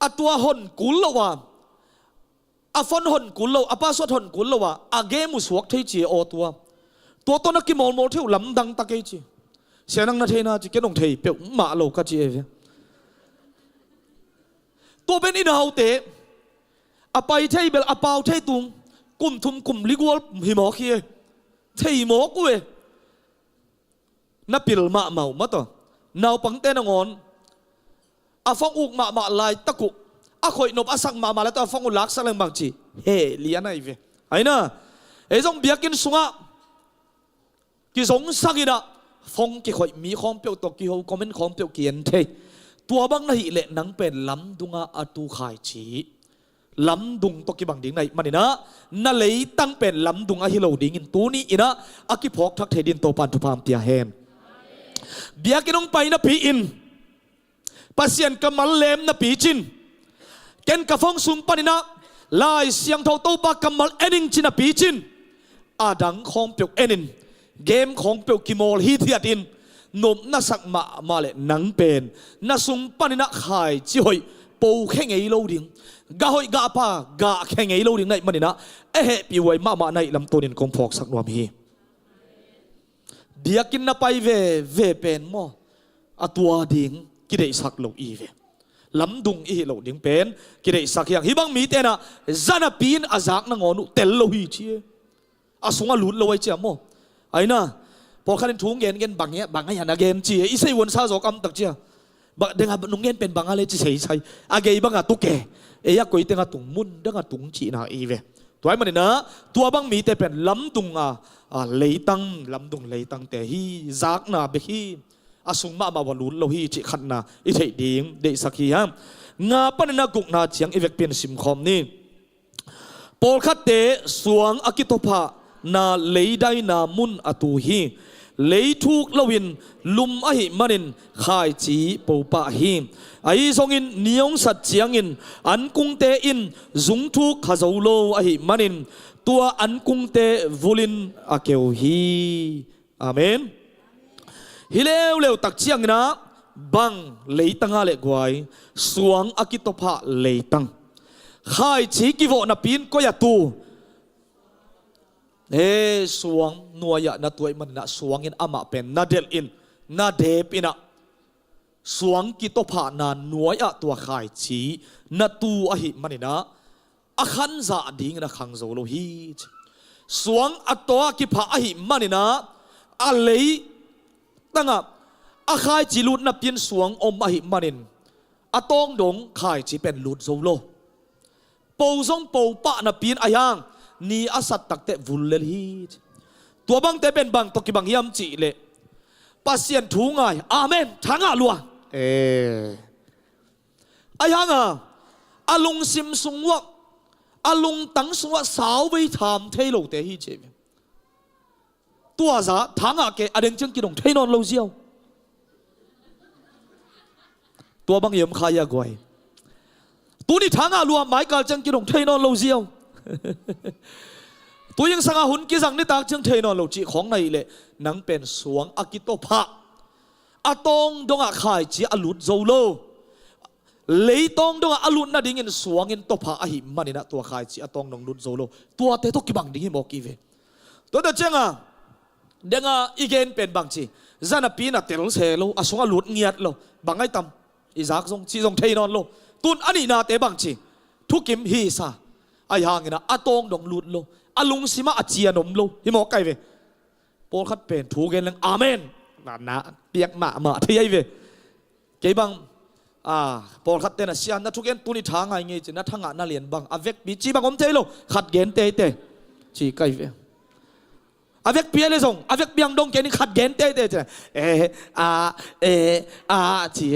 อาตัวหนกุลละว่าอาฟอนหนกุลละอาปาสวดหนกุลละว่าอาเกมุสวกเทจีโอตัวนักกิมอลโมเที่ยวลำดังตะเกจีเสียนังนาเทนาจีเกนองเทยเปียวมาโลกจีเอฟตัวเป็นอินาวเตะอาไปเทยเบลอาเปาเทยตุงกุมทุมกุมลิกวอลหิมอคีเทยหมอกเวนับปิลมาเมามาต่อนาวปังเตนงอนอาฟองอุกมาลายตะกุอาคอยนบอาสักมาแล้วตัวฟองอุลักสักแรงบางจีเฮเลียนไอเวไอ้น่ะไอ้จงเบียกินสุงะกิสงสักินะฟงกิคอยมีของเปียวตกิโฮคอมเมนของเปียวเกียนเทตัวบางนาฮิเละนังเป็นลำดุงอาตูขายจีลำดุงตกิบังดิ้งในมันนี่นะนั่นเลยตั้งเป็นลำดุงอาฮิโลดิ้งตัวนี้อินะอากิพอกทักเทดินโตปันทุพามเตียเฮมเบียกินองไปนะพีอินปัสยันกำมัลเลมนะปีจินเกนกะฟงซุงปานินะลายเสียงเท่าโตปากำมัลเอนิงจินะปีจินอาดังของเปียวเอนินเกมของเปียวกิโมลฮีเทียดินนมน่าสักมาเลนังเป็นน่าซุงปานินะขายจิหอยปูแข่งไงโลดิงกะหอยกะปากะแข่งไงโลดิงในมันนี่นะปีไว้มาในลำตัวนินของพอกสักนวมฮีเบียกินนะไปเวเป็นมอตัวดิ่ง กิเลสสักโลอีเวลำดุงอีโลดิ้งเป็นกิเลสสักอย่างฮิบังมีเตนะจานาปีนอาจักนังอนุเตลโลฮีเชียอาสงอาลุดโลไว้เจ้าโมไอ้น่ะพอขันทุ่งเงินเงินบางเงี้ยบางอย่างนะเกมเชียอีเซวันซาโซกัมตักเชียบางเด้งนุ่งเงินเป็นบางอะไรจะใช่ใช่อาเกย์บางอะตุกเกเอียกุยเด้งอะตุงมุนเด้งอะตุงจีน่าอีเวตัวไอ้มันเนี่ยนะตัวบางมีแต่เป็นลำดุงเลยตั้งลำดุงเลยตั้งแต่ฮีจักน่ะเบฮีอาสุงมาบวลุนโลฮีจิขันนาอิเทดิ่งเดสักฮีฮะงาปนนักุกนาเชียงอีเวกเป็นสิมคอมนี่ปอลคัดเตสวงอากิโตพะนาเลยได้นามุนอตูฮีเลยทุกลวินลุมอหิมันินขายจีปูปะฮีไอซงอินนิยงสัจเจียงอินอันกุงเตอินจุงทุกขจาวโลอหิมันินตัวอันกุงเตวุลินอาเกวฮีอาเมนฮิเลวเลวตักเชียงนะบังเลยตังอะไรกวยสวงอากิโตพะเลยตังขายจีกิโวนับปีนก็อย่าตูสวงนัวยะนาตัวมันนะสวงอินอามาเป็นนาเดลอินนาเดปอินะสวงกิโตพะนานัวยะตัวขายจีนาตูอหิมันนะอาขันซาดิ่งนะขังโซโลฮีสวงอัตัวกิพะอหิมันนะอาเลยตั้งอาขายจีลุดนับยินสวงอมอหิมันินอาตองดงขายจีเป็นลุดโซโลปูซงปูปะนับยินอายังนี่อาสัตตักเตวุลเลฮีตัวบังเตเป็นบังตกิบังยำจีเลปัสเซียนถูงไงอาเมนทางอาลัวอายังอาลุงซิมสุงวะอาลุงตังสุงวะสาวไปทำเทโลเตฮีเจตัวซะทางอาเกอเดงจังกิดงเทนอนโลเซียวตัวบังยำขายากวยตัวนี้ทางอาลัวหมายกาลจังกิดงเทนอนโลเซียวตัวยังสังหุนกิสังนิตากจึงเทนอนโลจิของในเลยนังเป็นสวงอากิโตพะอาตองดงอาขายจีอาลุดโซโลเลยตองดงอาลุดน่ะดิ่งสวงอินโตพะอาหิมันนี่นะตัวขายจีอาตองดงลุดโซโลตัวเตตุกิบังดิ่งบอกอีเวตัวเดจังเดงอีเกนเป็นบางจีจานาปีน่ะเตลเซโลอาสงอาลุดเงียดโลบางไอตำอิซักซงจีซงเทนอนโลตุนอันนี้นาเตบางจีทุกิมฮีซาไอ้ห่างนะอาตองดงลุดโลอาลุงสิมาอาเจียนมโลฮิมอกไก่เวโปลคัดเป็นถูกเงินลังอาเมนนะเปียกมาที่ไอเวเกี่ยบังโปลคัดเตนะเสียนนะทุกเงินตุนิทางไงเงี้ยจีนะทางน่าเรียนบังอเวกปีจีบังอมเทโลขัดเงินเตจีไก่เวอเวกเปียเลยส่งอเวกเปียงดงเกนี่ขัดเงินเตจีจี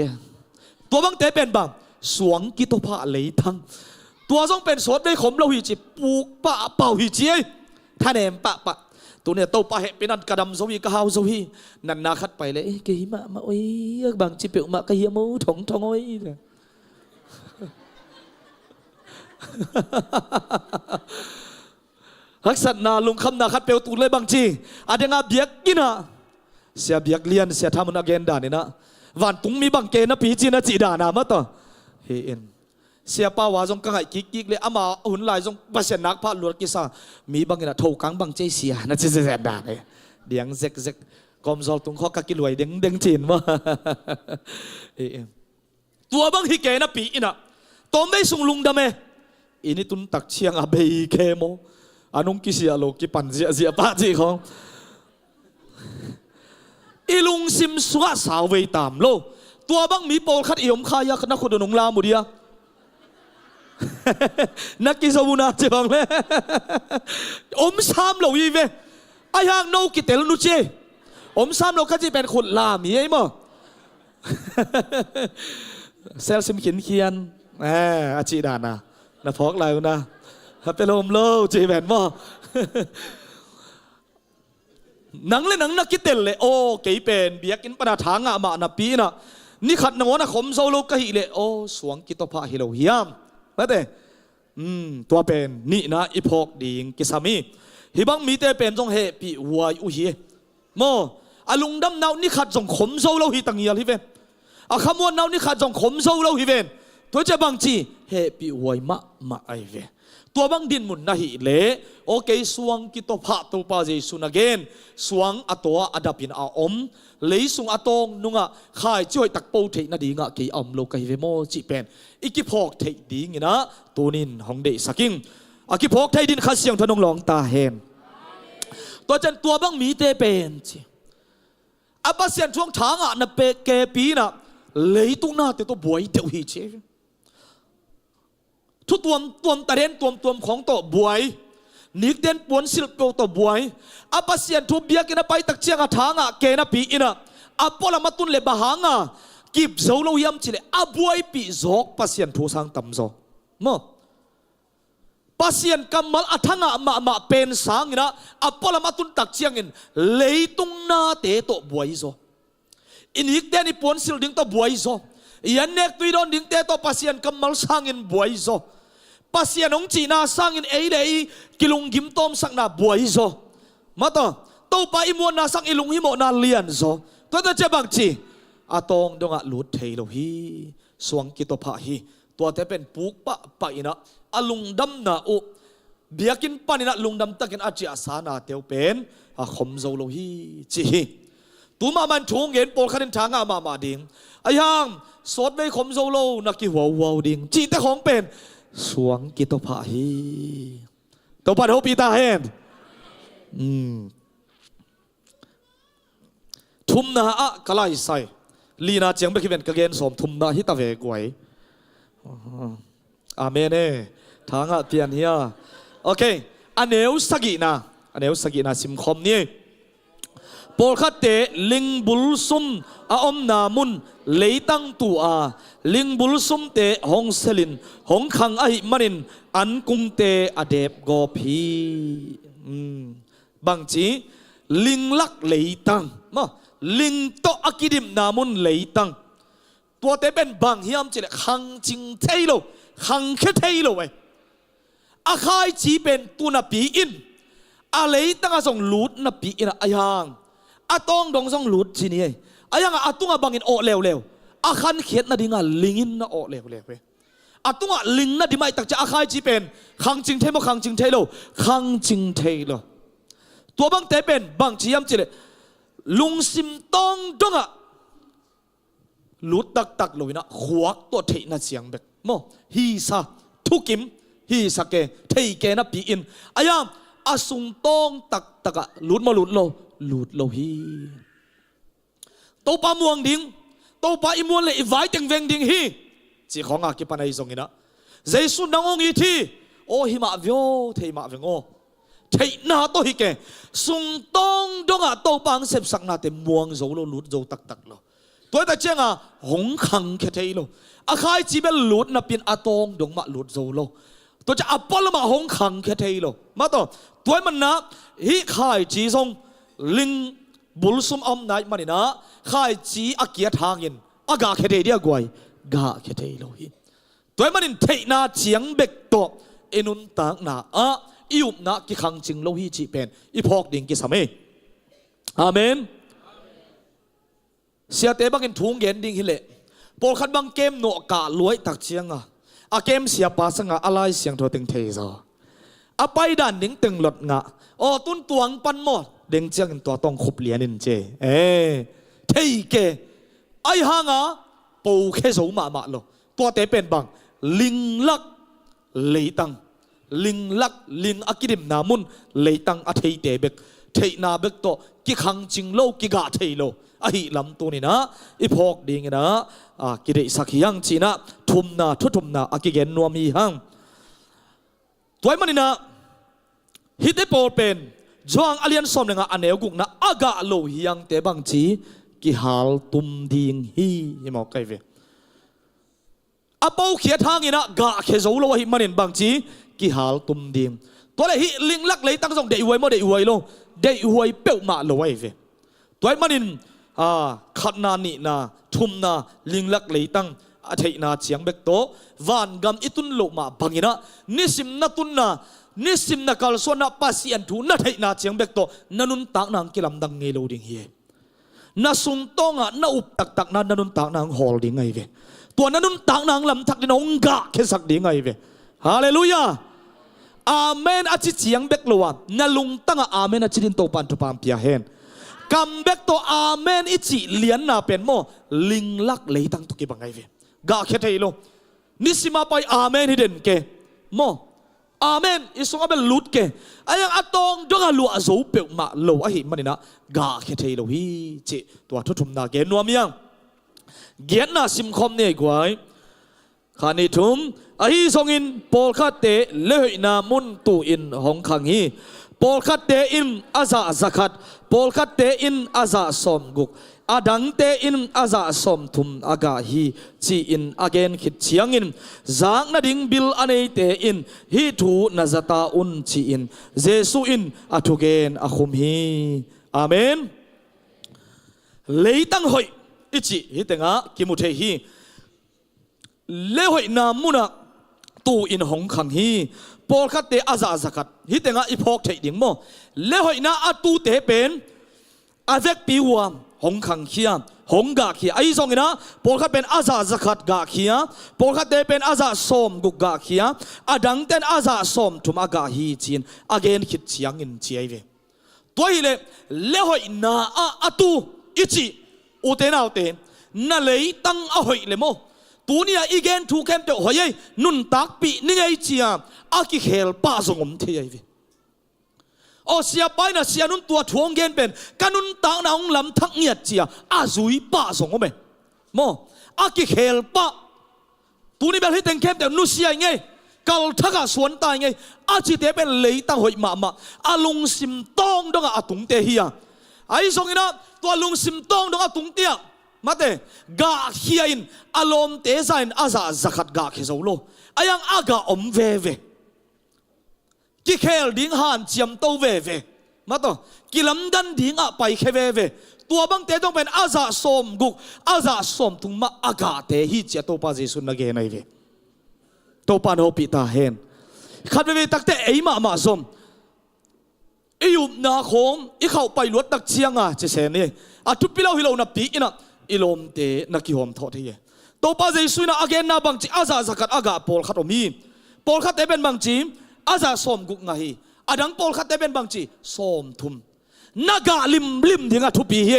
ตัวบังเตเป็นบังสวงกิโตพะเลยทั้งตัวต้องเป็นสดได้ขมเราหิจิปูกปะเป่าหิจิท่านเองปะตัวเนี่ยโตปะเหเป็นนันกระดำสวีกะฮาวสวีนันนาคัดไปเลยกี่มาโอ้ยบางจิเปียวมากะเฮียมูถงโอ้ยฮักษณาลุงคำนาคัดเปียวตูเลยบางจีอาจจะงาเบียกกินะเสียเบียกเลียนเสียทำมันอเกนดานี่นะวันตุงมีบางเกนะปีจีนะจีดานามาต่อเฮนเสียป้าวาจงกังไห้กิกเลยอามาหุ่นลายจงบาเสนักพระหลวงกิสามีบางอย่างถูกกังบางเจเสียนั่นจะแสบด่าเลยเดียงเซกกอมซอลตุงข้อกักิลวยเด้งจีนว่าตัวบางฮิเกนะปีอินะตอมไม่ส่งลุงดำเมอินี่ตุนตักเชียงอาเบยเคโมอานุงกิเสียโลกิปันเสียป้าจีของอีลุงซิมสวะสาวเวตามโลตัวบางมีโปลคัดอิยมขายนักขุดนงลามุดียนักกิจบุญอาจบังเลยอมซ้ำเราอีเวไอ้ห่างโนกิเตลนุเจอมซ้ำเราก็จะเป็นคนลามีไอ้มั้งเซลซิมเขียนอาจีดานะนะพอกอะไรนะเป็นลมโลจีแบนมั้งหนังเลยหนังนักกิเตลเลยโอ้เก๋เป็นเบียกินปนาทางอ่ะมาหน้าปีน่ะนี่ขัดหนังนะขมโซโลกะฮิเลยโอ้สวงกิโตพะฮิโลฮิยามนั่นเองตัวเป็นนี่นะอีพอกดิ่งกิสามีฮิบังมีแต่เป็นจงเฮปีวัวอุฮีโมอาลุงดำนาวนี่ขัดจงขมโซโลฮิตังเยียลฮิเวนอาขมวนนาวนี่ขัดจงขมโซโลฮิเวน ตัวจะบางจีเฮปีไว้มาไอเวตัวบางดินมุนนะฮิเลโอเคสวงกิโตพะตัวปาเจสุนเกนสวงอตัวอดับยินอาอมเลยสุงอตองนุงะขายช่วยตักโปเทนาดีงะกีอมโลกาฮิเวโมจิเป็นอีกิพอกเทดีงินะตัวนินของเดสักิงอากิพอกเทดินขัดเสียงทนงหลองตาเฮมตัวจันตัวบางมีเตเป็นจีอาปัสเซียนช่วงทางอ่ะนับเปเกปีน่ะเลยตุงหน้าเตตัวบวยเดียวฮีเชทุตัวตะเรนตัวของตัวบวยนิกเดนปวนสิลเปตัวบวยอาปัสเซียนทุบเบียกินไปตักเชียงทางอ่ะเกนปีอินะอาปอลมาตุนเลบะหางอ่ะกิบโซโลยามจิเลอาบวยปีจอกปัสเซียนทุสังตัมโซมั้งปัสเซียนกำมัลอัฐงะมาเป็นสังนะอาปอลมาตุนตักเชียงอินเลยตุงหน้าเตตัวบวยโซอินิกเดนิปวนสิลดิ้งตัวบวยโซยันเนกตุยโดนดิ้งเตตัวปัสเซียนกำมัลสังอินบวยโซปัสยานองจีน่าสังอินเอเดย์กิลุงกิมตอมสักนาบวยโซมาต่อตัวไปอิมวนนาสังอิลุงฮิโมนาเลียนโซตัวเจ้าบางจีอาตองดงะลุดเทโลฮีสวงกิโตพะฮีตัวเทเป็นปุกปะอินะอลุงดำนาอุเบียกินปานินะลุงดำตะกินอาจีอาสานาเตียวเป็นอาคมโซโลฮีจีตัวมามันชงเห็นโปรคันทางอามาดิงไอ้ยังสดไม่คมโซโลนักกิหัวดิงจีแต่ของเป็นสวงกิโตพะฮีตัวปัดหัวปีตาเห็นทุมนาอะกะไลใส่ลีนาเจียงไปคิดเป็นกระเกนสมทุมนาฮิตาเวกวยอาเมนเน่ทางอะเตียนเฮียโอเคอันเนวสกินาซิมคอมนี่ปอลคัตเตลิงบุลซุมอาอมนามุนเลยตั้งตัวลิงบุลซุมเตฮงเซลินฮงขังไอมันินอันกุมเตอเดบกอพีบางจีลิงลักเลยตั้งมาลิงโตอากิดิมนามุนเลยตั้งตัวเตเป็นบางเฮียมจีเลขังจิงเทโลขังแค่เทโลเว้อาคายจีเป็นตัวนับปีอินอาเลยตั้งอาส่งลูดนับปีอินอายังอาตองดงส่งลูดจีนี่อายังอาตุงอาบางอินโอเร็วอาคันเขียนนาดิงาลิงอินนาโอเร็วเว้อาตุงอาลิงนาดิไม่ตักจะอาคายจีเป็นขังจิงเทโมขังจิงเทโลขังจิงเทโลตัวบางเตเป็นบางจียมจีเลลุงซิมตองดงอะลุดตักเลยนะขวกตัวเทน่าเสียงแบบโมฮีซาทุกิมฮีซาเกเทเกนะปีอินอายามอาสุงตองตักอะลุดมาลุดโลฮีตัวปลาม่วงดิ้งตัวปลาอิมวนเลยไว้จังเวงดิ้งฮีจีของอากิปนัยส่งอินะเจสุนังองอีทีโอหิมาวิโอเทมาวิโอเทน่าตัวฮิเกสุงตองดงอะตัวปังเสพสักนาเตม่วงโซโลลุดโซตักโลตัวแต่เจ้าหงขังแค่เทโลอาคายจีเป็นลุดนับเป็นอาตองดงมาลุดโซโลตัวจะอัปปลมาหงขังแค่เทโลมาต่อตัวมันนะฮิขายจีทรงลิงบุลซุมอมนายมันนะขายจีอาเกียทางยินอากาแค่เทเดียกวยกาแค่เทโลฮิตัวมันเทนาเจียงเบกโตเอนุนต่างนาอิวนะกิขังจิงโลหิจีเป็นอีพอกดิ่งกิสามีอาเมนเสียเตบังกินถุงเย็นดิ่งฮิเลปอลขัดบังเกมโนกาลวยตักเชียงอาเกมเสียปาสังอะไรเสียงโทติงเทซอาไปดันดิ่งตึงหลดงะโอ้ตุนตวงปันหมดเด้งเจียงตัวต้องขุบเหรียญนินเจเทเกไอหางปูแค่สูมาโลตัวเตเป็นบังลิงลักเลยตังลิงลักลิงอากิดิมนามุนเลยตังอาเทเตเบกเทนาเบกโตกิขังจิงโลกิกาเทโลอหิลำตัวนี่นะอีพอกดิ่งนะกิริสักยังจีนะทุมนาทุมนาอากิเกนนัวมีหังตัวมันนี่นะฮิตเตโปเป็นจวงอเลียนสมเนี่ยอันเนวกุกนะอากาโลหิยังเตบังจีกิฮัลตุมดิ่งฮีฮิมอกไกเวอาเป้าเขียทางนี่นะกะเขโซโลหิมันนี่บังจีกิฮัลตุมดิ่งตัวเลยฮิลิงลักเลยตั้งส่งเดย์ไว้โมเดย์ไว้โลเดย์ไว้เปิลมาโลไว้เวตัวมันนี่ขัดนานี่นาทุมนาลิงลักเลยตั้งอาทิตย์นาเชียงเบกโตวันกำอิตุนโลมาบังอินะนิสิมนาตุนนานิสิมนักลส่วนนับภาษีอันทุนนัทให้นาเชียงเบกโตนันุนตักนางกิลำดังเงโลดิ่งเฮนาสุงตองนาอุปตักนันุนตักนางฮอลดิ่งไงเว ตัวนั้นนุ่นต่างนางลำทักดินองกะแค่สักดีไงเว้ฮาเลลูยาอาเมนอาจิเจียงเบกลัวนาลุงตั้งอาเมนอาจิดินโตปันทุปามเปียเฮนกำเบกตัวอาเมนอิจิเลียนนาเป็นโมลิงลักเลยตั้งตุกิบังไงเว้กะแค่เทโลนิสิมาไปอาเมนฮิเดนเกโมอาเมนอิสงอาเบลลุดเกอายังอัตองดงอาลัวอาโซเปียวมาโลอาหิมันนี่นะกาแค่เทโลฮีจิตัวทุทุมนาเกนัวเมียงเกียนนาซิมคอมเนี่ยกวยขานิทุมอาฮีทรงอินปอลคัตเตเลหนามุนตูอินหงขังฮีปอลคัตเตอินอาซาซักัดปอลคัตเตอินอาซาสอมกุกอาดังเตอินอาซาสอมทุมอากาฮีจีอินอาเกนขิดเชียงอินจางนาดิงบิลอันเอเตอินฮีทูนาซาตาอุนจีอินเจสุอินอาทุเกนอาคุมฮีอาเมนเลยตั้งหอยอิจิฮิตงะกิมุเทฮีเลหอยนามุนะตูอินหงขังฮีปอลคัตเตอาซาซักัดฮิตงะอีพอกเทดิงโมเลหอยนาอาตูเตเป็นอาเวกปีวัวหงขังเขียหงกาเขียไอ้ทรงนะปอลคัตเป็นอาซาซักัดกาเขียปอลคัตเตเป็นอาซาสอมกุกกาเขียอาดังเตนอาซาสอมทุมอากาฮีจีนอาเกนขิดเชียงอินเจียเวตัวฮิเลหอยนาอาตูอิจิอุเตนาอุเตนั่นเลยตั้งเอาหอยเลยโมตัวนี้อีเกนถูกแค่เดียวหอยนุ่นตักปีนี่ไงเจียอากิเขลป้าส่งผมเทียเวโอเสียไปนะเสียนุ่นตัวทวงเกนเป็นกันนุ่นตักนะองลำทักเงียเจียอาจุยป้าส่งผมโมอากิเขลป้าตัวนี้แบบให้เต็งแค่เดียวนุ่นเสียไงกัลทักสวนตายไงอาจิเตเป็นเลยตั้งหอยมาอาลุงซิมต้องดงอาตุงเตฮียไอ้ส่งนะตัวลุงซิมต้องดงอาตุงเตียมาเตกาเฮียอินอารมณ์เตซายนอาซาซักัดกาเขโซโลอายังอากาอมเวกิเคลดิ้งหันเจียมโตเวมาต่อกิลำดันดิ้งอะไปเคเวตัวบังเตต้องเป็นอาซาสมกุกอาซาสมทุงมาอากาเตฮิเจโตปาเจสุนนเกนไอเวโตปานโฮปิตาเฮนขัดเวตักเตไอมาสมอียุบนาคงอีเข้าไปลวดตักเชียงอ่ะเจเซนี่อาทุบพิลาฮิโลนับปีอินะอิลมเตนักกิฮอมทอที่โตปาเจสุนะอาเกนนาบังจีอาซาสักัดอากาปอลขัดอมีปอลขัดเตเป็นบังจีอาซาสมกุกไงอาดังปอลขัดเตเป็นบังจีสมทุมนากาลิมดิ่งอาทุปีเฮ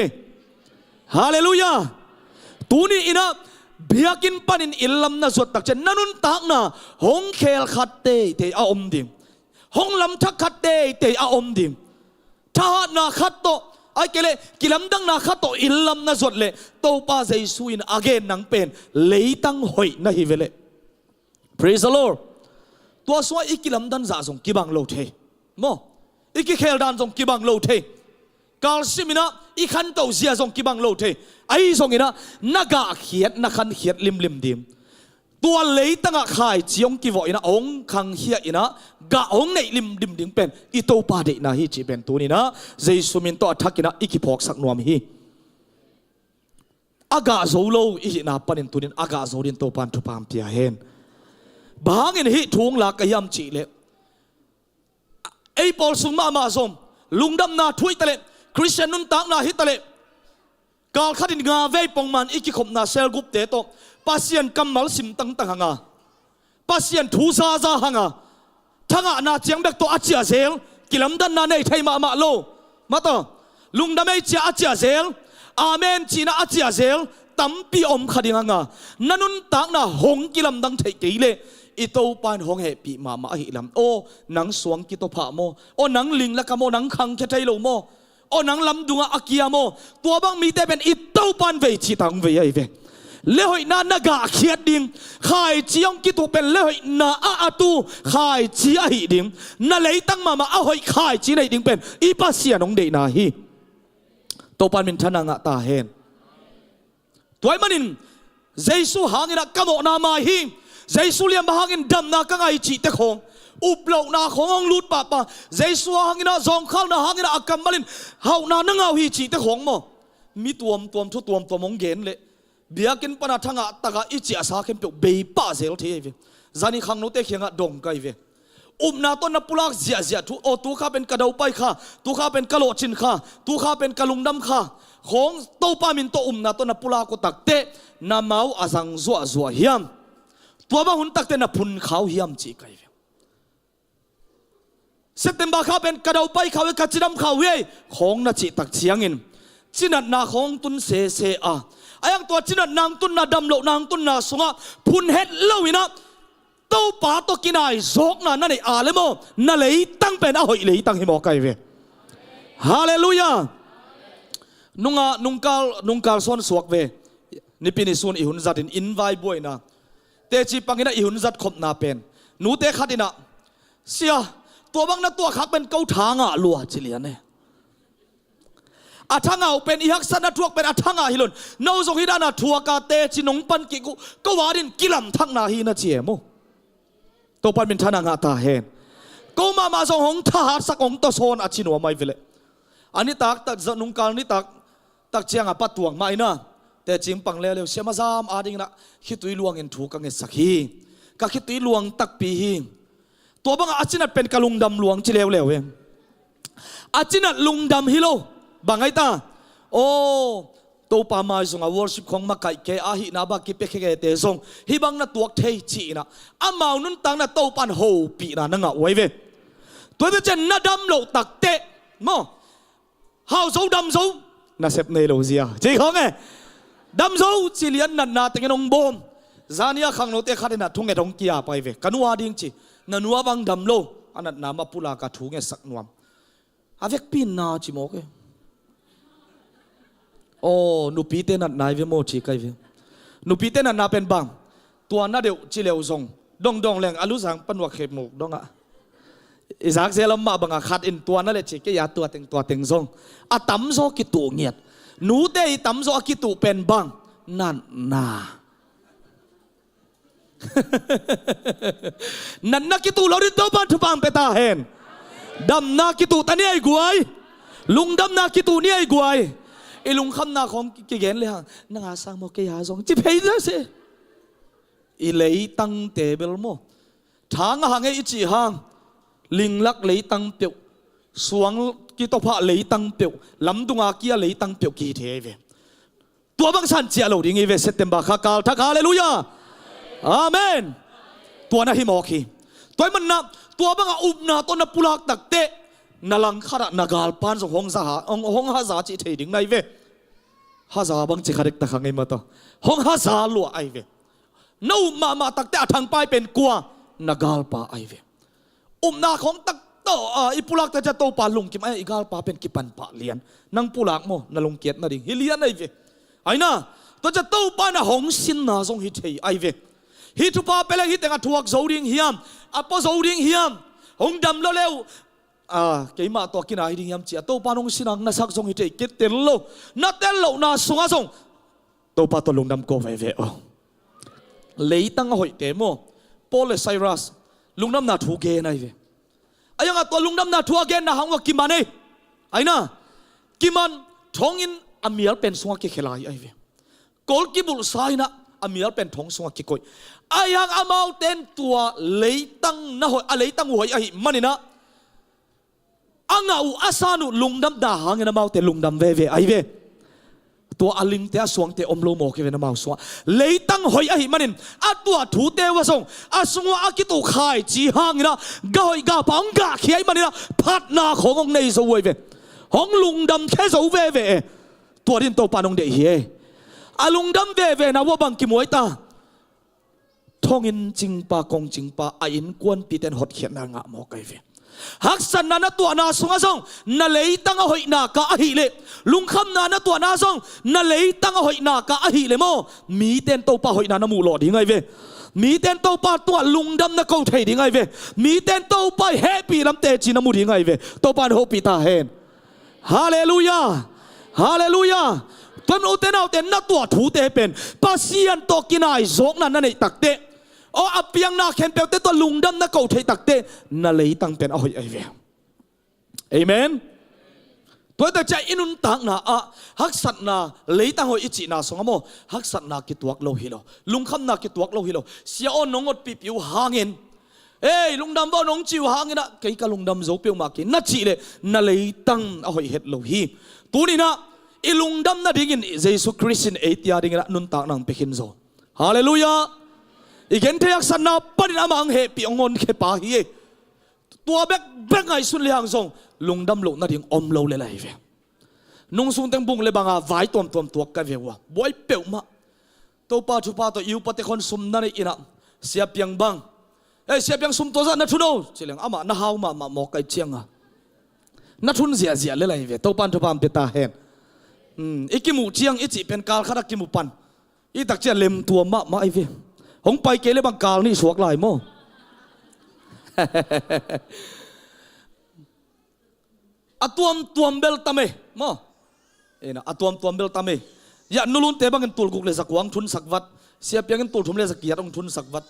ฮาเลลูยาตูนี่อินะเบียกินปันินอิลลัมนาสวดตักเจนนันุนตักนาหงเคลขัดเตอาอมดิมหงลำทักขัดเตอาอมดิมถ้านาขัดโตไอ้เกลกิลำดังนาขัดโตอิลลัมนาสวดเลโตปาเจสุอินอาเกนนังเป็นเลยตั้งหอยนะฮิเวเล Praise the Lord ตัวสวยอีกิลำดันจ่าส่งกิบังโลเทโมอีกิเคลดันส่งกิบังโลเทกาลซิมินะอีขันโตเสียส่งกิบังโลเทไอ้ส่งอินะนักเขียดนักขันเขียดลิมดิมตัวเลยตั้งขายจียงกิวอินะองคังเฮียอินะกะองในลิมดิมเป็นอีโตปาเดนะฮิจีเป็นตัวนี้นะเจสุมินโตทักกินะอีกิพอกสักนวมฮีอากาโซโลอีนาปันินตัวนี้อากาโซดินโตปันทุปามเตียเฮนบางอินฮิทุ่งหลักยำจีเลไอ้ปอลสุมาสมลุงดำนาทุยตะเลคริสเตียนนุนตักนาฮิตะเลกาลขัดินงาเวปองมันอีกิขมนาเซลกุปเตโตปัสยันกัมมัลสิมตังหังาปัสยันทูซาซาหังาทั้งนาเจียงเบกโตอาเจียเซลกิลำดันนาในไทยมาโลมาต่อลุงดำไม่เจียอาเจียเซลอาเมนจีน่าอาเจียเซลตั้มปีอมขัดินหังานันุนตักนาหงกิลำดังไทยกีเลอีโตปานหงเหปีมาหิลำโอหนังสวงกิโตผาโมโอหนังลิงละกะโมหนังคังแค่ไทยโลโมโอหนังลำดุงอาเกียโมตัวบังมีแต่เป็นอีโตปานเวชิตังเวไอเวเลหอยนานากาเขียดดิ่งขายจียงกิตุเป็นเลหอยนาอาตูขายจีอาหิดิ่งนาเลยตั้งมาเอาหอยขายจีในดิ่งเป็นอีปัสเซียนองเดนาฮีโตปานมินทนางะตาเฮนตัวมันินเจสุหางินะกะโมนามาฮีเจสุเลียมหางินดำนากังไอจีเตคงอุบโลกนาขององลูดป่าเจสุหางินะจงข้าวนาหางินะอักกัมมาลินเฮานานังเอาฮีจีเตคงโมมีตัวทุตัวมงเกนเลยเบียกินปนาทังะตากาอิจิอาสาเข้มเปียวเบย์ป้าเซลทีเวจานิขังโนเตเขียงะดงไกเวนาต้นนับปุลักเสียตัวข้าเป็นกระดาไปข้าตัวข้าเป็นกะโลชินข้าตัวข้าเป็นกะลุงดำข้า ของโตปามินโตนะตัวนับปุลาก็ตักเตะนาเมาอาสังจัวเฮียมตัวบางหุ่นตักเตะนับพุนเขาเฮียมจีไกเซตเต็มบาข้าเป็นกระดาไปเขาเวกัจจิดำเขาเวของนัจิตักเชียงอินจินัดนาของตุนเสอาไอ้ยังตัวจินัดนางตุนนาดำโลนางตุนนาสุงะพุนเฮ็ดเล่าวินะโตป่าโตกินายโจกนั่นไอ้อาเลโมนั่นเลยตั้งเป็นอาหอยเลยตั้งให้หมอไก่เวฮาเลลูยานุ่งกาลส่วนสวกเวนี่เป็นส่วนอิหุนจัดอินไวบวยนะเตจิปังกินะอิหุนจัดขบนาเป็นนูเตขัดินะเสียตัวบางนั้นตัวขักเป็นเกาทางอ่ะลัวจิเลียนเนี่ยอาทางเอาเป็นอีฮักษณะทวกเป็นอาทางอ่ะฮิลุนน้าทรงฮิดานาทัวกาเตจินงปันกิกุก็วาดินกิลำทังนาฮีนะเจียมตัวปันเป็นทนางาตาเฮนก็มาทรงหงทหารสักองตัวโซนอาชินัวไม่ฟิเลอันนี้ตักจะนุ่งกาลนี่ตักเชียงอ่ะปัดตวงไม่นะแต่จิมปังเร็วเสียมาซามอาดิงนะคิดตุยลวงเงินถูกกังเงินสักฮีก็คิดตุยลวงตักปีฮีตัวบางอาจินัดเป็นกะลุงดำหลวงจิเลวเองอาจินัดลุงดำฮิโลบางไงตาโอ้ตัวปามาส่งอาวอร์ชิปของมาไก่เกอาหินาบากิเปเคเกเตส่งฮิบังนัดตัวเทจีนะอามานุนตังนัดตัวปันโฮปีนะนั่งเอาไว้เวตัวเจ้านัดดำโลตักเตะโม่ฮาวโซดำโซน่าเสพเนโลเซียจริงของไงดำโซจิเลียนนัดนาติงนงบอมซานียขังโนเตขัดนัดทุ่งเงทงกียาไปเวกันัวดิ้งจีนันวัวบังดำโลอันนั้นนามาปุลากาถูงเงสักนวมอาเวกปีนนาจิโมกโอ้นุปีเตนัดนายเวโมชีไกเวนุปีเตนัดนาเป็นบังตัวน่าเดียวจิเลวซงดองแรงอลุสังปันวักเขมูกดองอ่ะอิสักเซลมาบังอาขัดอินตัวนั่นแหละจิเกียตัวเต็งซงอาตั้มโซกิตูเงียดนูเตยตั้มโซกิตูเป็นบังนั่นนานั่นนักกิตูเราดิตัวบ้านทุบางเปตาเห็นดำนักกิตูตาเนี่ยไอ้กวยลุงดำนักกิตูเนี่ยไอ้กวยไอ้ลุงคำนาของกิเกนเลยฮะนางอาสังโมเกียซงจิเพย์ด้วยสิไอ้เลยตั้งเตเบลโมทางห่างไอ้จีห่างลิงลักเลยตั้งเปียวสวงกิตพะเลยตั้งเปียวลำตุงอาเกียเลยตั้งเปียวกี่เทเวตัวบางสันเจียเราดิ่งไอ้เวเซตเต็มบาคากาลทักฮาเลลูยาอาเมนตัวน่ะฮิโมกีตัวมันนะตัวบางอุบนาตัวนับปุลากตักเตะนาลังขระนากาลปานสงหงสาหงฮาซาจิเทดิ่งในเวฮาซาบังจิขัดตักขังไงมาต่อหงฮาซาลัวไอเวนู่มาตักเตะทางไปเป็นกัวนากาลปาไอเวอุบนาของตักโตอีปุลากแต่จะโตปาลุงกิมไออีกาลปาเป็นกิปันปาเลียนนังปุลากโมนาลงเกียรตินาดิ่งฮิเลียนไอเวไอ้น่ะตัวจะโตปานะหงสินนาทรงฮิเทไอเวฮิทุปาเปลงฮิตงาทวกโซดิงเฮียมอปโซดิงเฮียมหงดำเร็วเกี่ยมาตัวกินอะไรดิงเฮียมเจียโตปานงสินังนาสักทรงฮิตเกิดเตลโลนาเตลโลนาสุงาทรงโตปาตัวลุงดำโกเวเวอเลยตั้งหอยเตโมโปเลไซรัสลุงดำนาถูเกนไอเวไอ้ยังตัวลุงดำนาถูเกนนะหังว่ากิมันไอ้น่ะกิมันท้องอินอเมียลเป็นสวงเกขลายไอเวโกลกิบุลไซนะอเมียลเป็นท้องสวงกิกอยไอ้ยังอามาเต็นตัวเลยตั้งนะหอยอะไรตั้งหอยไอ้มันนี่นะอังเอาอาซานุลุงดำด่าหางนะมาเต็นลุงดำเวไอเวตัวอลิงเตะสวงเตะอมโลโมกเวนะมาสวงเลยตั้งหอยไอ้มันนี่อัดตัวถูเตวะส่งอาสวงอากิตุขายจีหางนะกะหอยกะปังกะเขียมันนี่นะพัดนาขององในสวยเวห้องลุงดำแค่สวยเวตัวดินโตปานองเดียอาลุงดำเวนะว่าบังกิมวยตาท้องอินจิงปากงจิงปาอินกวนปีเตนหดเขียนนางะมอกไอเวฮักสันนาตัวนาสงส่งนาเลยตั้งหอยนากะอหิเลลุงคำนาตัวนาส่งนาเลยตั้งหอยนากะอหิเลโมมีเตนโตปาหอยนานามูหลอดยังไงเวมีเตนโตปาตัวลุงดำนาเกาไทยยังไงเวมีเตนโตปาแฮปปี้ลำเตจินามูยังไงเวโตปาโฮปิตาเฮนฮาเลลูยาฮาเลลูยาตัวนู้นเต้นเอาเต้นนักตัวถูเตเป็นภาษีอันโตกินายโจกนั่นนั่นไอ้ตักเตะโอ้อเปียงนาเข็นเปียวเตตัวลุงดำนักเก่าไทยตักเตะนั่นเลยตั้งเป็นเอาไอ้เวียเอเมนตัวแต่ใจอินุนตักนาฮักสัตนาเลยตั้งหอยอิจินาสงโมฮักสัตนากิตวกโลหิโลลุงคำนากิตวกโลหิโลเสียอ้อนน้องอดปีปิวหางเงินเอ้ลุงดำบ่น้องจิวหางเงินนะไกลกับลุงดำโจเปียวมากินนัดจีเลยนั่นเลยตั้งเอาหอยเห็ดโลหิตัวนี้นะ ilung dam na dingin Jesu Christin eitia ding na nun tak nang pekin zo hallelujah igen theak san na panin amang he pi ongon khe pa hi tua bek ngai sun liang zong lungdam lo na ding om lo le lai ve nung sung teng bung le banga vai tom tuak ka ve wa boy peu ma to pa chu pa to yu pa te khon sum na nei ina sia piang bang sia piang sum to za na thu no chileng ama na hau ma mo kai chiang a na thun zia le lai ve to pan thu pam te ta hen ikimu chiang ichi pen kal khara kimu pan i tak chia lem tua ma ai ve hong pai ke le bang kal ni suak lai mo atuam bel tame mo ena atuam bel tame ya nulun te bang tul guk le zakwang thun sakvat sia piang tul thum le zakiat ong thun sakvat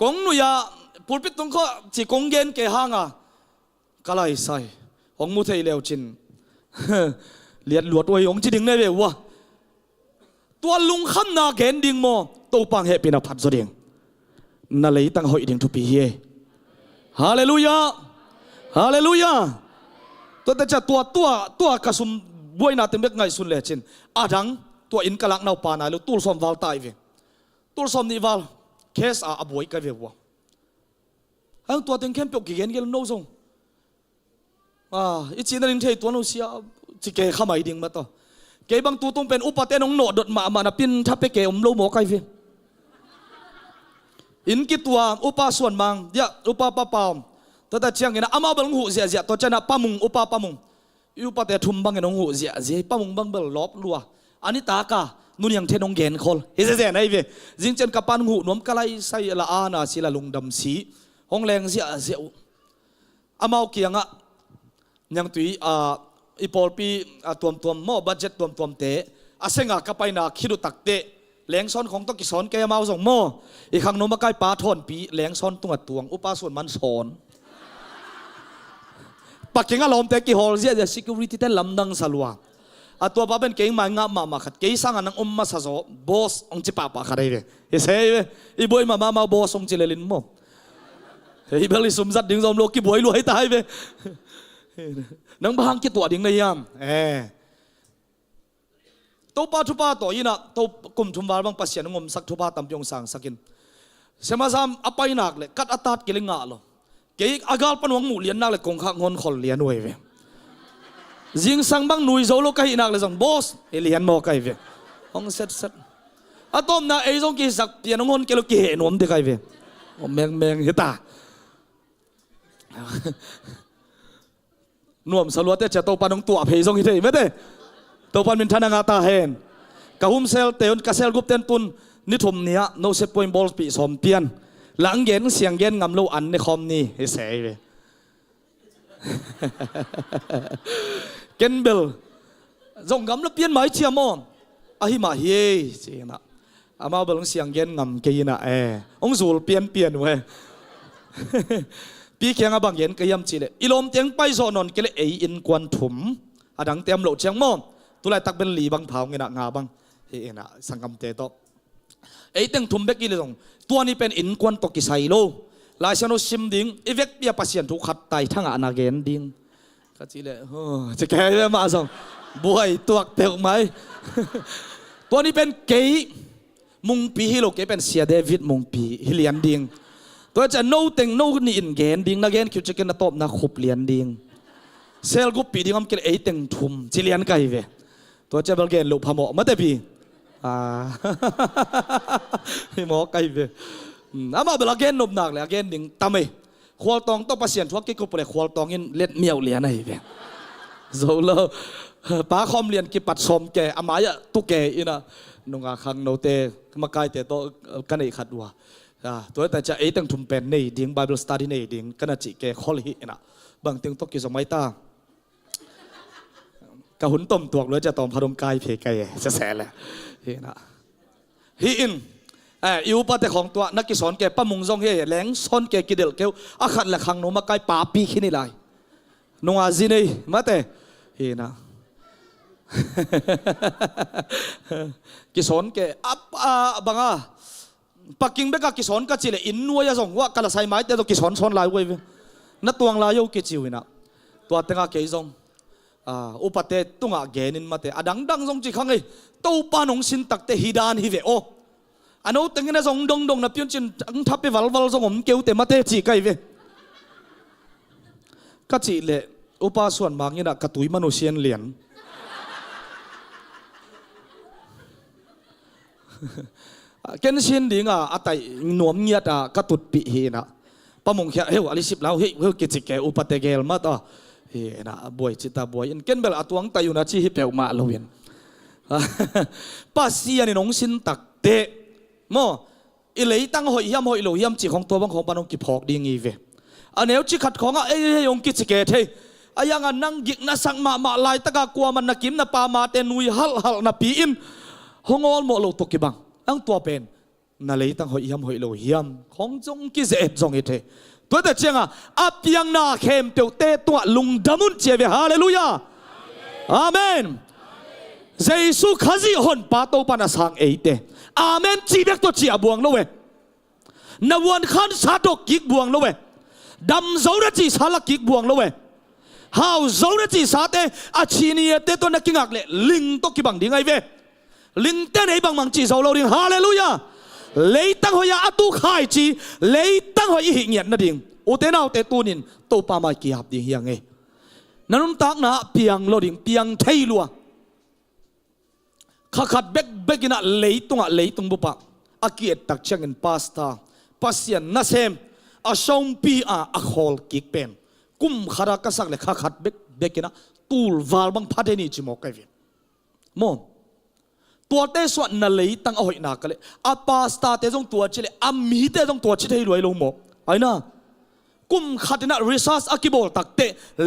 kong nu ya pulpit tong kho chi kong gen ke hanga kalai sai hong mu thei leo chin liat luat oi ong chi ding ne ve wa tua lung kham na gen ding mo to pang he pina phat zo ding na lei tang hoi ding thu pi hi hallelujah hallelujahตัวแต่จะตัวกระสุนบวยนาเต็มเล็กไงสุนเลยจินอาดังตัวอินกะลักนาวปานาแล้วตูลซอมวาลตายเวตูลซอมนี่วาลเคสอาบวยกันเววะฮังตัวเต็งเข้มเปียกกี่เงินกันโน้ตส่งอีจีนั่นอินเทตัวนู้นเสียจิเกข้ามาอีดิ่งมาต่อเกย์บางตัวต้องเป็นอุปเทนองโนดดมานาปินทับไปเกย์อมโลหมอไกเวอินกิตัวอุปส่วนบางเดี๋ยวอุปปะปามตัวแต่เชียงเงินอามาบังหูเสียตัวเจน่ะปามุงอุปปามุงอุปแต่ทุ่มบังเงินหูเสียปามุงบังเบลลบลัวอันนี้ตากานุ่นยังเทนองเงินคนเฮ้ยเสียไหนเว้จิงเจนกับปานหูนวมกะไลใส่ละอาณาศิลาลุงดำสีห้องแรงเสียอามาเกียงอ่ะยังตุยอีพอลปีตัวหม้อบัดเจ็ตตัวเตะอาเซงอ่ะกับไปนาคิดุตักเตะแหลงซ้อนของตกิสอนแกมาส่งหม้ออีกครั้งโนมาใกล้ปาทอนปีแหลงซ้อนตัวอุปส่วนมันสอนปักกิ่งอารมณ์แต่กี่ฮอลเซียจะ security แต่ลำดังสลัวตัวป้าเป็นเก่งมางะมาขัดเก่งสร้างอันนั้นมาสะสมบอสองจิปาขัดได้เลยเฮ้ยอีบอยมาบอสองจิเลลินโมเฮ้ยเบลลิสมจัดดิ้งจอมโลกี่บอยรวยตายไปนังบางกี่ตัวดิ้งในยามตัวป้าทุป้าตัวยีน่ะตัวกลุ่มทุมวาลบางปัสยานงมสักทุป้าตำยงสังสักินเสมาซ้ำอภัยนักเลยกัดอัตตาเกลิงะหรอเกี่ยอากาศปนวังหมู่เลียนนักเลยกงข้างงอนขอเลียนด้วยเว้ยยิงสังบังหนุ่ยโจโลกให้นักเลยสังบอสเลียนมอไกเว้ยห้องเซ็ตอะตอมน่ะไอ้จงกี่สักเตียนงอนเกลกี่เหนวมดีไกเว้ยแมงเฮตานวมสลัวแต่จะโตปานงตัวเพยจงฮิตไม่ได้โตปานเป็นธนางาตาเฮนกะหุมเซลเตนกะเซลกุปเตนตุนนิทมเนียโนเซปอยบอลปีสอมเตียนหลังเย็นเสียงเย็นงำโลอันในคอมนี่เฮ้ยเสยเลยเกนเบลจงงำแล้วเปลี่ยนหมายเชียมอนอาฮิมาเฮ้ยเสียนะอามาเบลเสียงเย็นงำกีน่ะองสูลเปลี่ยนเว้ยปีเคียงบางเย็นก็ยำจีเลยอีลมเตียงไปโซนนก็เลยอินกวนถุมอดังเต็มโหลดเชียงมอนตุลายตักเป็นหลีบางเผาเงี้ยนะงาบางเฮ้ยนะสังคำเตโตเต็งถุมเบกิเลยตรงตัวนี้เป็นอินกวนตกิไซโลลายเชนอชิมดิ้งอีเวกเปียปัสยันทุกขัดไตทั้งอนาเกนดิ้งก็จีเลยจะแก่ได้มาส่งบวยตัวเตะไหมตัวนี้เป็นเกย์มุงปีฮิโลเกย์เป็นเสียเดวิดมุงปีฮิเลียนดิ้งตัวจะโนเต็งโนนี่อินเกนดิ้งนักเกนคิวจะเกนตบนักขุบเลียนดิ้งเซลกุปีดิ้งมันเกลเต็งทุ่มจิเลียนไกเวตัวจะเบลเกนลุพามอมาเตปีหมอไก่เวอามาเบลเกนนบหนักเลยเกนดิ่งตามไปควอลตองต้องปัสยันทั่วกิ๊กกุบเลยควอลตองยินเล็ดเมียวเลียนไอ้เวโซโลป้าคอมเลียนกิปัดสมแกอามายะตุแกอินะนุ่งอาคังโนเตมาไกเตโตกันไอ้ขัดวัวตัวแต่จะตั้งทุ่มเป็นในดิ่งไบเบิลสตาร์ดีในดิ่งกันจิแกคอลฮินะบางตึงตกิสมัยตากะหุนต้มตัวเลยจะตอมพดมกายเพไกจะแสเลยเฮ้ยนะฮีอินอิวปะแต่ของตัวนักกิสอนแกป้ามุงซงเฮแหลงซ้อนแกกิเดลเกวอาขัดละขังโนมาไกปาปีขี้นี่ไรนงอาจีนี่มาแต่เฮ้ยนะกิสอนแกบังปักกิ่งเบกกิสอนก็จิเลอินนัวยาส่งว่ากระใสไม้แต่ตัวกิสอนซ้อนลายเว้ยนัดตวงลายโยกิจิวนะตัวเต็งอาเกยซง อุปเตตุงะเกนินมาเตอดังดังทรงจิขังไอ้ตู้ปานองสินตักเตฮิดานฮิเวโออันนู้ตึงนะทรงดงนะพิจจินอังทับไปวัลทรงอมเกี่ยวเตมาเตจีไกเวก็จีเละอุปส่วนบางอย่างกระตุยมนุษย์เหรียญเกณฑ์เช่นดีงะอัตย์หนุ่มเงียดกระตุดปีเฮนะปะมงเขียเฮ้ยอลิสิบแล้วเฮ้ยกิจเกอุปเตเกลมาต่อเฮ้ยนะบวยจิตาบวยเกณฑ์เบลอตวงตาอยู่นะชีฮิเปลมาลวินปัสยานี่น้องสินตักเตะโมอิเลยตั้งหอยยำหอยโลยำจีของตัวบังของปานองกิพอกดีงี้เวอันเนี้ยจีขัดของเอ้ยยงกิจเกตเฮ้ยอายังอันนั่งยิกนะสังมาลายตะกากลัวมันนักกิมนะปามาเตนุยฮัลนะปีอินหงอลโมโลตกิบังอังตัวเป็นนาเลยตั้งหอยยำหอยโลยำของจงกิจเอ็ดจงเอเทตัวแต่เจียงอับยังนาเข้มเปียวเตตัวลุงดามุนเจเวฮาเลลูยาอาเมนเจสุขจีฮอนปาโตปานาสังเอเตอาเมนจีเบกตัวจีอบวงโลเวนวันขันสาดกิกบวงโลเวดำโจรจีสาลกิกบวงโลเวฮาวโจรจีสาเตอาชีนีเตตัวนักกิงักเลลิงตกิบังดีไงเวลิงเตนให้บังมังจีโจโลดิงฮาเลลูยาเลยตั้งหอยอาตุขายจีเลยตั้งหอยหิเงียนนั่นดิงโอเตน่าเตตูนินโตปามากีฮับดิงยังไงนั่นตักนะเปียงโลดิงเปียงเทยลัวขัดเบกินะเลยตุงบุปะอาเกียตักเชงเงินพาสต้าปัสยันนาเซมอาชงปีอาโคลกิกเป็นกุมขารากสักเลยขัดเบกินะตูลวาลบังพัดนี่จิโมกเอวินโมตัวเตส่วนนั่นเลยตั้งเอาหอยนักเลยอาพาสต้าเตจงตัวชิเลอามีเตจงตัวชิเลรวยลงโมไอ้น่ะกุมขัดนะรีซาสอากิโบตักเต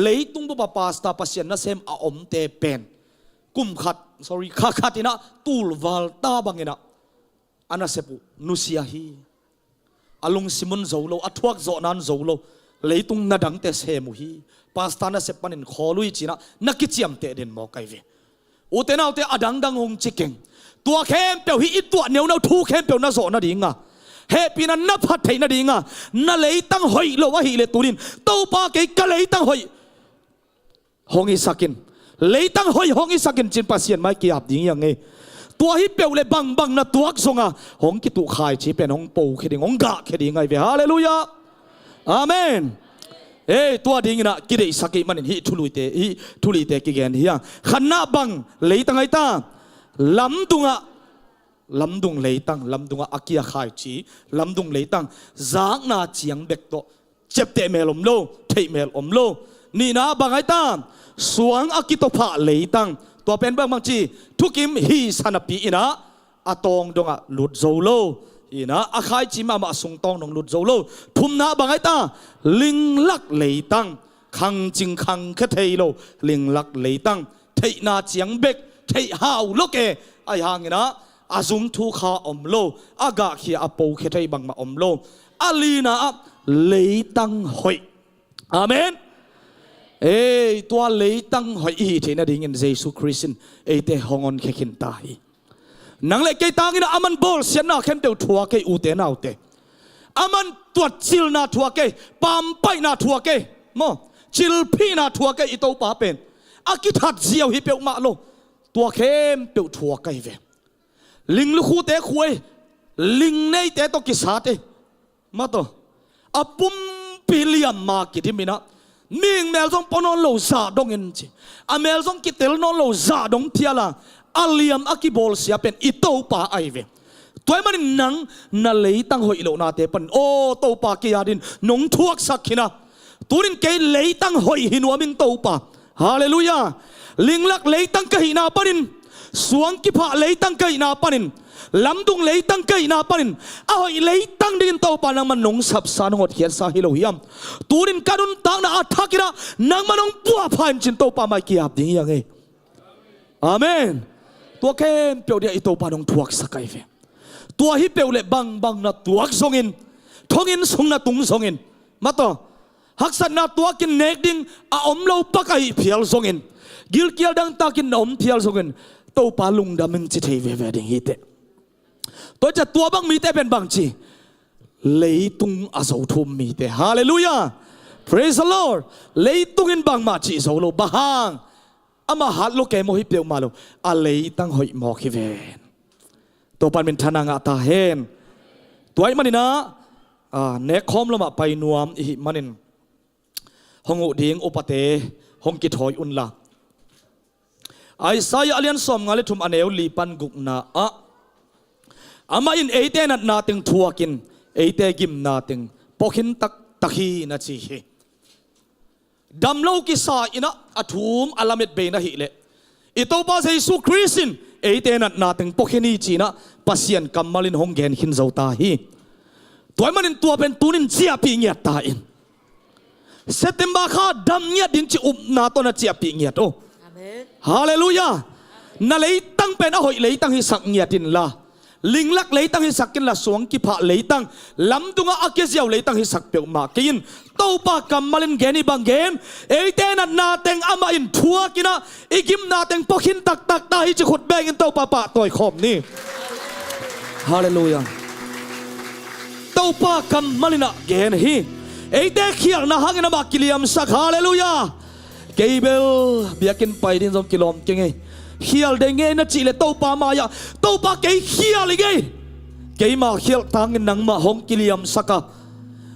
เลยตุงบุปะพาสต้าปัสยันนาเซมอาอมเตเป็นกุมขัดsorry ขัดนะตูลวาลตาบังเงินะอันนั้นเสปุนุเซียฮีอารมณ์สิมุนโจโลอัทวักโจนันโจโลเลยตุงนาดังเตเสมุฮีพาสต้านะเสปันินขอลุยจีนะนักกิจยามเตเดินมอไกเวอุเตน่าเตอดังดังงจิกเก่งตัวเข้มเปียวฮีตัวเหนียวน่าทูเข้มเปียวน่าโจน่าดิ่งอ่ะเฮปีนั้นนับพัดไทยน่าดิ่งอ่ะน่าเลยตั้งหอยโลวะฮีเลตุนินโตปาเกยกะเลยตั้งหอยหงอิสักินเลยตั้งหอยหงอิสักินจินปัสยันไม่กี่อับดิ่งยังไงตัวฮิเปียวเลยบังนะตัวอักษงอ่ะหงกิตุขายชีเป็นหงปูแค่ดิ่งหงกะแค่ดิ่งไงเวฮาเลลูยาอาเมนตัวดิ่งนะกิเลสกิมันฮิทุลุยเตกิเกนฮิยังขันนาบังเลยตั้งไงตาลำดุงเลยตั้งลำดุงอากิยาขายชีลำดุงเลยตั้งจางนาเจียงเบกโตเจ็บเตะเมลอมโลเทเมลอมโลนี่นะบังไงตาสวงอากิโตพะเลยตั้งตัวเป็นบางจีทุกิมฮีสนับปีนะอาตองดงหลุดโจโลอีนะอาขายจีมาส่งตองดงหลุดโจโลทุมนะบางไงตาลิงลักเลยตั้งขังจิงขังแค่เทโลลิงลักเลยตั้งเทนาเจียงเบกเทหาวโลเกไอหางนะอาซุงทุขาอมโลอากาขีอาปูแค่เทบังมาอมโลอาลีนะเลยตั้งหอยอาเมนตัวเลยตั้งหอยอีเทน่าดิ่งเงินเยซูคริสต์เตหงอนแค่ขินตายนังเล็กเกตังอินะอามันบอลเสียน่าเข้มเตียวทัวเกอูเตน่าเตอามันตัวจิลน่าทัวเกปามไปน่าทัวเกโมจิลพีน่าทัวเกอีโตป้าเป็นอากิทัดเจียวฮิเปียวมาโลตัวเข้มเตียวทัวเกเวลิงลูกคู่เตะคุยลิงในเตะตกิสาเตมาโตอาปุ่มพิเลียมมากิที่มินะมิงเมลซงปนอนโลซาดงเงินจีอเมลซงกิเตลนอนโลซาดงเทียละอาเลียมอากิบอลเสียเป็นอิโตปาไอเวตัวมันนังนาเลยตั้งหอยโลนาเตปันโอโตปากิยาดินนงทวกสักขินะตัวนี้เกยเลยตั้งหอยหินวมิงโตปาฮาเลลูยาลิงลักเลยตั้งกะหินาปนินสวงกิพะเลยตั้งกะหินาปนินลำดุงเลยตั้งกะหินาปนินเอาหอยเลยตั้งดินโตปานังมันนงสับสานหดเขียนสาฮิโลฮิยมตัวนี้การุนตั้งนาอัฐกินะนังมันนงปัวพายจินโตปาไม่กี่อับดียังไงอาเมนตัวเข้มเปียวเดียอิโตปานงทวกสักไอเวตัวฮิเปียวเล่บังนะตัวกทรงอินทงอินทรงนะตุงทรงอินมาต่อหักสันนะตัวกินเนกดิ้งอาอมเราปักไอเพียลทรงอินกิลเกียลดังตากินอมเพียลทรงอินโตปาลุงดามิงจิตเฮเวเวดิ้งฮิเตตัวจะตัวบังมีเตเป็นบังจีเลยตุงอาโซทุมมีเตฮาเลลูยา praise the Lord เลยตุงอินบังมาจีโซโลบาง ama hat lo ke mo hi pe ma lo a lei tang hoi mo ki ven to pan min thana nga ta hen tuai manina ne khom lama pai nuam hi manin hongu ding upate hong ki thoi un la ai sai alian som ngale thum aneu li pan guk na ama in eite nat na ting thuakin eite gim na ting pokhin tak takhi na chi hi damlo ki sa ina athum alamet be na hi le ito pa jesu christin eite nat na ting pokhini chi na pasien kamalin hong gen hin zauta hi toy manin tua pen tunin chia pi ngia ta in september kha dam ngia din chi na to na chia pi ngia to Amen. hallelujah na lei tang pen a hoi lei tang hi sak ngia tin la ling lak lei tang hi sakin la suang ki pha lei tang lam tunga ake ziaw lei tang hi sak pe ma kin to pa kamalin geni bang gen eite na teng ama in thua kina igim na teng pokhin tak tak ta hi chi khut beng in to pa toy khom ni hallelujah to pa kamalina gen hi eite khiar na hangina ba kiliam sak hallelujah keibel biakin pai din zong kilom kenge hial de nge na chi le to pa ma ya to pa ke hial ge ke ma hial tangin nang ma hong kiliam saka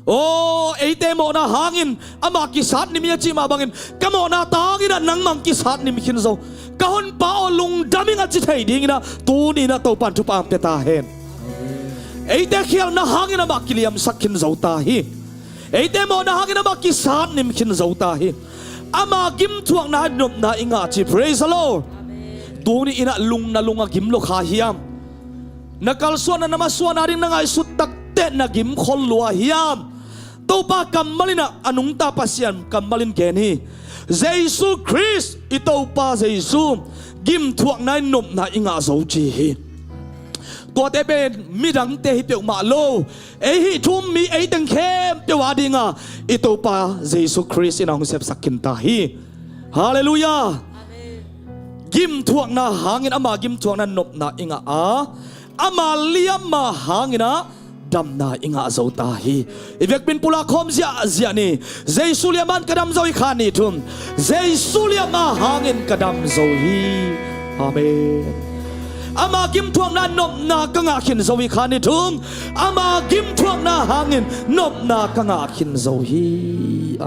o eite mo na hangin ama ki sat ni mi chi ma bangin ka mo na tangin nang mang ki sat ni mi khin zo ka hon pa o lung daming a chi thai ding na tu ni na to pan tu pam te ta hen eite hial na hangin ama kiliam sakin zo ta hi eite mo na hangin ama ki sat ni mi khin zo ta hi ama gim thuang na nop na inga chi praise the lord tu ni ina lung na lunga gim lo kha hiam nakal suan na masuan aring na ngai sut tak te na gim khol lua hiam to pa kamalina anung ta pasian kamalin gen hi jesu christ ito pa jesu gim thuak nai nop na inga zo chi hi to te ben midang te hi pe ma lo e hi thum mi e teng khem pe wa dinga ito pa jesu christ ina hong sep sakin ta hi hallelujah gim thuak na hangin ama gim thuak na nop na inga ama liam ma hangina dam na inga zo ta hi ivek bin pula khom zia ni jesu liaman kadam zo i khani thum jesu liam ma hangin kadam zo hi amen ama gim thuak na nop na kanga khin zo i khani thum ama gim thuak na hangin nop na kanga khin zo hi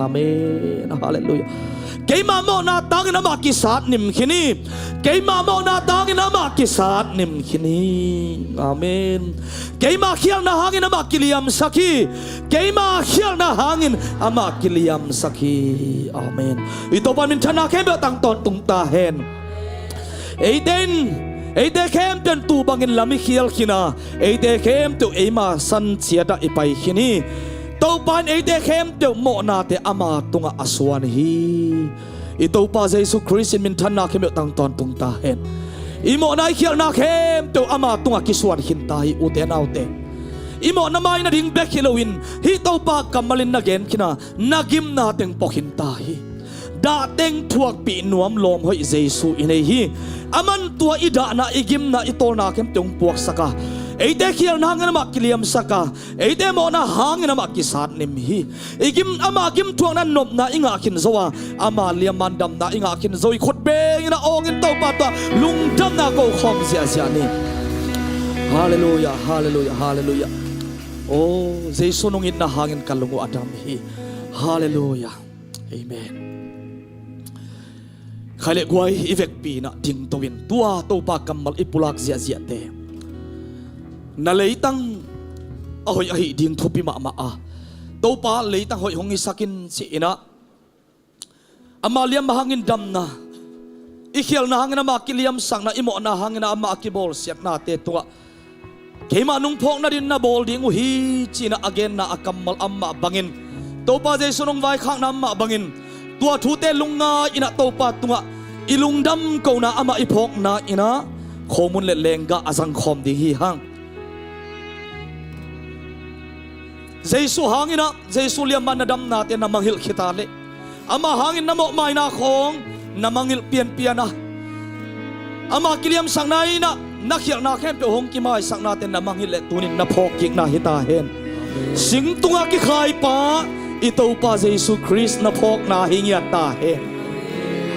amen hallelujah keima mo na tangin ama ki sat nim khini keima mo na tangin ama ki sat nim khini amen keima khial na hangin ama kiliam sakhi keima khial na hangin ama kiliam sakhi amen ito pa min thana khem tang ton tung ta hen eite khem ten tu bangin lami khial khina eite khem tu ema san chiata ipai khini to pan eite khem te mo na te ama tunga aswan hi ito pa jesu christ min than na khem tang ton tung ta hen imo na khial na khem te ama tunga kiswan hin ta hi u te nau te imo na mai na ding back halloween hi to pa kamalin na gen kina nagim na teng pokhin ta hi da teng thuak pi nuam lom hoi jesu inei hi aman tua ida na igim na itol na khem teng puak saka eite khial na hangin ama kiliam saka eite mo na hangin ama kisat nim hi igim ama gim thuang na nop na inga khin zowa ama liam mandam na inga khin zoi khot be ina ong in to pa ta lung dam na ko khom sia ni hallelujah hallelujah hallelujah oh jesu nong in na hangin kalungu adam hi hallelujah amen khale guai ivek pi na ting towin tua to pa kamal ipulak zia te na leitang ahoy ahi ding thupi ma to pa leitang hoi hongi sakin si ina amaliam mahangin dam na ikhial na hangin ama kiliam sang na imo na hangin ama akibol siat na te tua keima nung phok na din na bol ding hi china again na akamal amma bangin to pa jesu nong vai khang na amma bangin tua thu te lunga ina to pa tunga ilungdam ko na ama iphok na ina khomun le lenga azang khom ding hi hang jesu hangina jesu liaman na dam natin na manghil khitale ama hangin na mo mai na khong na mangil pian na ama kiliam sang nai na nakhial na khem pe hong ki mai sang natin na manghil le tunin na phok king na hita hen sing tunga ki khai pa ito pa jesu christ na phok na hingya ta hen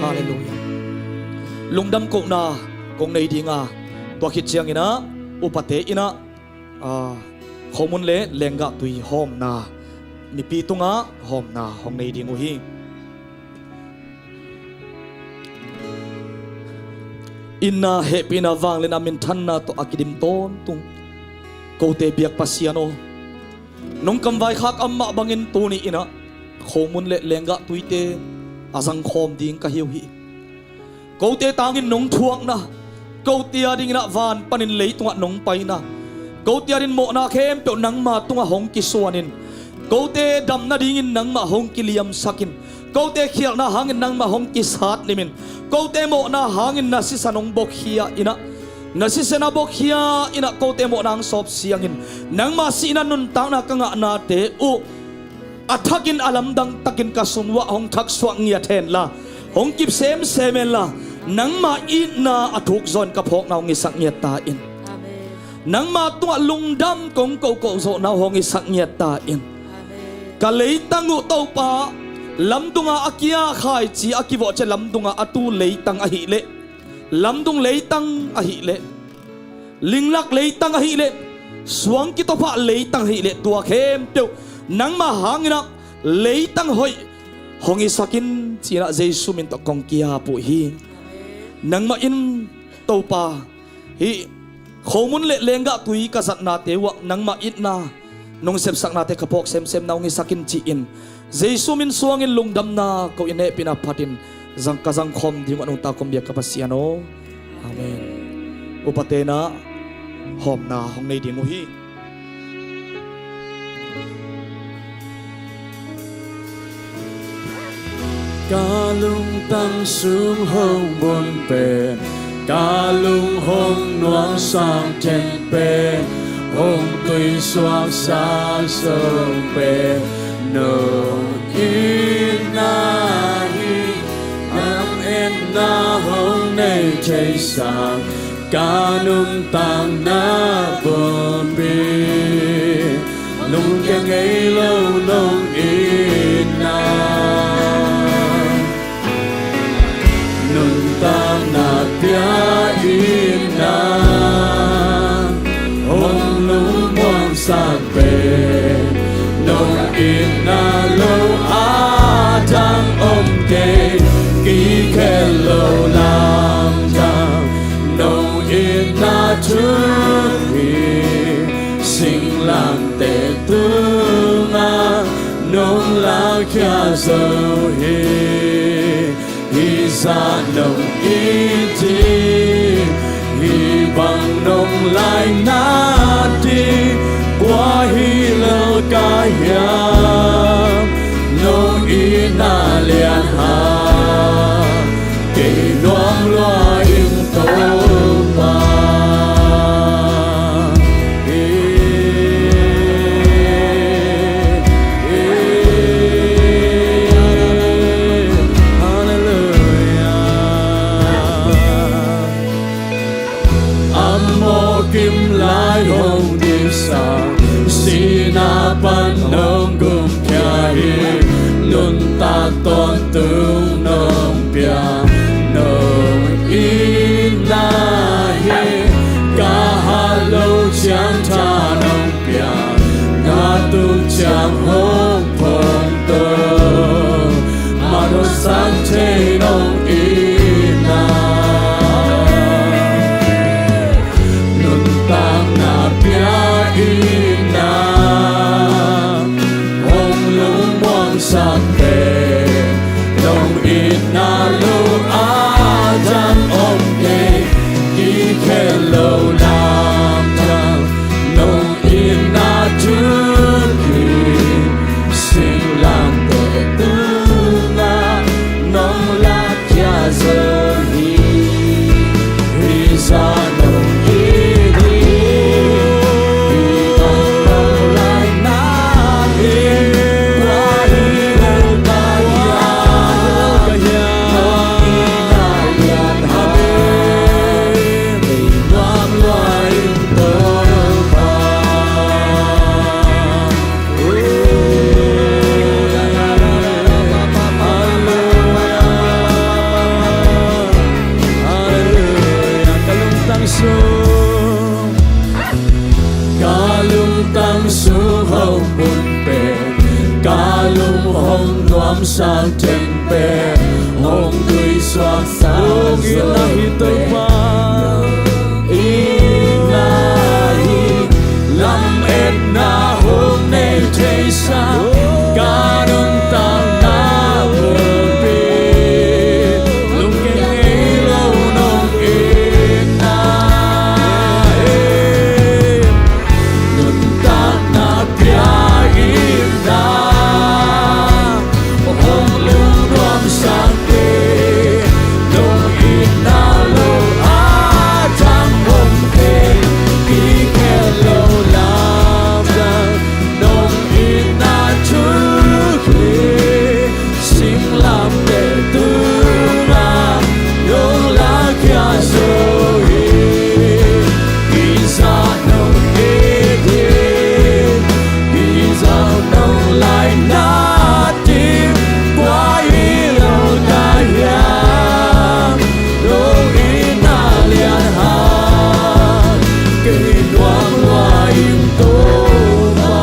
hallelujah lungdam ko na kong nei dinga to khit chiang ina upate ina khomun le lenga tui hom na mi pi tunga hom na hong nei dingu hi inna happy na wang le na min than na to akidim ton tung ko te biak pasiano nong kam vai khak amma bangin tu ni ina khomun le lenga tuite azang khom ding ka hiu hi ko te tangin nong thuak na ko tia ding na van panin lei tunga nong pai na ko tia rin mo na khem pe nang ma tunga hong ki suanin ko te dam na ding in nang ma hong ki liam sakin ko te khial na hangin nang ma hong ki sat limin ko te mo na hangin na si sanong bok hia ina na si sena bok hia ina ko te mo nang sop siangin nang ma si na nun tang na kanga na te u athakin alam dang takin ka sungwa hong thak swang ya then la hong kip sem semen la nang ma in na athuk zon ka phok naw ngi sak nya ta in nang ma tua lungdam kong ko zo naw hong ngi sak nya ta in ka leitangu to pa lamdunga akia khai chi akiwo che lamdunga atu leitang a hi le lamdung leitang a hi le linglak leitang a hi le suang ki to pa leitang hi le tua khem teu nang ma hangina leitang hoi hongi sakin china jesu min to kong kia pu hi nang ma in to pa hi khomun le lenga tui ka sat na te wa nang ma it na nong sem sak na te kapok sem na ngi sakin chi in jesu min suang in lungdam na ko ine pina phatin jang ka jang khom ding anong ta kom bia ka pasiano amen upatena hom na hong nei ding hi ca lung tăng xuống hông buồn bề ca lung hông noang sang trên bề hông tùy xoang xa sông bề nô in na hi nam en na hông này chạy sang ca lung tăng na buồn bề nung kia ngày lâu nung in na ta na pia in na hong lu muang sa pe nong in na lo a tang om ke ki ke lo lam tang nong in na tu hi sing lam te tu na nong la kya so hi sa nông in chi hi bằng nông lại na đi qua hi lơ ca hiam nông in na liền ha kỳ loang loa in tô pa kim lai hồng đi xa si na pan nông gum kia hi nun ta ton tung nông pia nông in na hi ca ha lâu chẳng tha nông pia nga tu chẳng hông phong tơ mà đồ sáng thế nông in na in na hong lung muang sa pe nong in na lo a jang om ke ki ke lo lam tang nong in na tu ki sing lam te tu na nong la kya zo hi sa nong lung hong nuam sang ten pe hong tui xoak sa ina hi to pa ina hi lam et na hong nei thei sa ca nung tang na bu pi lung ke ngei lo nong ina nung tang na pia im na hong lung nuam sang pe nong ina lo a tang hong ke ki ke lo lam dang nong ina chu ke sim lam de tu ma yong la kya so hi isa nong e de isa nong lai na tim qua hi lo da ya nong ina lian ha ke nuam wa im to ma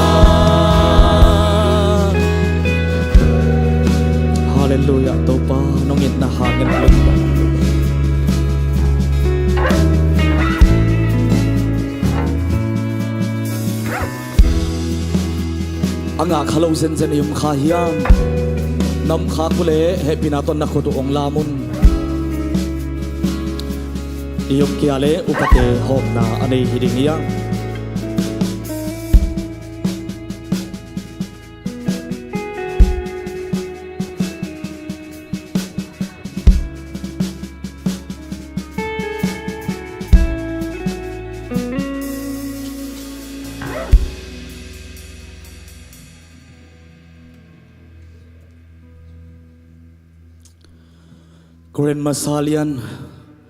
Hallelujah to pa nong in na hangin lo anga khalo zen zen im kha hiam nam kha kule happy na ton na khodu ong lamun iyok kiale upate hom na anei hiding ya Korean masalian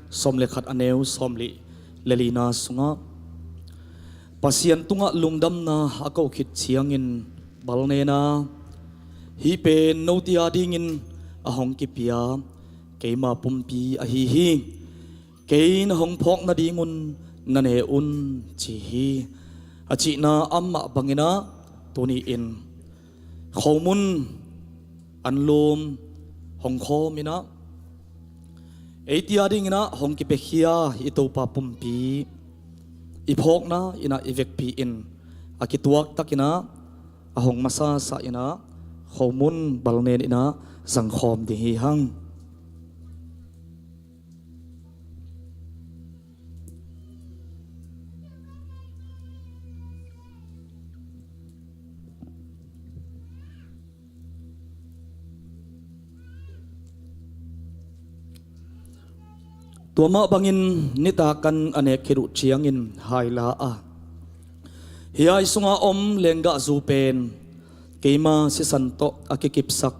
som lekhat aneu somli lelina sunga pasian tunga lungdam na akau khit chiangin balne na hi pe notia dingin ahong ki pia keima pumpi a hi hi kein hong phok na dingun nane un chi hi achi na amma bangina tuni in khomun anlum hong khomina Eitia ding ina hong ki pekhia ito pa pumpi iphok na ina ivek pi in akituak takina ahong masa sa ina khomun balnen ina zangkhom di hi hang tua ma bangin nita kan ane khiru chiangin haila a hiai sunga om lenga zu pen keima si santo akikipsak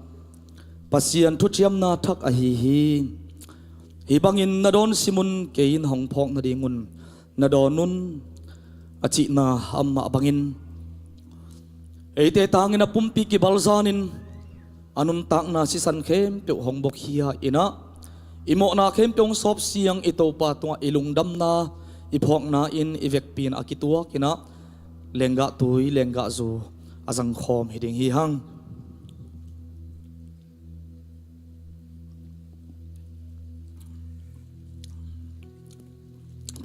pasian thu chiam na thak a hi bangin nadon simun kein hong phok na dingun nadonun achi na amma bangin eite tangina pumpi ki balzanin anun tak na si san khem pe hong bok hia ina imo na khem pyong sop siang ito pa tunga ilungdam na iphok na in ivek pin akitua kina lenga tui lenga zu azang khom hiding hi hang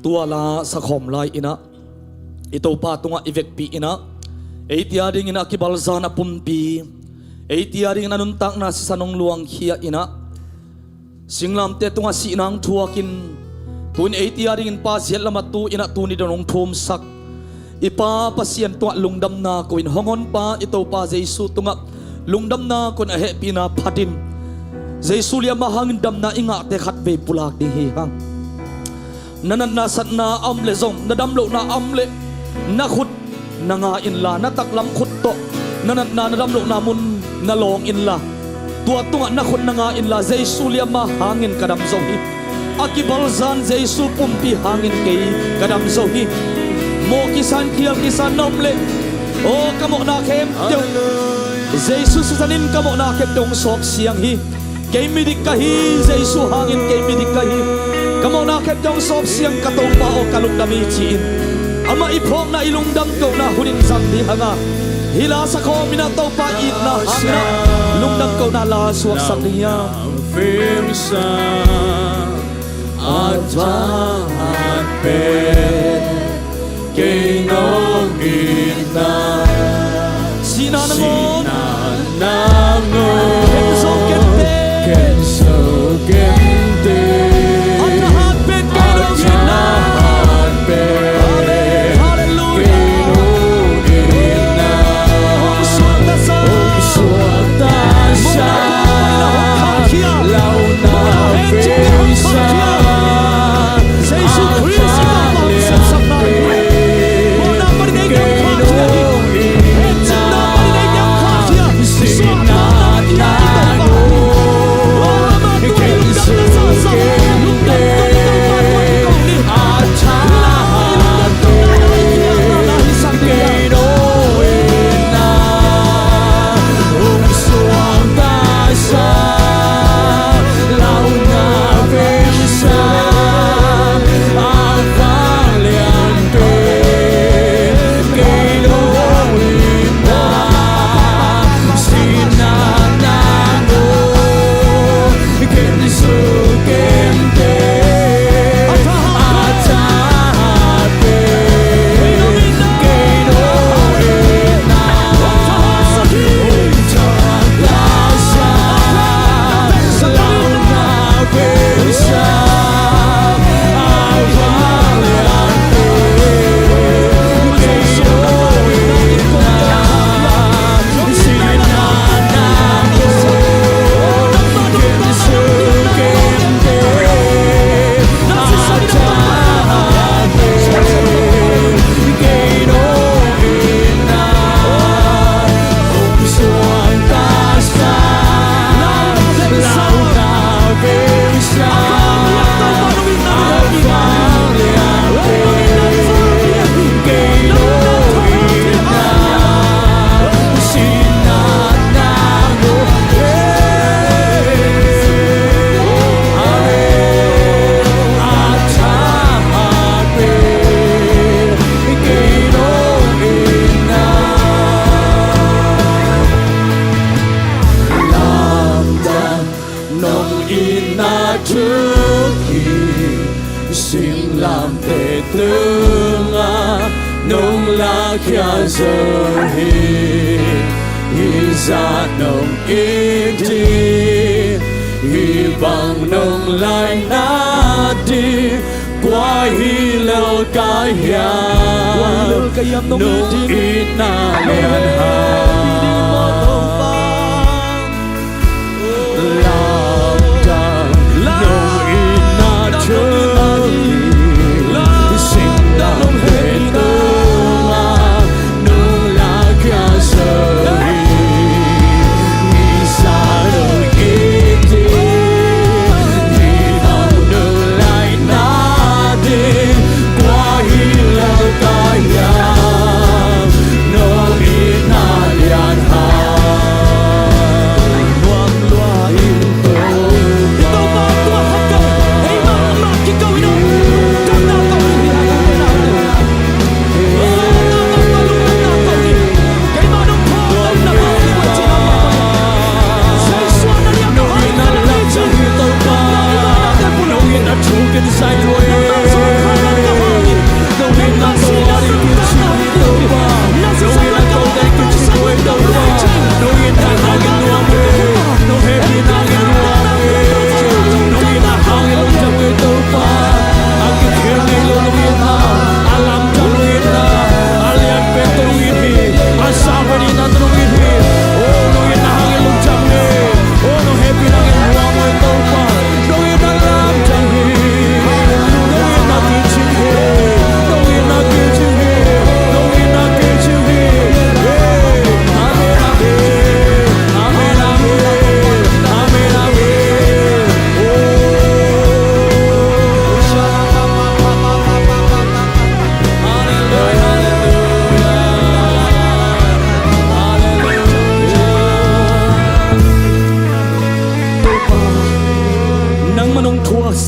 tua la sa khom lai ina ito pa tunga ivek pi ina eitia ding ina kibalzana pumpi eitia ding nanun tak na si sanong luang khia ina Singlam te tunga si nang thuakin tun eitia ring pa sial lama tu ina tu ni donong thum sak ipa pasien tua lungdam na ko in hongon pa ito pa Jesu tunga lungdam na kon a he pina phatin Jesu lia mahang dam na inga te khat ve pulak di hi hang nanan na sat na am le zong na dam lo na am le na khut na nga in la na tak lam khut to nanan na dam lo na mun na long in la tua tunga na khun na nga in la Jesu lia ma hangin kadam zo hi akibalzan Jesu pumpi hangin kei kadam zo hi mo kisan kial kisan nomle o kamo na kem teu Jesu sanin kamo na kem tong sok siang hi kei midik ka hi Jesu hangin kei midik ka hi kamo na kem tong sok siang katong pa o kalung dami chin ama iphok na ilungdam ko na hunin zam di hanga hila sakho mina to pa it na hamna lung dang ko na la suak sak niya phim sa at bên cây nó gina sina na mo nango so kente kenso kente at hat ben ko gina kia giờ hi ra nồng ít đi hi bằng nồng lại nát đi qua hi lâu cái ya nồng ít na liền hà làm đàn nồng ít na chơi sinh đàn hết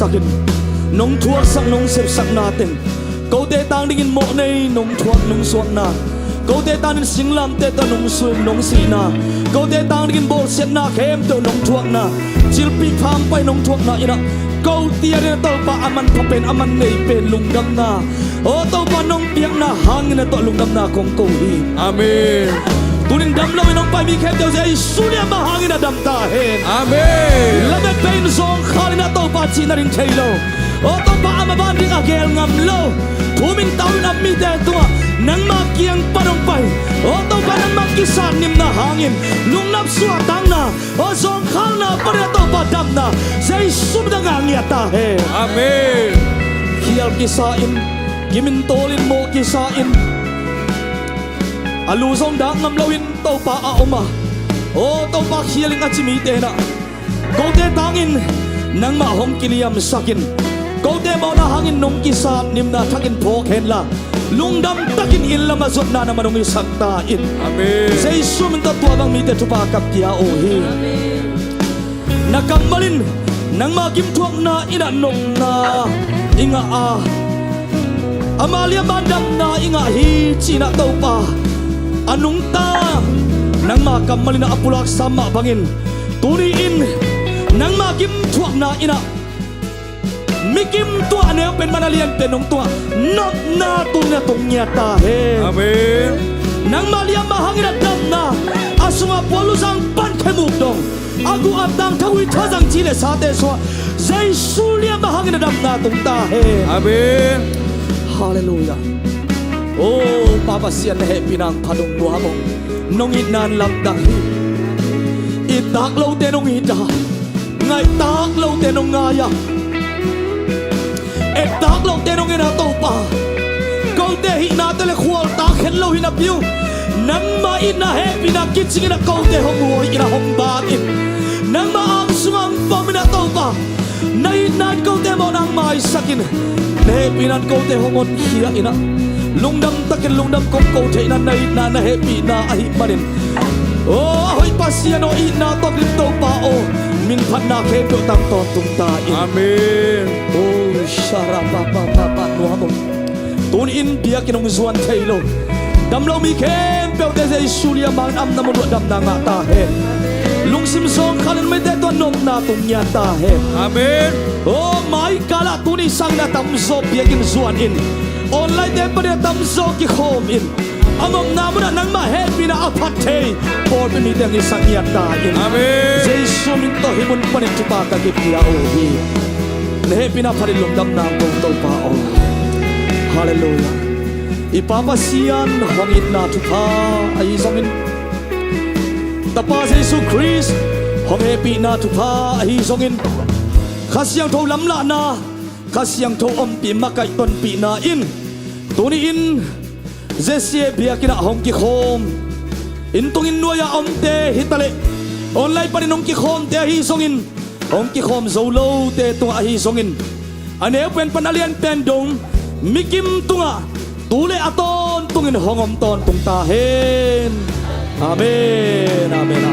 sakin nong thuak sak nong sep sak na ten ko te tang dingin mo nei nong thuak nong suak na go te tanin singlam te ta nong suim nong si na go te tang rin bol set na kem to nong thuak na chil pi pham pai nong thuak na ina go tia re to pa aman phapen aman nei pen lungdam na o to pa nong piang na hangin na to lungdam na kong ko hi Amen. tunin dam lo nong pai mi kem te ai sulia ma hangin na dam ta hen Amen. la me pen zong khali na to pa chi na rin thailo o to pa amaban ring agel ngam lo thumin taw na mi te tua nang makiang panong pai o to pa nang makisan nim na hangin lungnap suwa tang na o zong khal na pare to pa dam na sei sum da ngia ta he Amen. khial kisain gimin tolin mo kisain alu zong da ngam lawin to pa a oma o to pa khialing achimi te na ko te tangin nang ma hong kiliam sakin ko te mo na hangin nong kisan nim na thakin phok hen la lungdam takin illa ma zot na na manong isakta in Amen. sei sum ta tua bang mi te thupa kap kia o hi nakambalin nang magim thuak na ina nong na inga a amalia bandam na inga hi china to pa anung ta nang makambalin na apulak sama bangin tuni in nang magim thuak na ina mikim tua ne pen manalian penong tua not na tunya tungnya ta he Amen. nang malia mahangin at dam na asuma polusang pan kemuk dong aku atang thawi thazang chile sa te so zai sulia mahangin at dam na tung ta he Amen. hallelujah oh papa sian he pinang padung nuha mo nong inan lam dang hi itak lo te nong ita ngai tak lo te nong ngaya tak lo te nong ina to pa ko te hi na te le khwal ta khen lo hina piu nang ma ina he pina kitching ina ko te hong wo ina hong ba in nang ma ang sumang pom ina to pa nai nan ko te mo nang mai sakin ne pinan ko te hongon hia ina lungdam takin lungdam ko te ina nai na na he pi na ahi manin oh hoi pasiano ina to kin to pa o min phat na khe to tang to tung ta in Amen. oh shara pa pa pa pa no hamo tun in bia kinong zuan thailo dam lo mi kem pe te sei sulia man am na mo dam na nga ta he lung sim song khalan me te to nom na tung nya ta he Amen. oh my kala tuni sang na tam zo bia kin zuan in online te pa de tam zo ki khom in amom na mo nang ma happy na apat the por mi te ngi sang nya ta in Amen. Jesus min to himun panin chupa ka ki pia o hi ne pina pharin lungdam na ko to pa o hallelujah ipapa sian hongit na thupa ai zomin tapa Jesus Christ hong happy na thupa ai zongin khasyang tho lam la na khasyang tho om pi makai ton pi na in tuni in jesie bia kina hong ki khom in tungin nuaya om te hitale online pa rin ki khom te hi zongin ong ki khom zolo te to hi zongin ane pen panalian pen dong mikim tunga tule aton tungin hongom ton tung ta hen amen amen